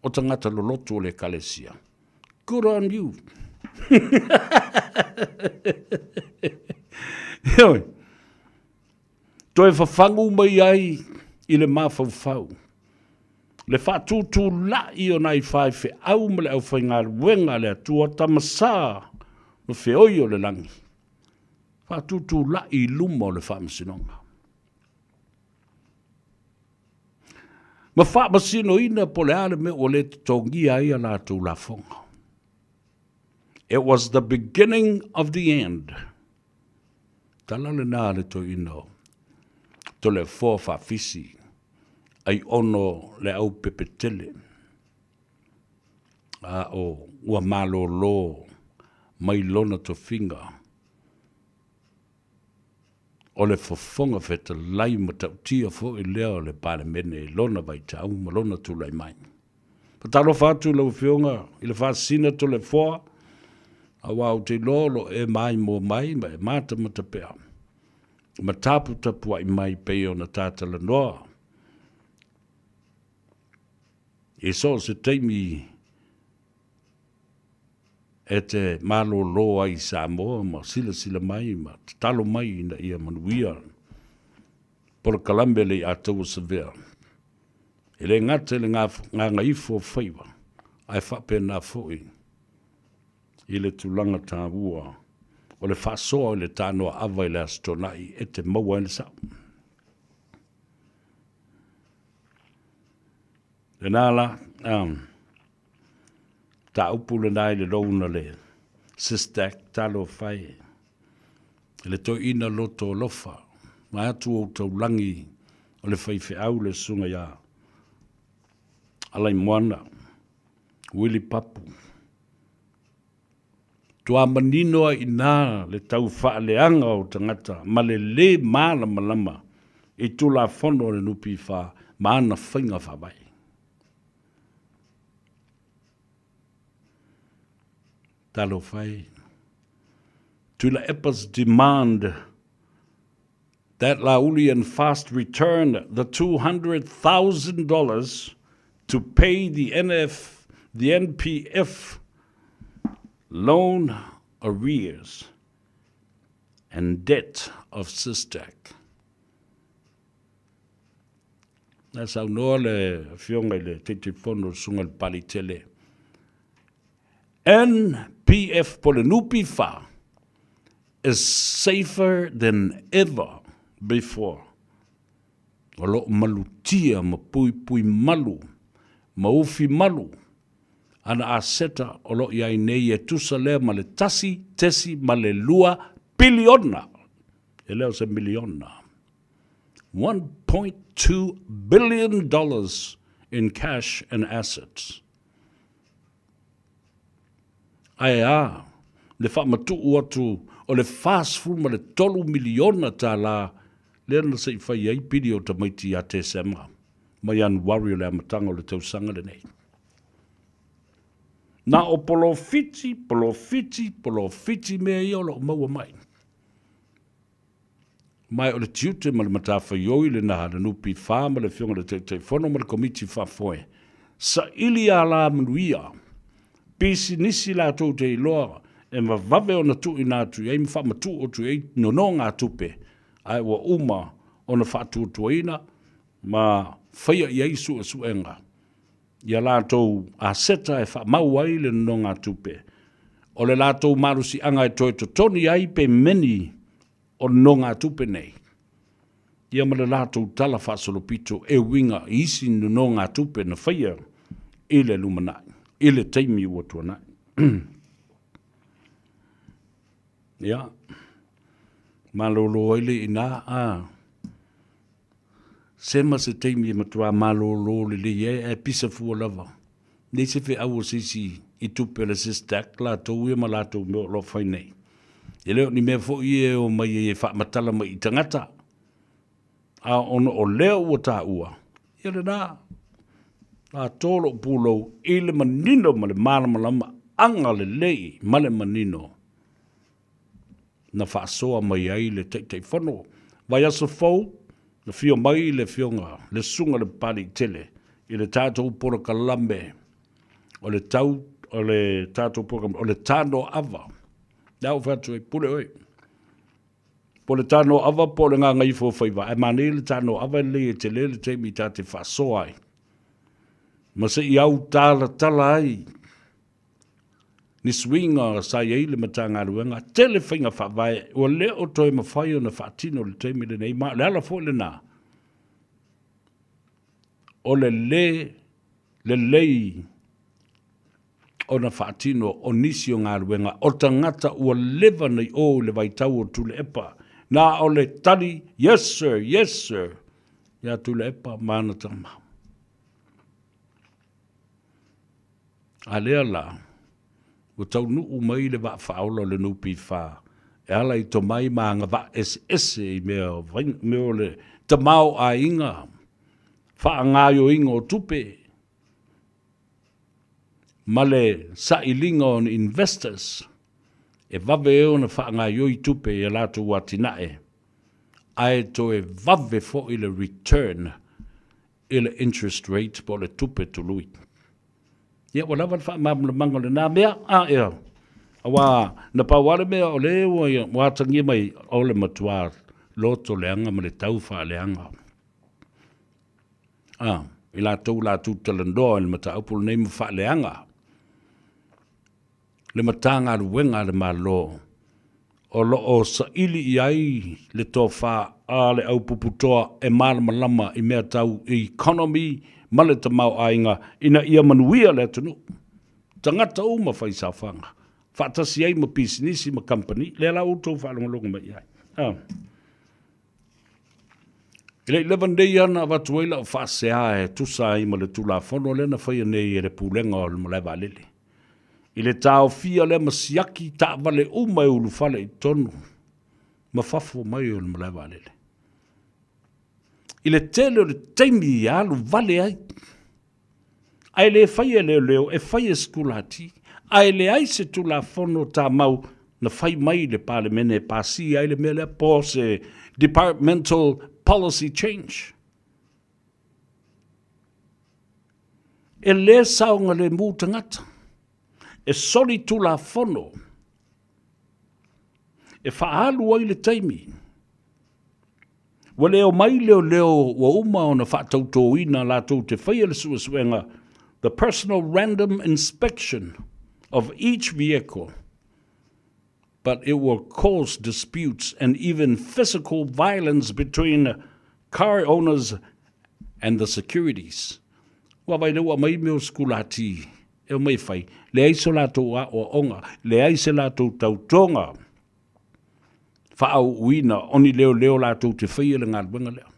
O tangata lolotu o le kalesia. Good on you. Ioi. Toi whafangu mai ai. I le mafau. Le whatutu la I o nai whaiwhe au ma le au whainga wenga le atua tamasa no whioi o le langi. Whatutu la I luma o le whamasinonga. Ma whamasino ina po le ale me o le tongi ai a la tu la fonga. It was the beginning of the end. Tala le nā le to ino. To le fō whawhisi, ai ono le au pepetele. A o ua malo lo, mai lona to finga. O le fofonga feta lai ma tau tia fo I leo le pale mene lona vai tau ma lona tu lai mai. Patalo fatu lau fionga, I le whasina to le fōa, a wau te lolo e mai mo mai, ma e mata matapea. Ma tapu ai mai peo na tātala noa. E so se teimi e te malo loa I Samoa ma sila mai ma talo mai na ia manuia. Por kalambe le atou severa. E le ngate le ngā ngaifo whaiwa. Ai whape nā fōi. I le tulanga tā ua. O le whasoa o le tānoa awa I le astonai e te maua le sau. E nāla, tā upule nai le rouna le sistak talo whai. E le toi ina loto lofa. Ma atu o tau langi o le whaiwhi au le sunga ia. Alai moana, Willi Papu. tua manino i nā le tau whaaleanga o tangata, ma le māla malama i tula whono le nupi wha, ma ana whainga whawai. Talo whai. Tula epas demand that Laulian fast return the $200,000 to pay the NPF loan arrears and debt of Sistak. That's how no le fionga le te fono sungal palitele. NPF Polenupi Fa is safer than ever before. Olo malutia ma pui malu, ma ufi malu. Ana aseta olo ia nei e tusale ma le tesi ma le lua biliona. E leo se miliona. $1.2 billion in cash and assets. Aia, le whamatu uatu o le fast food ma le $3 miliona tā la lena se whai ei pidi o ta maiti a te sema. Mai anu wari o le amatanga o le tausanga le nei. Na o polofiti mea i o lo maua mai. Mai o le tiute ma le matafa ioi le naha le nupi wha ma le fionga le te whono ma le komiti wha foe. Sa ili a la manuia. Pisi nisi la tau te iloa e ma vave o na tu ina tu e mi wha ma tu o tu e no ngā tupe. Ai wa uma o na wha tu tuaina ma whaia i eisu a suenga. Ia lātou a seta e wha mau ai le no ngā tupe. O le lātou marusi anga e toi to toni ai pe meni o no ngā tupe nei. Ia ma le lātou tala wha solopito e winga isi no ngā tupe na whaia i le lumanai. I le teimi ua tuanai. Ia. Malolo ele ina Sema se teimi e matua malolo le e pisa fua lava. Nei se fe au sisi I tupe le sistak la tau e ma la tau me o lo fai nei. E leo ni mea fo I e o mai e wha matala mai I tangata. A ono o leo ua tā ua. Ia le nā. A tolo pulo I le manino ma le malama anga le lei ma le manino. Na wha soa mai ai le te whano. Vai aso fau. Le fio mai le fionga, le sunga le pari tele, I le tātou pora kalambe, o le tātou pora, o le tāno ava. Nau whatu e pule oi. Po le tāno ava, po le ngā ngai fōwhaiwa. E mani le tāno ava le e te le te mi tā te whasoa ai. Ma se I au tāla tala ai. Ni swinga sa ye le matanga ruenga tele finga fa vai o le o toi ma fai na fatino le temi le nei ma le ala fo le na o le o na fatino o nisio nga ruenga o tangata o leva nei o le vai tau o tu le epa na o le tali yes sir ya tu le epa mana tama ale ala o tau nuu mai le wa whaolo le nupi wha. E ala I to mai maa ngā wa I mea le ta mau a inga. Wha ngāio inga o tupe. Ma le sa ilinga on investors. E vave eo na wha ngāio I tupe e lātu watinae. Ai to e vave fo I le return. I le interest rate po le tupe tului. Ia wala wala wha mango le nā mea ea. Awa na pawale mea o le wa tangi mai o le matua loto leanga ma le tau wha leanga. I la tau talandoa le mata upul nei ma wha leanga. Le matanga ruenga le malo. O lo o sa ili I ai le tō wha a le au puputoa e malama lama I mea tau economy male ta mau ainga ina ia manuia le tunu. Tangata o ma whai sa whanga. Whaatasi ai ma pisinisi ma company, le la uto whaalongalonga mai ai. Ile 11 day ana watuela o whaasea e tusa ai ma le tula whono le na whai nei e le pūlenga o le malewa lele. I le tau fia le masiaki ta vale umai ulu fale I tonu. Mafafo mai o le malewa lele. I le tele o le teimi I alu vale ai. Ai le fai leo leo e fai e skulati. Ai le ai se tu la fono ta mau na fai mai le pale mene pasi ai le mele po se departmental policy change. E le saunga le mūtangata. E soli tu la fono. E whaalu ai le taimi. Wa leo mai leo wa uma o na whaatauto ina la tau te whaia le suenga. The personal random inspection of each vehicle. But it will cause disputes and even physical violence between car owners and the securities. Wa vai lewa mai meo skulati. E mai fai. Le ai so la tau a o onga. Le ai se la tau tautonga. Whaau uina. Oni leo la tau te whaia le ngalwenga leo.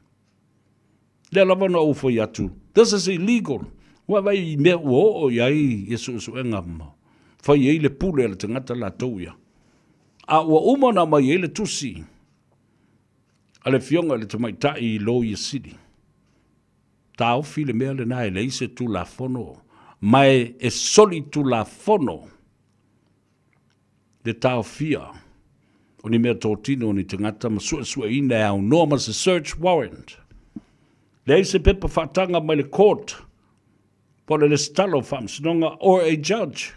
Le lava na ufoi atu. This is illegal. Wa vai mea o iai yesu suenga ma. Whai ei le pule le tangata la tau ia. A ua umana mai ei le tusi. A le fionga le tamaitai I Loia City. Tau file mea le nai le ise tu la fono. Mai e soli tu la fono. Le tau fia. O ni mea tōtino ni tangata ma sua ina au norma se search warrant. Le ise pepa whatanga mai le court. Pole le stalo whamsinonga or a judge.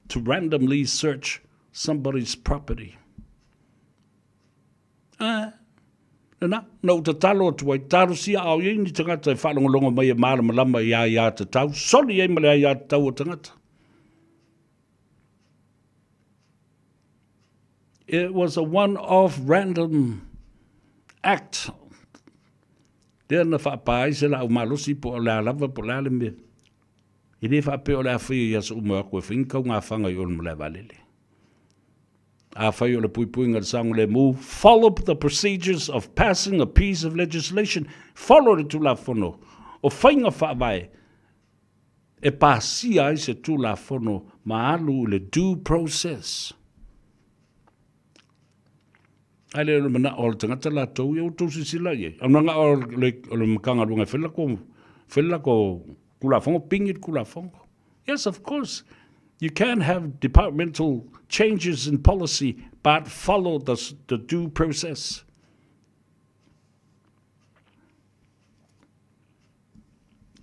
To randomly search somebody's property. No te talo tu ai taro sia au i ni tangata e whalongolonga mai e mara malama ia te tau. Soli e male ia te tau o tangata. It was a one-off random act. Tēna whapai se la umalosi po la lava po la le me. I le whape o la whai ia sa umua koe whinkau ngā whanga I olma le walele. A whai o le pui ngā sangu le mu. Follow the procedures of passing a piece of legislation. Follow le tu la whono. O whainga whaavai. E pāsi ai se tu la whono ma alu le due process. Ai le mana o le tangata la tau ia o tau sisila ia. Amnanga o le makanga runga whela ko kula whongo pingit kula whongo. Yes, of course. You can have departmental changes in policy, but follow the due process.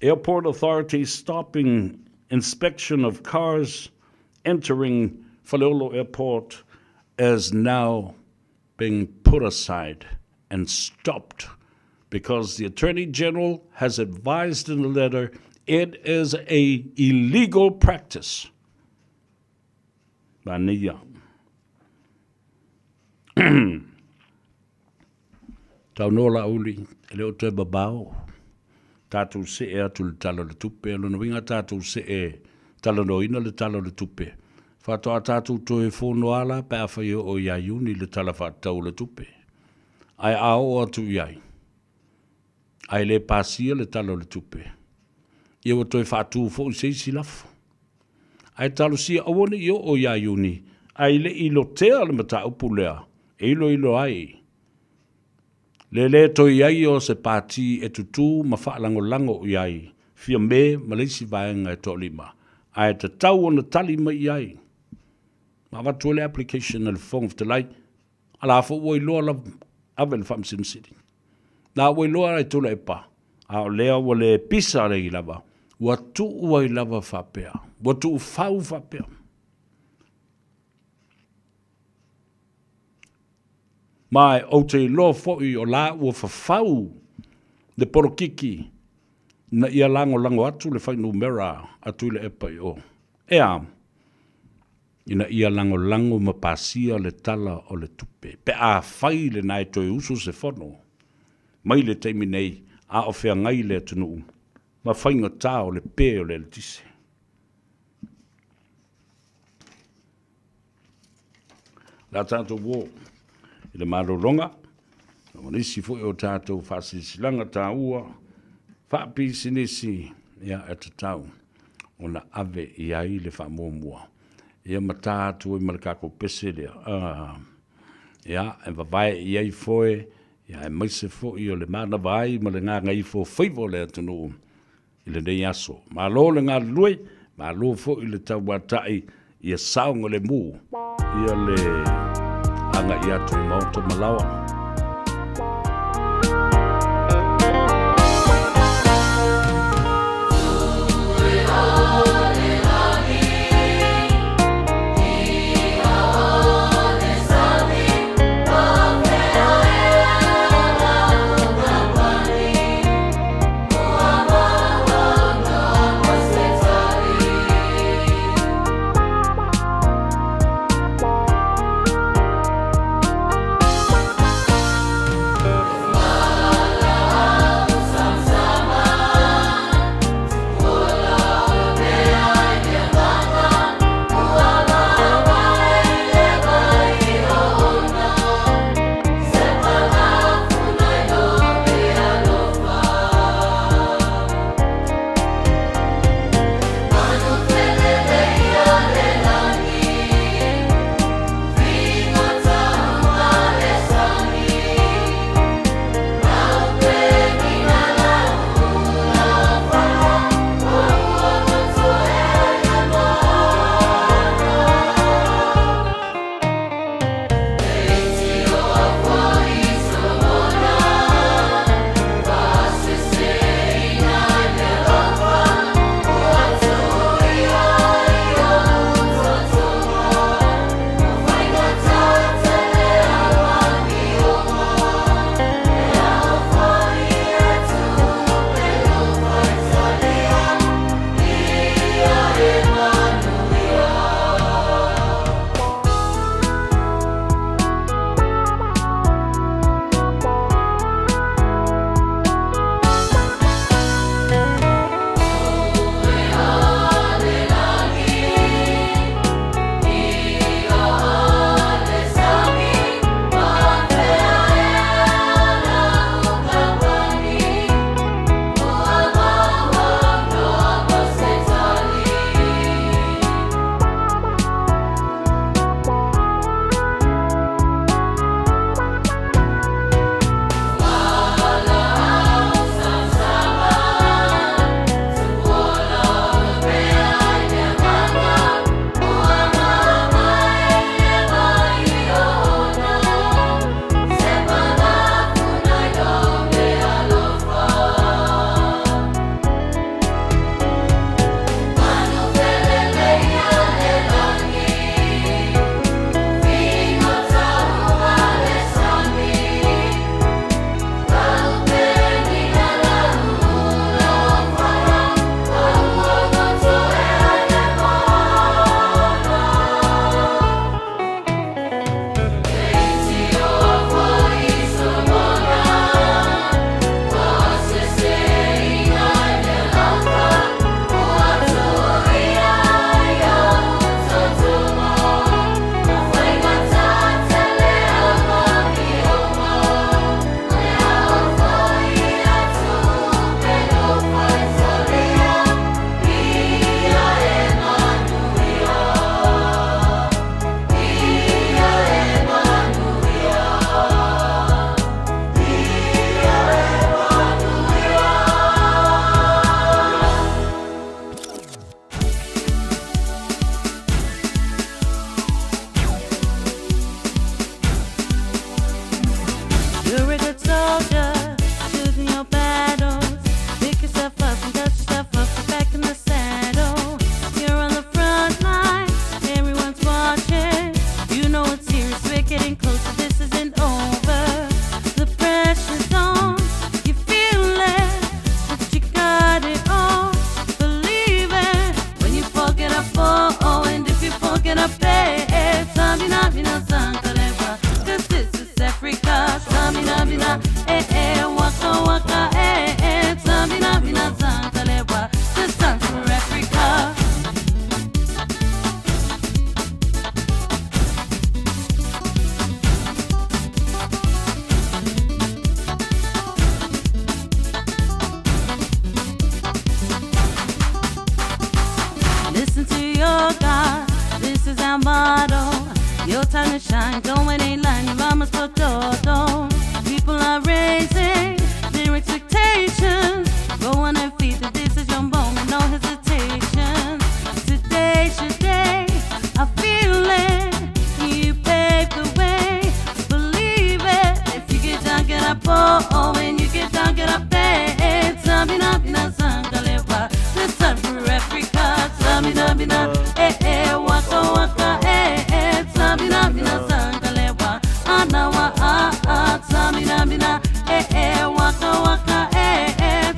Airport authorities stopping inspection of cars entering Faleolo Airport is now being put aside and stopped because the Attorney General has advised in a letter it is a illegal practice. Bania. Tau nola uli, leo te babao. Tātou se e atu le talo le tupe, alo na winga tātou se e talo no ina le talo le tupe. Whatoa tātou to e whono ala, pēa whai o iaiuni le tala whatau le tupe. Ai ao atu iai. Ai le pasia le talo le tupe. Ia wa toi whātū fo I seisi lafo. Ai talo sia awane I o iaiuni. Ai le ilo tea le mata upulea. E ilo ai. Le toi iai o se pāti e tutu ma whaalango iai. Fia me ma leisi vaenga e to lima. Ai te tau o na tali ma iai. Ma watu le application na le phone te lai. Ala fo woi loa la avel fam sim city. Na woi loa ai tula e pa. A lea wa le pisa le I lava. Watu ua I lava whapea. Watu u whau whapea. Mai o te loa fōi o la ua whawhau le porokiki na ia lango atu le whainu mera atu le epa I o. Ea, ina ia lango ma pasia le tala o le tupe. Pe a whai le nai toi usu se whono. Mai le teimi nei a o whea ngai le atunu. Ma whainga tā o le pē o le tise. La tātou wō, I le maroronga, na manisi fo o tātou whasisilanga tā ua, whapi sinisi ia e te tau. ona ave i ai le whamuamua. Ia matatu i malakako pese lea. Ia, e vavai i ai foe, ia e maise fo i o le mana vai, ma le ngā ngai fo whaivo le atunu i le nei aso. Ma lo le ngā lue, ma lo fo i le tau watai i a saunga le mū, i a le anga i atu i mauta malawa. model. Your time to shine, going ain't lying, your mama's so dodo. People are raising their expectations. Go on and feed that this is your moment, no hesitation. Today, I feel it. You paved the way, believe it. If you get down, get up, oh, when you get down, get up there. Samina, bina, sangalewa. This time for Africa. Samina, bina, waka, waka, Samina, bina, sangalewa. Anawa, Samina, bina, waka, waka,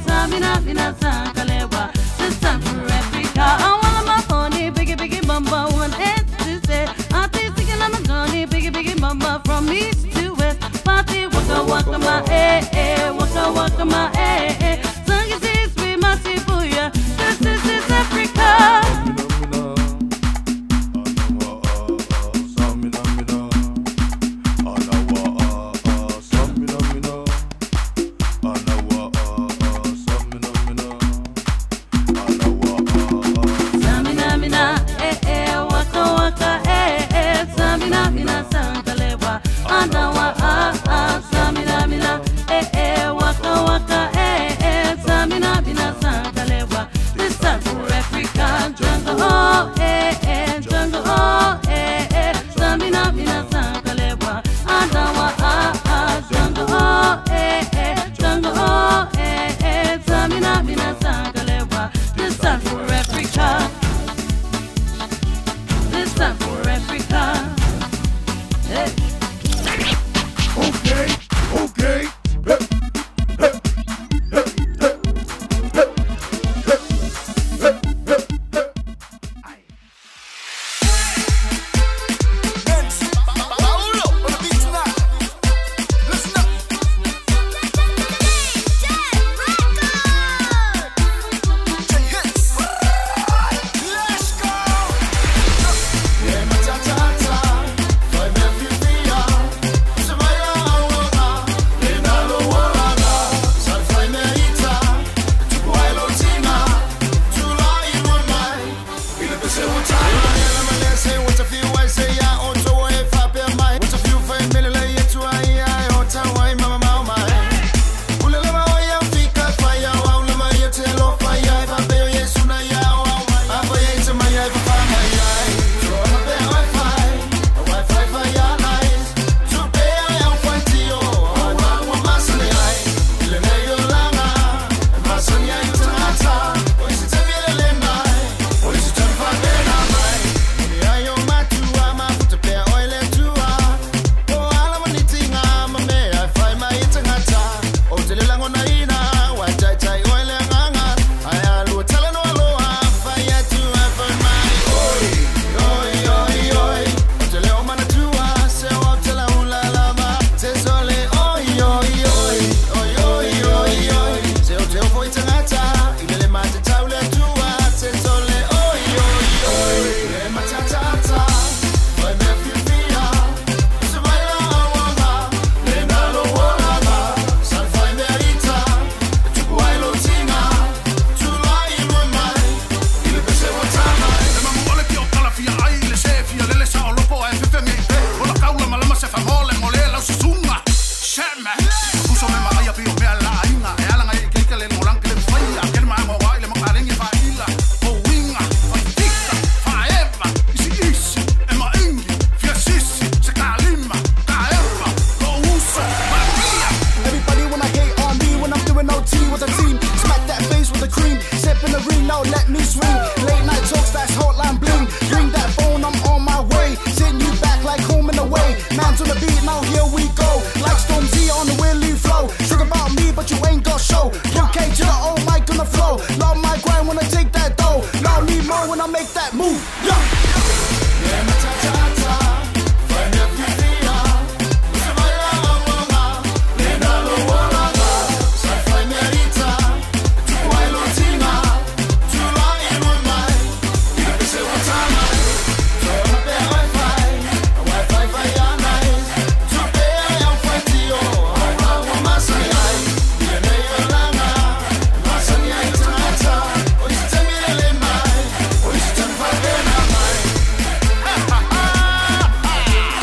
Samina, bina, sangalewa. This time for Africa. I want my pony, biggie, bumba, one head to say. Auntie singing on the journey, biggie, bumba, from east to west. Party, waka, waka, my, waka, waka, my, Song is this, we must see for ya. This is Africa. Waka waka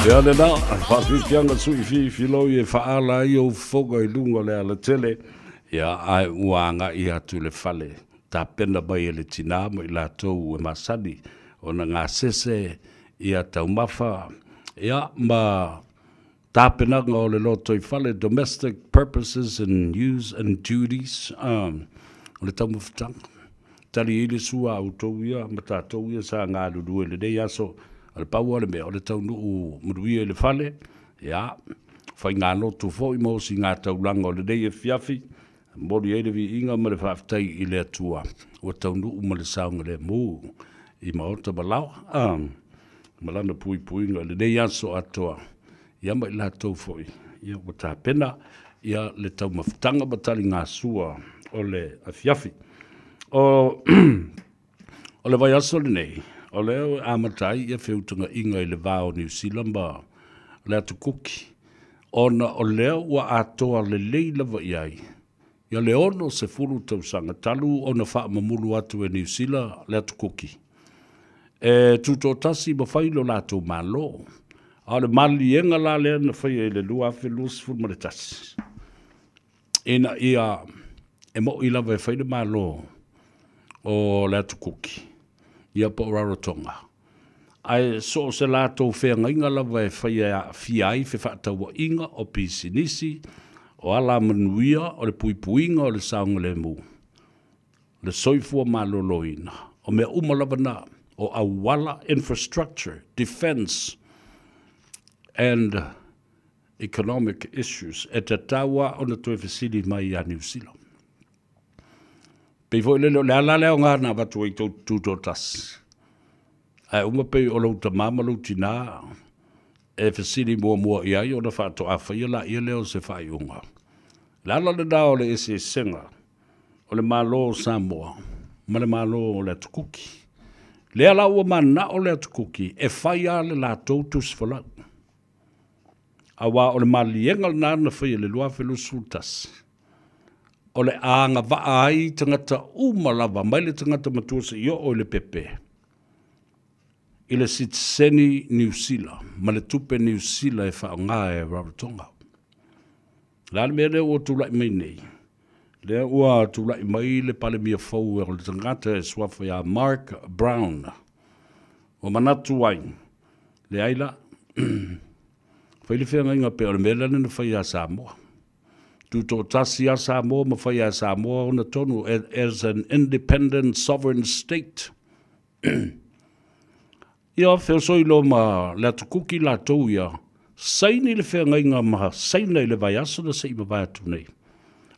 Ia le na, whaafianga sui filo i e whaala i o whoga I lunga le ala tele. Ia ai uanga I atu le whale. Tā pena mai e le tina mo I la tau e masani. O na ngā sese ia tau mawha. Ia ma tā pena ngā o le loto I whale. Domestic purposes and use and duties. O le tau mawhatanga. Tali I le sua au tau ia. Ma tā tau ia sa ngā lulu le dei aso. Ale pau ale me o le tau nuu muruia le fale, ia, whai ngā lotu fōi mo si ngā tau langa o le dei e fiafi, mori eire vi inga ma le whaafitai I le atua, o tau nuu ma le saunga le mū, I maota malau, malana pui inga le dei aso atoa, ia ma I la tau fōi, ia o tā pena, ia le tau mawhitanga batali ngā sua o le afiafi. O le vai aso le nei, o leo amatai ia whiutunga inga I le vāo New Zealand ba le atu kuki. Ona o leo wa atoa le leila wa iai. Ia le ono se furu tausanga talu ona wha mamulu atu e New Zealand le atu kuki. E tuto tasi ma whailo la atu malo. A le mali enga la lea na whai e le lua awhi luas furu ma le tasi. Ena ia e mo I lawa e whaile malo o le atu kuki. Ia po Rarotonga. Ai so se lato whenga inga lawa e whiai whi whaataua inga o pisinisi, o ala manuia, o le puipuinga, o le saunga le mu. Le soifua maloloina, o mea umalabana, o awala infrastructure, defense, and economic issues. E te taua o na toi fasili mai a New Zealand. Pei foi lelo le ala leo ngā na watu i tūtō tas. Ai uma pei o lau ta mama lau tina e fasiri mua I ai o na whāto a whaia la ia leo se whai unga. Le ala le dao le ese senga o le malo Samoa ma le malo o le atukuki. Le ala ua mana o le atukuki e whai a le la tautus whalau. Awa o le malienga na na whaia le lua whelu sultas. O le anga ai tangata umalawa, mai le tangata matuasa I o le pepe. I le Sitseni New Zealand, ma le tupe New Zealand e whaonga e Rarotonga. Lana mea leo o tūlai mai nei. Lea ua tūlai mai le pale mia fau e o le tangata e swafa ya Mark Brown. O manatu wain. Le aila, whaile whenga inga pe o le mea lana na whai a Samoa. Tuto tasi a Samoa ma whai a Samoa ona tonu as an independent sovereign state. Ia wheo soilo ma la tukuki la tau ia, saini le whenga inga maha, saina I le vai aso na sei ma vai atu nei.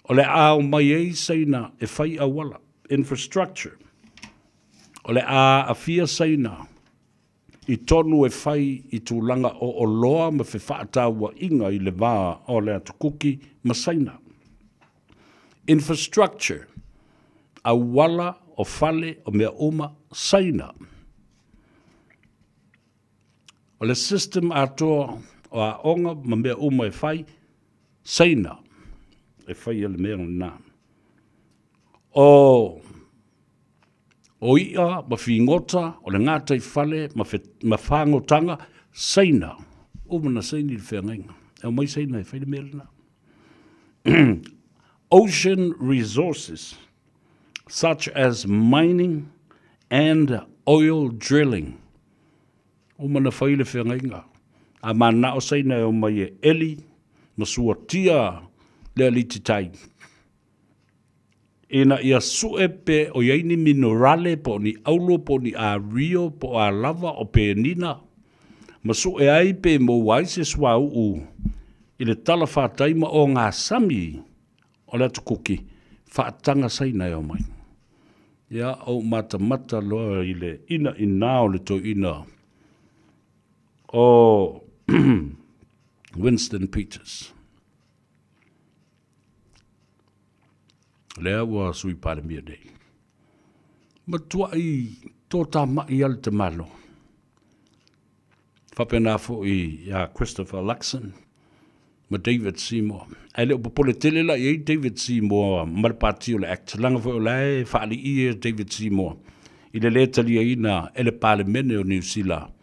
O le ao mai ei saina e whai awala, infrastructure. O le a fia saina, I tonu e whai I tūlanga o loa ma whi whaataua inga I le vā o le atukuki ma saina. Infrastructure, a wala o whale o mea uma saina. O le system atoa o a onga ma mea uma e whai saina. E whai ele mea nā. O ia ma whingota o le ngātai whale ma whangotanga saina. Umana saini le whengainga. E mai saina e whaile mea nā. Ocean resources such as mining and oil drilling. Umana whaile whengainga. A mana o saina e mai e eli ma suatia le alititai. Ina ia suepe o yaini minerale po ni aulo po ni a rio po a lava o pe nina. Ma sue ai pe mo waise swa u. Ile tala whātaima o ngā sami o le tukuki. Whaatanga saina e o mai. Ia au mata loa ile ina o le to ina. O Winston Peters. Lea ua sui pare mia nei. Ma tua I tō tā mai al te malo. Whapena fo I Christopher Luxon, ma David Seymour. Ai leo popole tele la I David Seymour, marapati o le act. Langa fo o lai whaali I David Seymour. I le tali I na ele pale mene o New Zealand.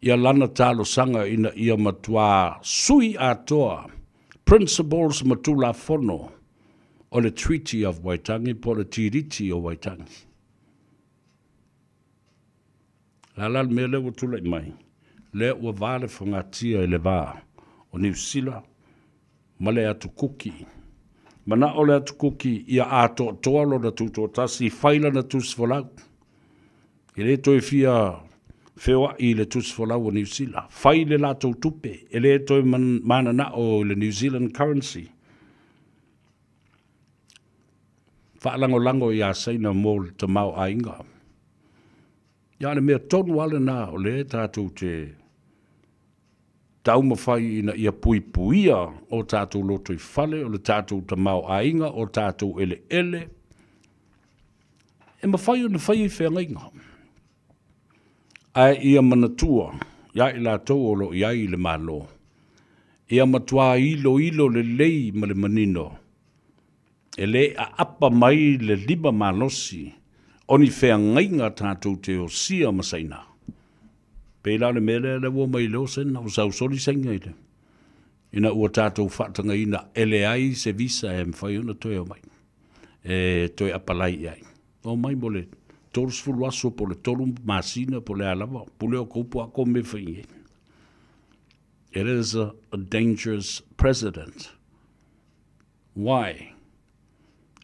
ia lana talo sanga ina ia matua sui atoa principles matula fono o le Treaty of Waitangi po le tiriti o Waitangi. Lalal me le watula mai. Le ua vale whangatia e le vā o New Zealand ma le atu kuki. Mana o le atu kuki ia ato toalo na tuto tasi whaila na tusfolau. I le toi fia whewa i le tusfolau o New Zealand. Whaile la tau tupe. E le toi mana na o le New Zealand currency. Whaalango i a seina mō te mau a inga. Ia ne mea tonu ale nā o le tātou te tau mawhai ina ia pui puia o tātou loto i whale, o le tātou te mau a inga, o tātou ele ele. E mawhai o le whai i whea inga. Ai ia manatua, ia i la tau o lo ia i le malo. Ia matua ilo le lei ma le manino. E le a apa mai le liba malosi, oni whea ngainga tātou te o sia masaina. Pēla le mele le ua mai leo sena, o sau soli senga i le. Ina ua tātou whatanga ina ele ai se visa e mwhai una toi o mai. E toi apalai ai. O mai mo le tolus fulu aso po le tolu masina po le alawa, po leo kupu ako me whai. It is a dangerous president. Why?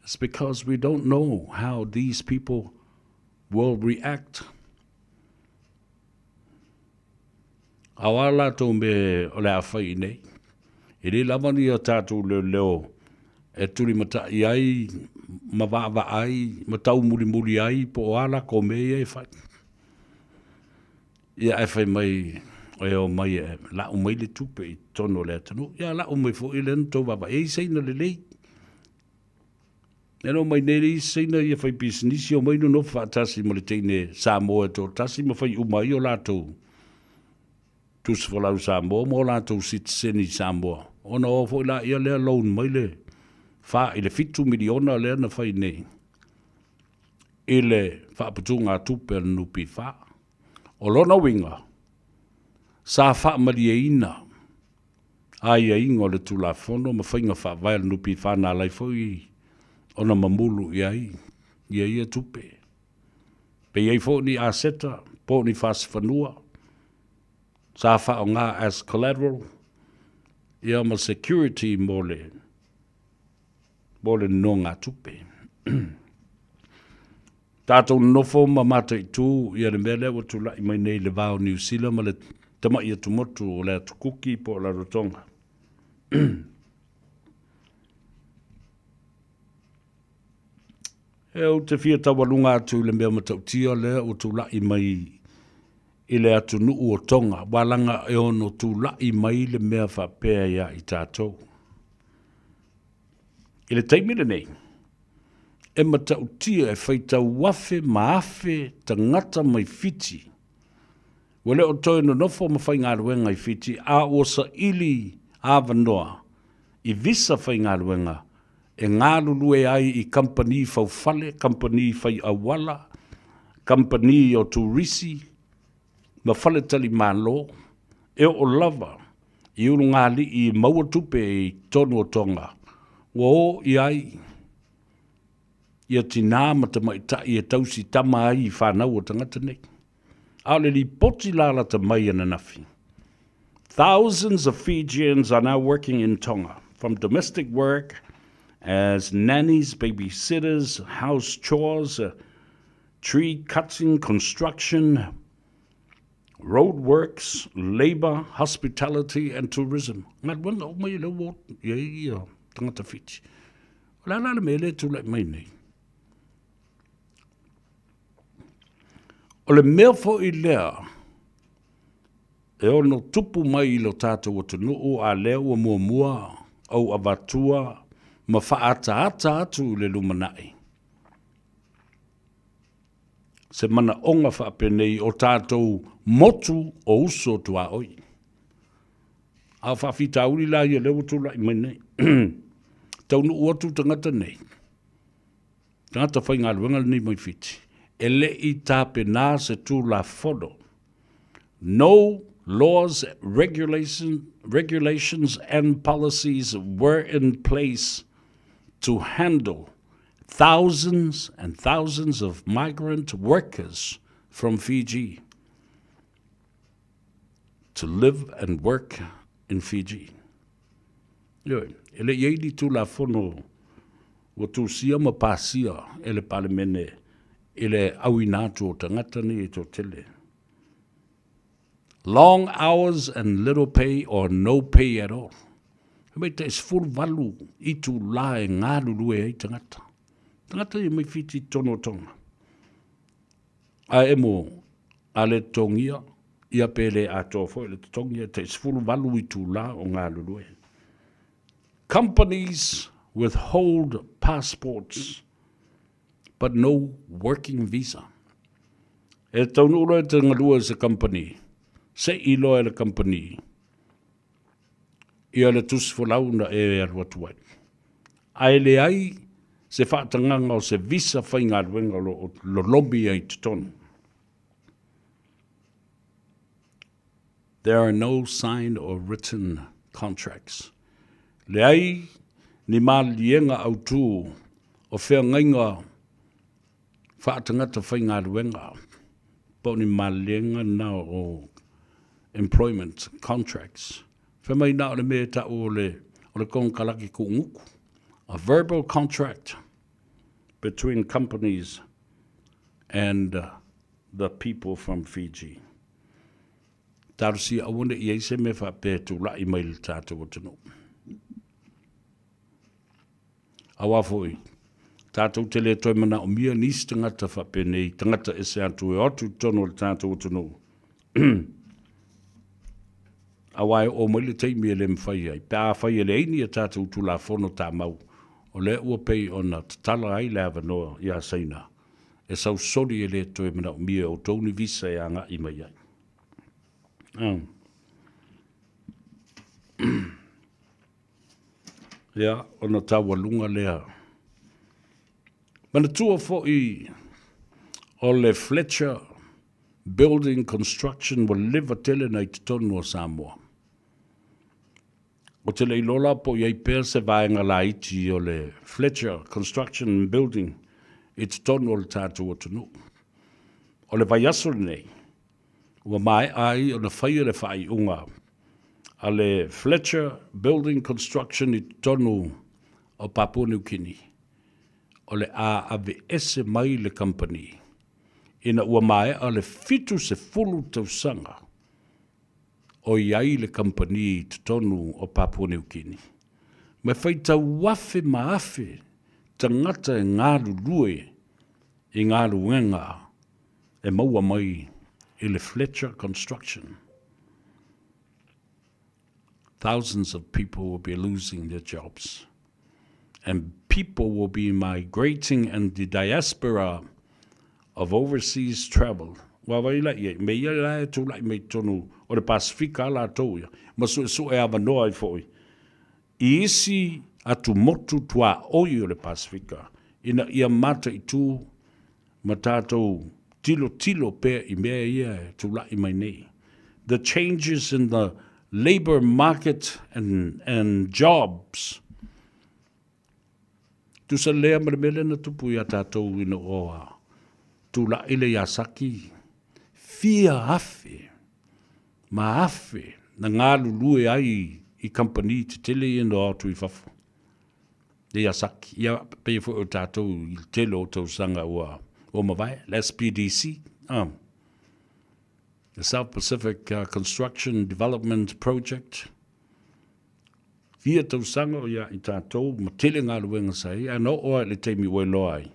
It's because we don't know how these people will react. Awala to me o le awhai nei. E le lavani o tātou leo. E turi mata i ai, mawawa ai, matau muri ai, po ala ko me e whai. Ia e whai mai, o mai e la o mai le tupe i tono le atanu. Ia la o mai fo i le nto wawa. E seina le lei. Eno mai nere i seina ia whai pisinisi o mai no whaatasi mo le teine Samoa to tasi ma whai umai o lātou. Tus whalau Samoa mo lātou citizeni Samoa. Ona o fo ila ia lea loan mai le wha i le 5 miliona lea na whai nei. I le whaaputu ngā tupe nupi wha. O lona winga. Sa wha maria ina. Ai a ingo le tulafono ma whainga wha vail nupi wha nā lai fwoi. Ona mamulu iai, ia tupe. Pe iai fo ni aseta, po ni fas fanua. Sa fa o ngā as collateral, ia ma security mole no ngā tupe. Tātou nofo ma mata i tū, ia le mea lewa tu lai mai nei le vāo New Zealand, ma le tama ia tumotu o le atukuki po la rotonga. E o te fia tawalunga atu le mea matautia le o tu lai mai i le atu nuu o tonga. Walanga e ono tu lai mai le mea whapea ia i tātou. I le teimile nei, e matautia e whaitau wafe maafe ta ngata mai fiti. Wale o toi no nofo ma whai ngā ruenga i fiti, a o sa ili a vanoa, i visa whai ngā ruenga, e ngā lulue ai i company faufale, company fai awala, company o turisi, ma fale tali malo, e o lava, i unu ngā li i maua tupe i tonu o tonga. Wa o i ai, i a tina matama i ta i e tausi tama ai i whanau o tangata nei. Ale li poti lala ta mai ana nafi. Thousands of Fijians are now working in Tonga, from domestic work, as nannies, babysitters, house chores, tree cutting, construction, road works, labor, hospitality, and tourism. Ngā wanga o mai le wot, ia, tangata Fiji. La me le tu lai mai nei. O le mea fo i lea, e ono tupu mai i lo tātou o tunuu a leo o mua au avatua, ma whaata atu le lumanai. Se mana onga whaapenei o tātou motu o uso tua oi. A whawhita uri la ia leo tu lai mai nei. Taunu uatu tangata nei. Tangata whai ngā luenga nei mai fiti. E le i tāpe nā se tū la fono. No laws, regulations and policies were in place to handle thousands and thousands of migrant workers from Fiji to live and work in Fiji. Ele yeidi tu la fono o tu sia ma pasia ele palemene ele awinatu o tangata ni to tele. Long hours and little pay or no pay at all. Mete is full valu I tu la e ngāru lue I tangata. Tangata I mai fiti tono tonga. A emo ale tongia ia pele ato fo le tongia te is full valu I tu la o ngāru lue. Companies withhold passports but no working visa. E taunu ura te ngalua se company. Se ilo e le company. Ia le tus folauna e arwatuai. Ai le ai se whaatanganga o se visa whainga ruenga lo lobby ai tutonu. There are no signed or written contracts. Le ai ni malienga au tū o whea ngainga whaatangata whainga ruenga. Po ni malienga na o employment contracts. Whamai na ole mea ta o le kong kalaki ku nguku. A verbal contract between companies and the people from Fiji. Tarusi awone I eise me whapetu la I mail tātou o tino. Awafoi, tātou tele toi mana o mia nisi tangata whapene, tangata ese atu e otu tono le tātou o tino. Awai o mele teimi e le mwhai ai. Pea whai e le eini e tātou tu la whono tā mau. O le ua pei o na tatala ai le awa noa I a saina. E sau sori e le toi mana o mia o touni visa e anga I mai ai. Ia, o na tawa lunga lea. Mana tua fo I o le Fletcher Building Construction will live a tele nei te tonu o Samoa. O te leilola po iei pēr se vaenga la iti o le Fletcher Construction and Building I te tonu o le tātou o tunu. O le vai aso nei, ua mai ai o na whaia le whai unga. A le Fletcher Building Construction I te tonu o Papua New Guinea. O le a ave ese mai le company. Ina ua mai a le fitu se fulu tausanga o iai le company te tonu o Papua New Guinea. Me whaita wafe maafe tangata e ngāru lue I ngāru wenga e maua mai I le Fletcher Construction. Thousands of people will be losing their jobs and people will be migrating and the diaspora of overseas travel. Wawaila ye me ia la tu lai me tonu o le Pasifika la toia. Ma so e ava noa I foi. I isi atu motu tua oi o le Pasifika. Ina ia mata I tu matato tilo pe I mea ia tu lai mai nei. The changes in the labor market and jobs. Tu sa lea mele na tupu ia tātou ina oa. Tu la ile yasaki. Fia hafe. Ma hafe. Na ngā lulue ai I company te tele ino atu I fafu. Le yasaki. Ia pei fu o tātou I tele o tau sanga ua. O mawai. SPDC. The South Pacific Construction Development Project. Fia tau sanga o ia I tātou. Ma tele ngā luenga sai. Ano oa le teimi ue loai.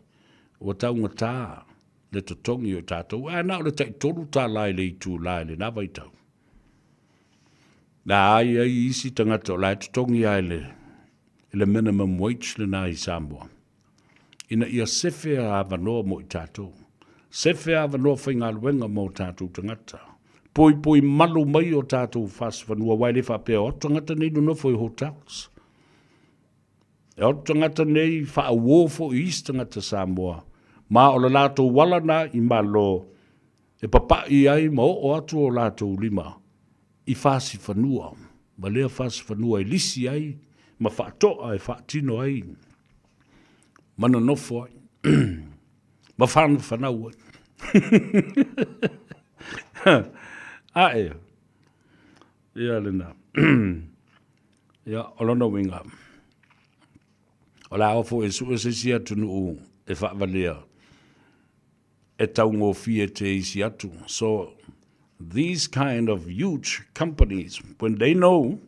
O tau ngata. Le totongi o tātou. Nā o le tai toru tā lai le I tū lai le nā vai tau. Nā ai isi tangata o lai totongi ai le minimum wage le nā I Samoa. Ina ia sefe a avanoa mo I tātou. Sefe a avanoa whainga luenga mo tātou tangata. Poi malu mai o tātou fast vanua wai le whapea o tangata nei no nofo I hotels. E o tangata nei wha awofo I tangata Samoa. Ma o la lato wala na I malo E papa I ai ma o atu o lātou lima. I whasi whanua. Ma lea whasi whanua I lisi ai. Ma whaatoa e whaatino ai. Mana nofo ai. Ma whanu whanau ai. Ae. Ia lena. Ia olona winga. Ola ofo e su se sia tunu u e whaavalea. E taungo fie te isi atu. So these kind of huge companies, when they know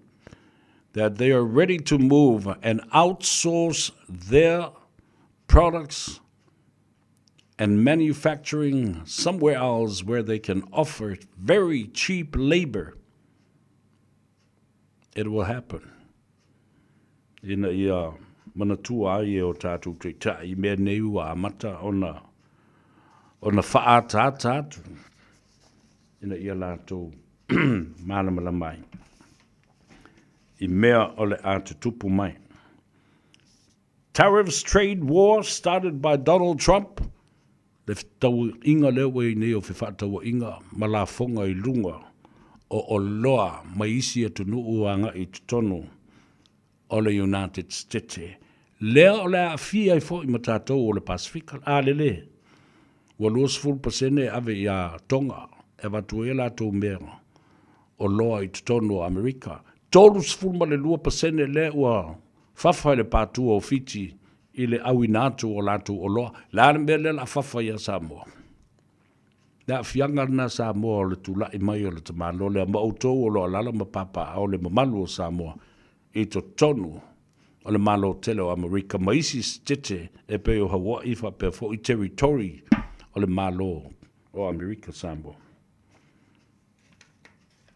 that they are ready to move and outsource their products and manufacturing somewhere else where they can offer very cheap labor, it will happen. Ina ia manatua ai o tātou te tai mea neu a mata ona whaatata atu. Ina ia lātou mālamala mai. I mea ole atu tupu mai. Tariffs trade war started by Donald Trump. Le tau inga lewe nei o whewhātau inga ma la fonga I lunga o loa mai isi atu nuuanga I tutonu o le United States. Lea o le a fia I fo I matatou o le Pasifika. Lele. Wa 20% ave ia Tonga e watu e la tau mea o loa I tutonu o Amerika. 2% le ua whawhai le pātua o Fiji I le awinatu o latu o loa. Lāre mea le la whawhai a Samoa. Nā whianga na Samoa o le tula I mai o le tamalo le mautou o loa lala ma papa o le mamalu o Samoa I to tonu o le malo tele o Amerika. Maisi stete e pe o Hawaii fa pe fo I territory o le malo o Amerika Samoa.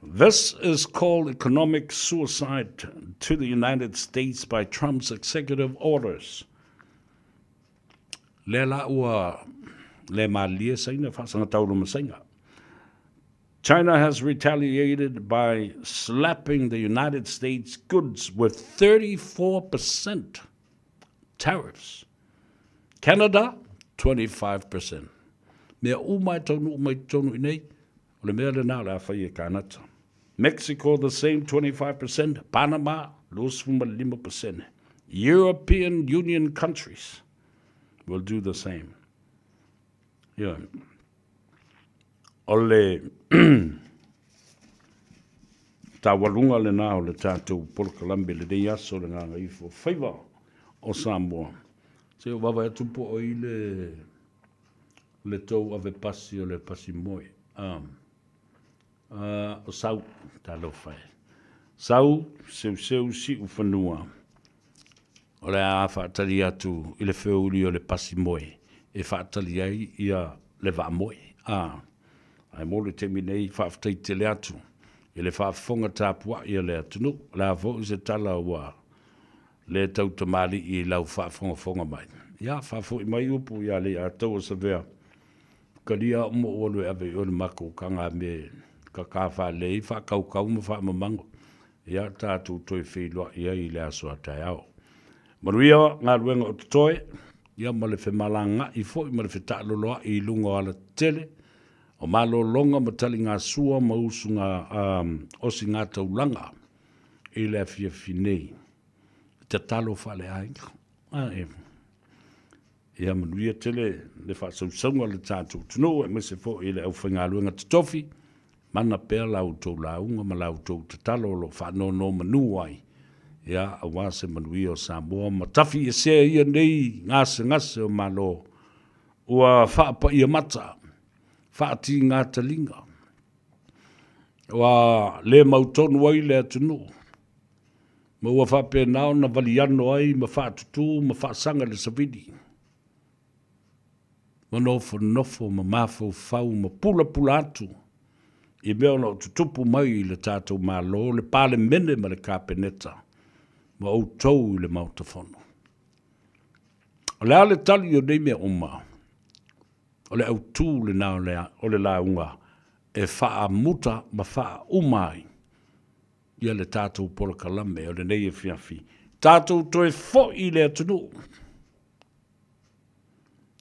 This is called economic suicide to the United States by Trump's executive orders. Le la ua le malia saina whasanga tauru masainga. China has retaliated by slapping the United States goods with 34% tariffs. Canada, 25%. Mea umai tonu inei, o le mea le nā la whai e kānata. Mexico, the same 25%. Panama, 25%. European Union countries will do the same. Yeah. Ole ta walunga le nā o le tātou Polokalambe le dei aso le nganga I fo whaiva o Samoa. Se o wawa atu po o I le tau ave pasi o le pasi moe. O sau ta lo whai. Sau seu si u whanua. O le a whaatari atu I le whiuri o le pasi moe. E whaatari ai ia le wa moe. Ai mo le temi nei whaafatai te le atu. I le whaafonga tāpua ia le atunu. Le a fo se tala ua le tau tamali I lau whaafonga mai. Ia whaafo I mai upu ia le a tau sa vea. Ka lia umo olu e ave o le mako kanga me ka kawha lei whaakaukau ma whaamamango. Ia tātou toi whiloa ia I le aso a tai au. Maruia ngā ruenga o tutoe. Ia ma le whemalanga I fo I ma le whetaloloa I lunga ala tele. O malo longa matali ngā sua mausu ngā osi ngā taulanga I le fia finei. Te talo whale ainga. Ia manuia tele le whaasaunga le tātou tuno e mese fo I le au whainga luenga tatofi. Mana pēr lau tau launga ma lau tau te talo lo whaanono manuai. Ia awase manuia o Samoa. Ma tafi e sea ia nei ngase o malo. Ua whaapa ia mata. Whaati ngā talinga. Wa le mautonu ai le atunu. Ma ua whape nao na valiano ai ma whaatutu ma whaasanga le savidi. Ma nofo ma mafo fau ma pula atu. I mea ona o tutupu mai le tātou malo le pale mene ma le kāpeneta. Ma au tau I le mautafono. O le ale tali o nei mea oma. O le au tū le nao lea o le launga e wha muta ma wha umai ia le tātou Polokalame o le nei e whiawhi. Tātou toi fo'i le atunu.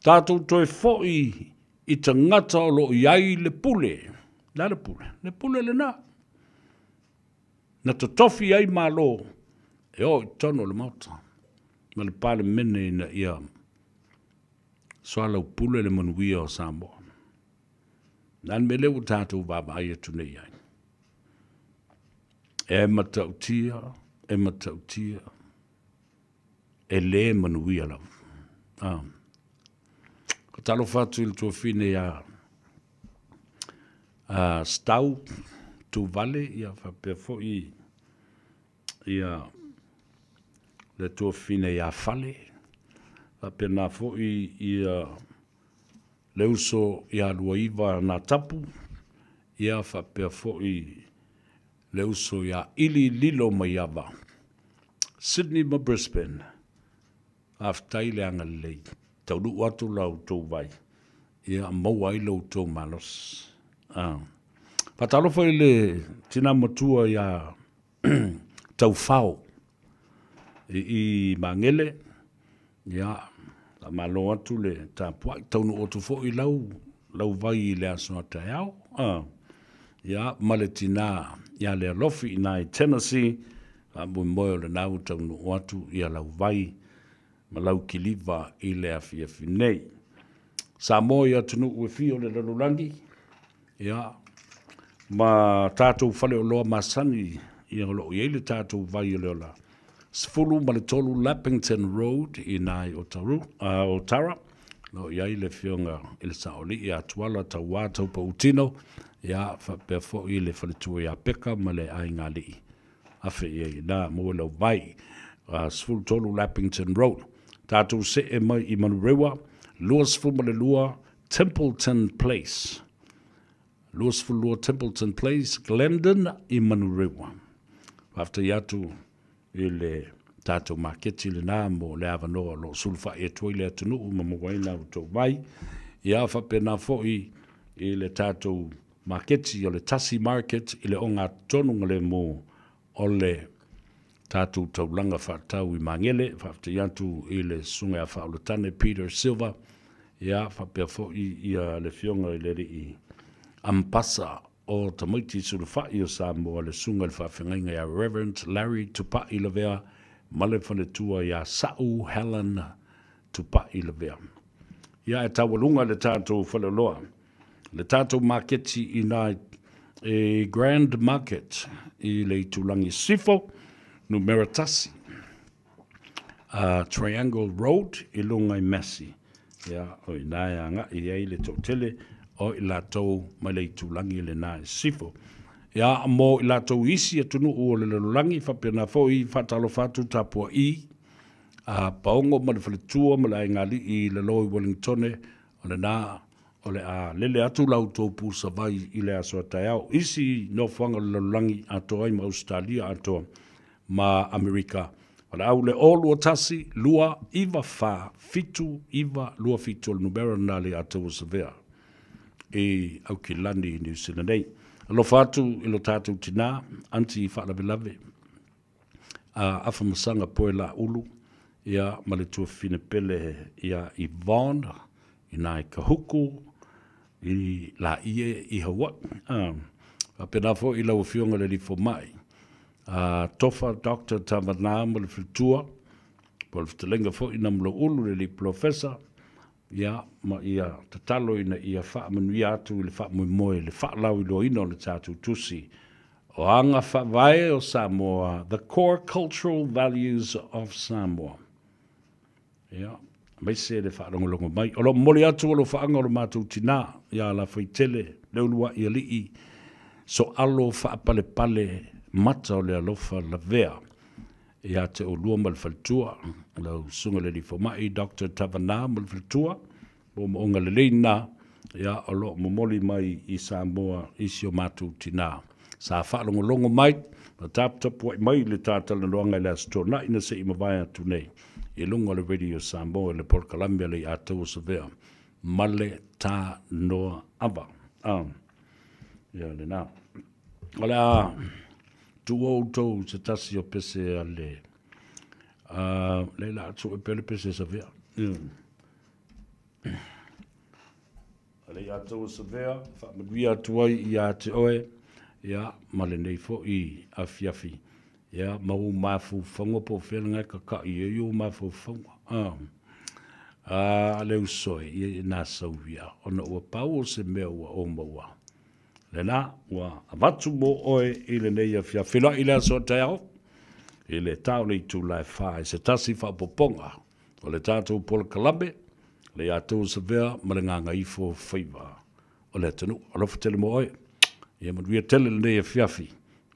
Tātou toi fo'i i tangata o lo iai le pule. La le pule le na. Na to tofi ai malo, e o tono le mauta. Ma le pale mene na ia, soala o pule le manuia o Samoa. Nan me leu tātou baba ai atu nei ai. E matautia, e le manuia lau. Ka talo fatu il tua fine ia stau tu vale ia whapea foi ia le tua fine ia fale. Whapea nā foi ia leuso ia luaiva na tapu, ia whapea foi leuso ia ili lilo mai ava. Sydney ma Brisbane, aftai le anga lei, tauru watu lau tau vai, ia maua i lau tau malos. Patalo foi le tina matua ia tau whao, i mangele, ia la malo atu le tapua taunu o tu fo i lau vai i le aso te au ia maletina ia le lofi ina i Tennessee a mo mo le nau taunu o atu ia lau vai ma lau kiliva i le afia finei Samoa ia tunu ue fio le lalulangi ia ma tātou fale o loa masani ia lo i le tātou vai i le ola Sfulu Malitolu Lappington Road in Otara. No iai le fionga il saoli ia tuala taua tau pautino ia whapefo i le whalitua ia peka ma le ainga li. Awhi ia na mua lau vai Sfulu Tolu Lappington Road. Tātou se e mai i Manurewa, lua Sfulu Malelua Templeton Place. Lua Sfulu Lua Templeton Place, Glendon i Manurewa. After yatu i le tātou maketi le nā mo le awanoa lo sulfa e tui le atunu ma mwaina o tō vai. Ia whapena fōi i le tātou maketi o le Tasi Market i le o ngā tonunga le mo o le tātou taulanga whātau i mangele. Whapte iantu i le sunga a whaolotane Peter Silva. Ia whapea fōi i le fionga i le i Ampasa o tamaiti sulfa i o Samoa le sunga le whawhengainga ia Reverend Larry Tupai Lavea male whanetua ia Sau Helen Tupai Lavea. Ia e tawalunga le tātou whalaloa. Le tātou marketi i nā Grand Market i le tulangi Sifo, Numeratasi, Triangle Road i lunga i Massey. Ia o i nāia nga i ei le tōtele o i lātou mai le tulangi le nā Sifo. Ia mo i lātou isi atunu o le lulangi whapena fo i whatalo whatu tapua i paongo ma le whaletua ma le aingali i le loi Wellingtone o le nā o le lele atu lau tō pūsa vai i le aso atai au. Isi no whanga le lulangi ato ai ma Australia ato ma Amerika. Wala au le olu o tasi lua iwa wha fitu iwa lua fitu le numero nā le ato o severa. E au ki lani i New Zealand nei. Alo fatu ilo tātou tina, anti whaalavelave. Afa masanga poe la ulu, ia maletua fine pele ia Yvonne, i nai Kahuku, i la ie i Hawaii. Pena fo i lau fionga le li fo mai. Tofa Dr. Tavanā mo le fritua, po le fitalenga fo i namlo ulu le li professor, ia ma ia tatalo ina ia wha manu atu le wha moe le wha lau i lo ino le tātou tusi o anga wha vai o Samoa, the core cultural values of Samoa. Ia, mai se le wha longolongo mai. O lo mole atu o lo wha anga o lo mātou tina, ia la whaitele, leulua i alii, so alo wha pale pale mata o le alofa la vea. Ia te o lua mal faltua, lau sunga le li fomai, Dr. Tavanā mal faltua, o monga le leina, ia o lo momoli mai i Samoa, isi o mātou tina. Sa whaalongo longo mai, na tapu mai le tātala loanga le asto, na ina se ima vai atu nei, i lunga le Radio Samoa, le Port Columbia le atou sevea, male tā noa ava. Ia le nā. Ola tu outou se tasi o pese a le la atu e pele pese sa vea Ale ia tau sa vea, whaamanuia tuai ia te oe, ia male nei fo I afiafi. Ia mau mafu whanga po whenga ka I e o mafu whanga. Ale usoi, ia nā sauwia, ona ua pau se mea ua o maua. Le nā, ua avatu mo oe I le nei afiafi. Loa I le aso te ao, I le tau nei tu lai whae, se tasi whapoponga, o le tātou pola kalambe, le atou sa vea ma le nganga ifo whaiva o le tanu alofa tele mo oe ia manuia tele le nei e fiafi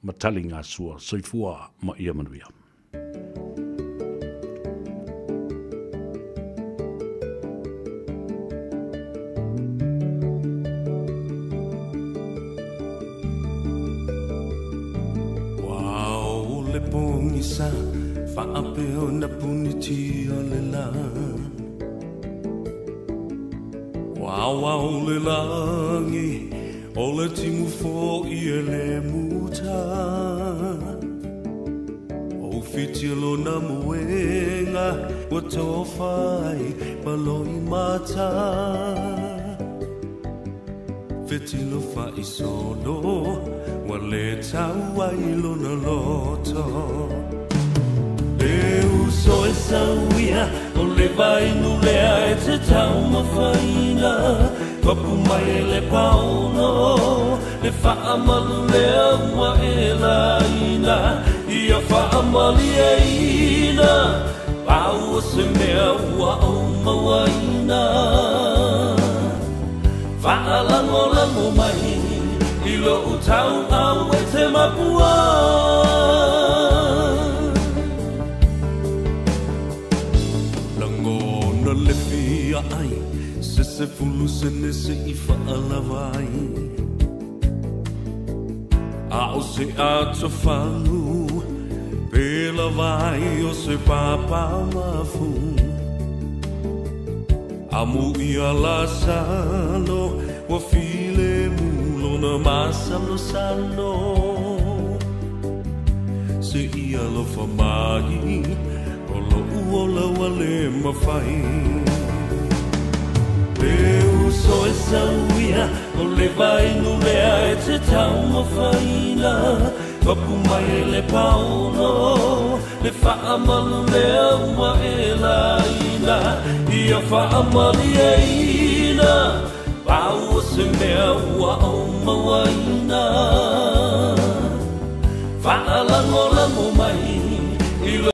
ma tali ngā sua soifua ma ia manuia Wow le pongisa whaapeo na puniti o le la Wow, le langi, o le timu fo I le muta. O fitilo na muenga, wa tofai, paloi mata. Fitilo fa I solo, wa le taua I lona loto. So sauia o le vai no lea e te tau mawhaina Papu mai le pauno Le whaamalu lea ua e laina Ia whaamali e ina Pau o se mea ua o mawaina Whaalango mai I lo utau au e te mapua le fia ai se fulu se nese I whaalawai a o se ato whangu pela vai o se papa mafu amu ia la salo wa file mulo na masalo salo se ia lo famai Ola wale mawhai Peu so e sauia O le vai no lea e te tau mawhaina Papu mai le pauno Le whaamalu lea ua e laina Ia whaamali e ina Pau o se mea ua o mawaina